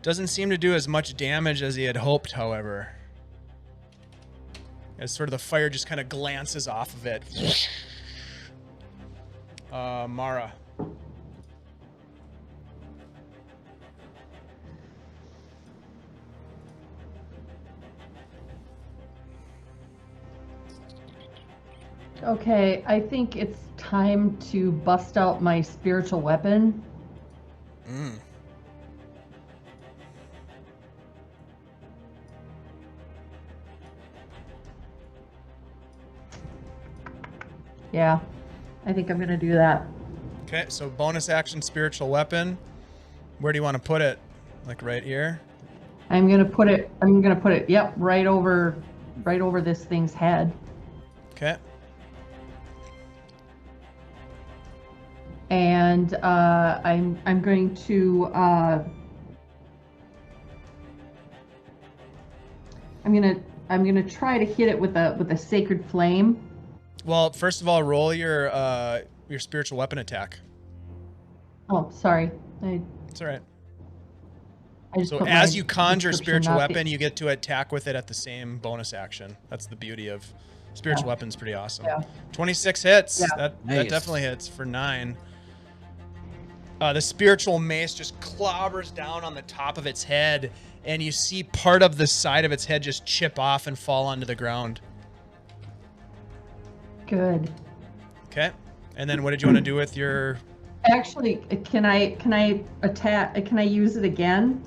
Doesn't seem to do as much damage as he had hoped, however. As sort of the fire just kind of glances off of it. Mara. Okay, I think it's time to bust out my spiritual weapon. Mm. Yeah, I think I'm gonna do that. Okay, so bonus action spiritual weapon. Where do you want to put it? Like right here? I'm gonna put it. Yep, right over this thing's head. Okay. And I'm going to I'm gonna try to hit it with a sacred flame. Well, first of all, roll your spiritual weapon attack. Oh, sorry. It's all right. I just So put as my you conjure description, spiritual not the- weapon, you get to attack with it at the same bonus action. That's the beauty of spiritual Yeah. weapon's pretty awesome. Yeah. 26 hits. Yeah. That Nice. definitely hits for 9. The spiritual mace just clobbers down on the top of its head, and you see part of the side of its head just chip off and fall onto the ground. Good. Okay. And then what did you want to do with your... Actually, can I attack? Can I use it again,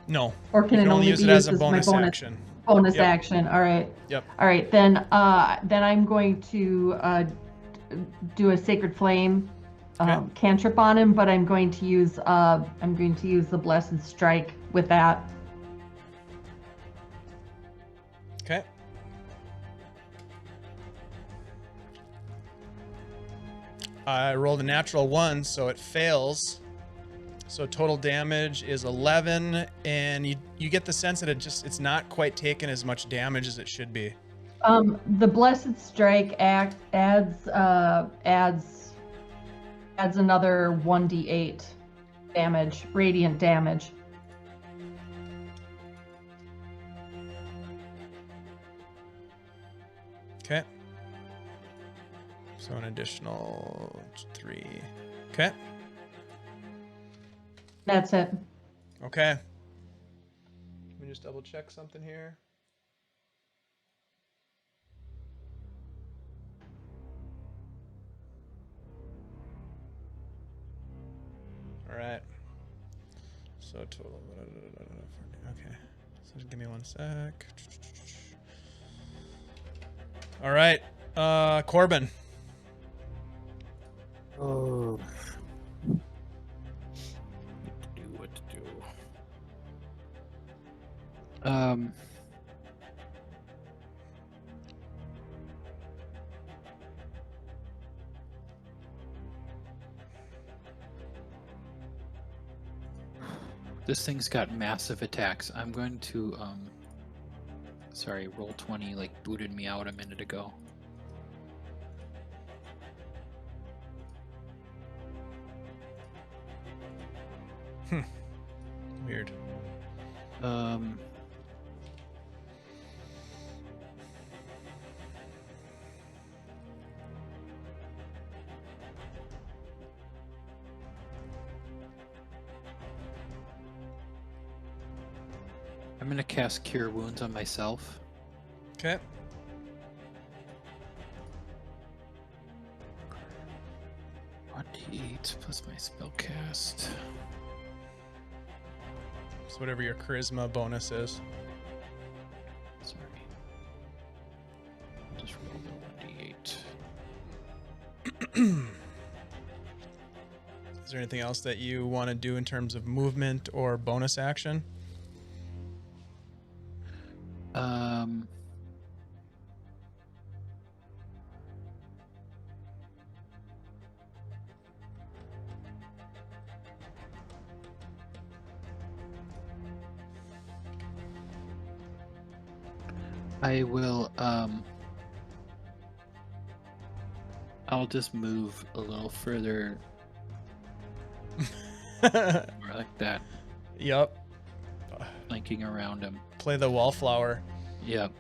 No. or can You it can only only use be it as used a bonus my action. bonus Yep. action? All right. Yep. All right. Then I'm going to do a sacred flame Okay. cantrip on him, but I'm going to use the blessed strike with that. Okay. I rolled a natural 1, so it fails. So total damage is 11, and you get the sense that it's not quite taking as much damage as it should be. The Blessed Strike adds another 1d8 damage, radiant damage. Okay. So an additional 3. Okay. That's it. Okay. Let me just double check something here. All right. So total. Okay. So just give me one sec. All right. Corben. Oh. What to do? This thing's got massive attacks. I'm going to sorry, roll 20 like booted me out a minute ago. Weird. I'm gonna cast Cure Wounds on myself. Okay. One d8 plus my spell cast. So whatever your charisma bonus is. Sorry. I'll just roll the 1d8. Is there anything else that you want to do in terms of movement or bonus action? I will, I'll just move a little further. More like that, Yep. flanking around him. Play the wallflower. Yep.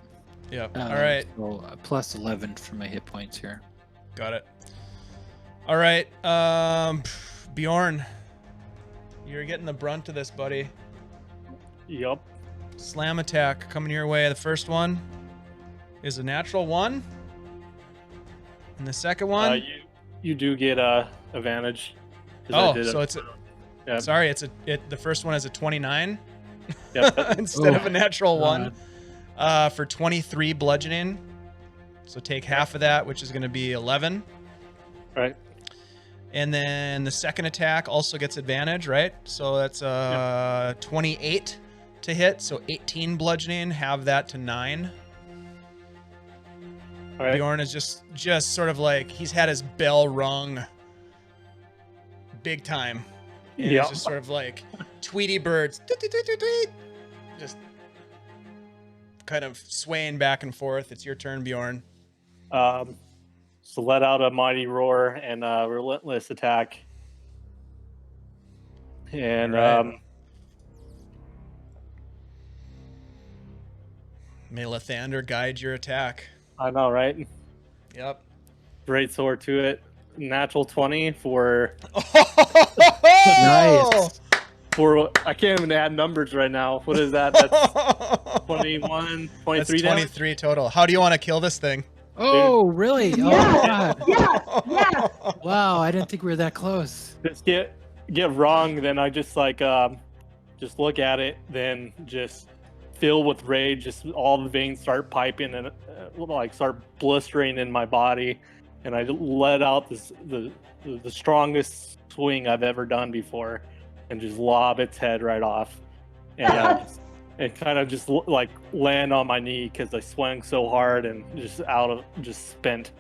Yep. All right. So plus 11 for my hit points here. Got it. All right. Bjorn, you're getting the brunt of this, buddy. Yup. Slam attack coming your way. The first one is a natural 1. And the second one? You do get advantage. 'Cause I Oh, did so it's a, yeah. sorry, the first one is a 29 Yep. instead of a Oh, natural God. 1 for 23 bludgeoning. So take half of that, which is going to be 11. Right. And then the second attack also gets advantage, right? So that's 28 to hit, so 18 bludgeoning. Have that to 9. All right. Bjorn is just sort of like he's had his bell rung big time. And Yep. it's just sort of like Tweety birds, tweet, tweet, tweet, tweet, tweet, just kind of swaying back and forth. It's your turn, Bjorn. So let out a mighty roar and a relentless attack. And Right. May Lathander guide your attack. I know, right? Yep. Great sword to it. Natural 20 for Nice. I can't even add numbers right now. What is that? That's 21, 23 That's damage? 23 total. How do you want to kill this thing? Oh, really? Oh, Yes. God. Yes. Wow, I didn't think we were that close. Just get wrong, then I just like just look at it, then just fill with rage. Just all the veins start piping and like start blistering in my body, and I let out the strongest swing I've ever done before, and just lob its head right off, and and kind of just like land on my knee because I swung so hard and just spent.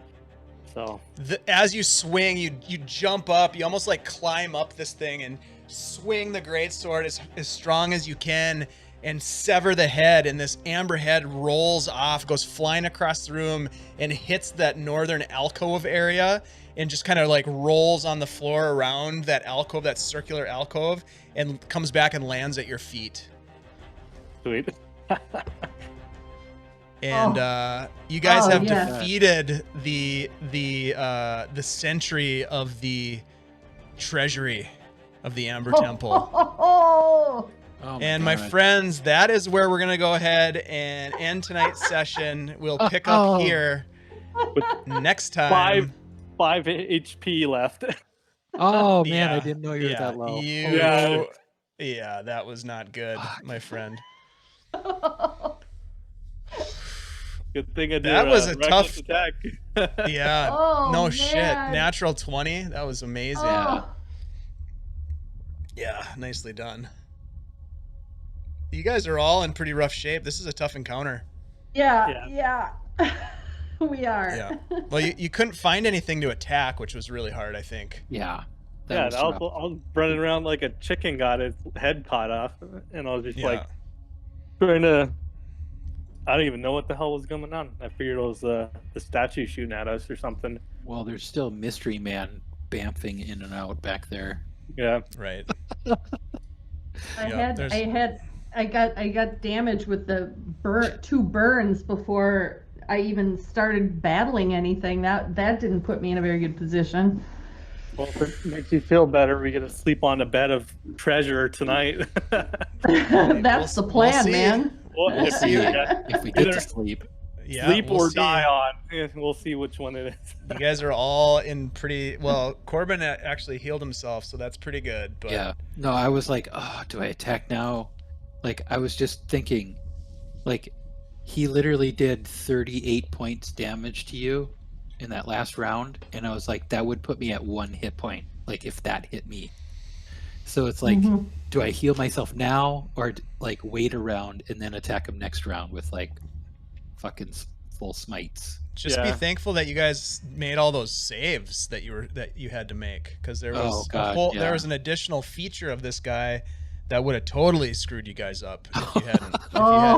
So As you swing, you jump up, you almost like climb up this thing and swing the greatsword as strong as you can and sever the head, and this amber head rolls off, goes flying across the room and hits that northern alcove area and just kind of like rolls on the floor around that alcove, that circular alcove, and comes back and lands at your feet. Sweet. And you guys have yeah. defeated the sentry of the treasury of the Amber Temple. Oh And my God. friends, that is where we're gonna go ahead and end tonight's session. We'll pick up here next time. 5 HP left. Oh man, I Yeah, didn't know you were that low. Yeah, that was not good, my friend. Good thing I did. That was a reckless tough attack. Yeah, Oh, no man. shit. Natural 20. That was amazing. Oh. Yeah, nicely done. You guys are all in pretty rough shape. This is a tough encounter. Yeah. We are. Yeah. Well, you couldn't find anything to attack, which was really hard, I think. Yeah. Yeah, was I rough. was running around like a chicken, got its head caught off, and I was just Yeah. like trying to. I don't even know what the hell was going on. I figured it was the statue shooting at us or something. Well, there's still Mystery Man bamfing in and out back there. Yeah. Right. I got damage with the two burns before I even started battling anything. That didn't put me in a very good position. Well, if it makes you feel better, we get to sleep on a bed of treasure tonight. That's the plan, see. man. Well, if see. If we get Either to sleep. Yeah, sleep we'll or see. die on. Yeah, we'll see which one it is. You guys are all in pretty well. Corben actually healed himself, so that's pretty good. But Yeah. No, I was like, oh, do I attack now? Like, I was just thinking, like, he literally did 38 points damage to you in that last round, and I was like, that would put me at 1 hit point, like if that hit me. So it's like, do I heal myself now, or like wait around and then attack him next round with like fucking full smites? just be thankful that you guys made all those saves that you had to make, because there was there was an additional feature of this guy that would have totally screwed you guys up if you hadn't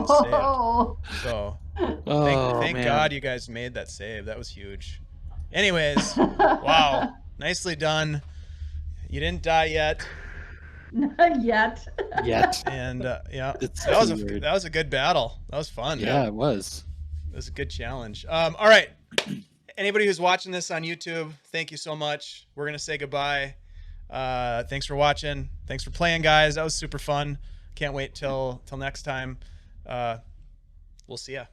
saved. So thank God you guys made that save. That was huge. Anyways, wow, nicely done. You didn't die yet. Not yet. And yeah, It's that was a good battle. That was fun. Yeah, it was. It was a good challenge. All right. Anybody who's watching this on YouTube, thank you so much. We're gonna say goodbye. Thanks for watching. Thanks for playing, guys. That was super fun. Can't wait till next time. We'll see ya.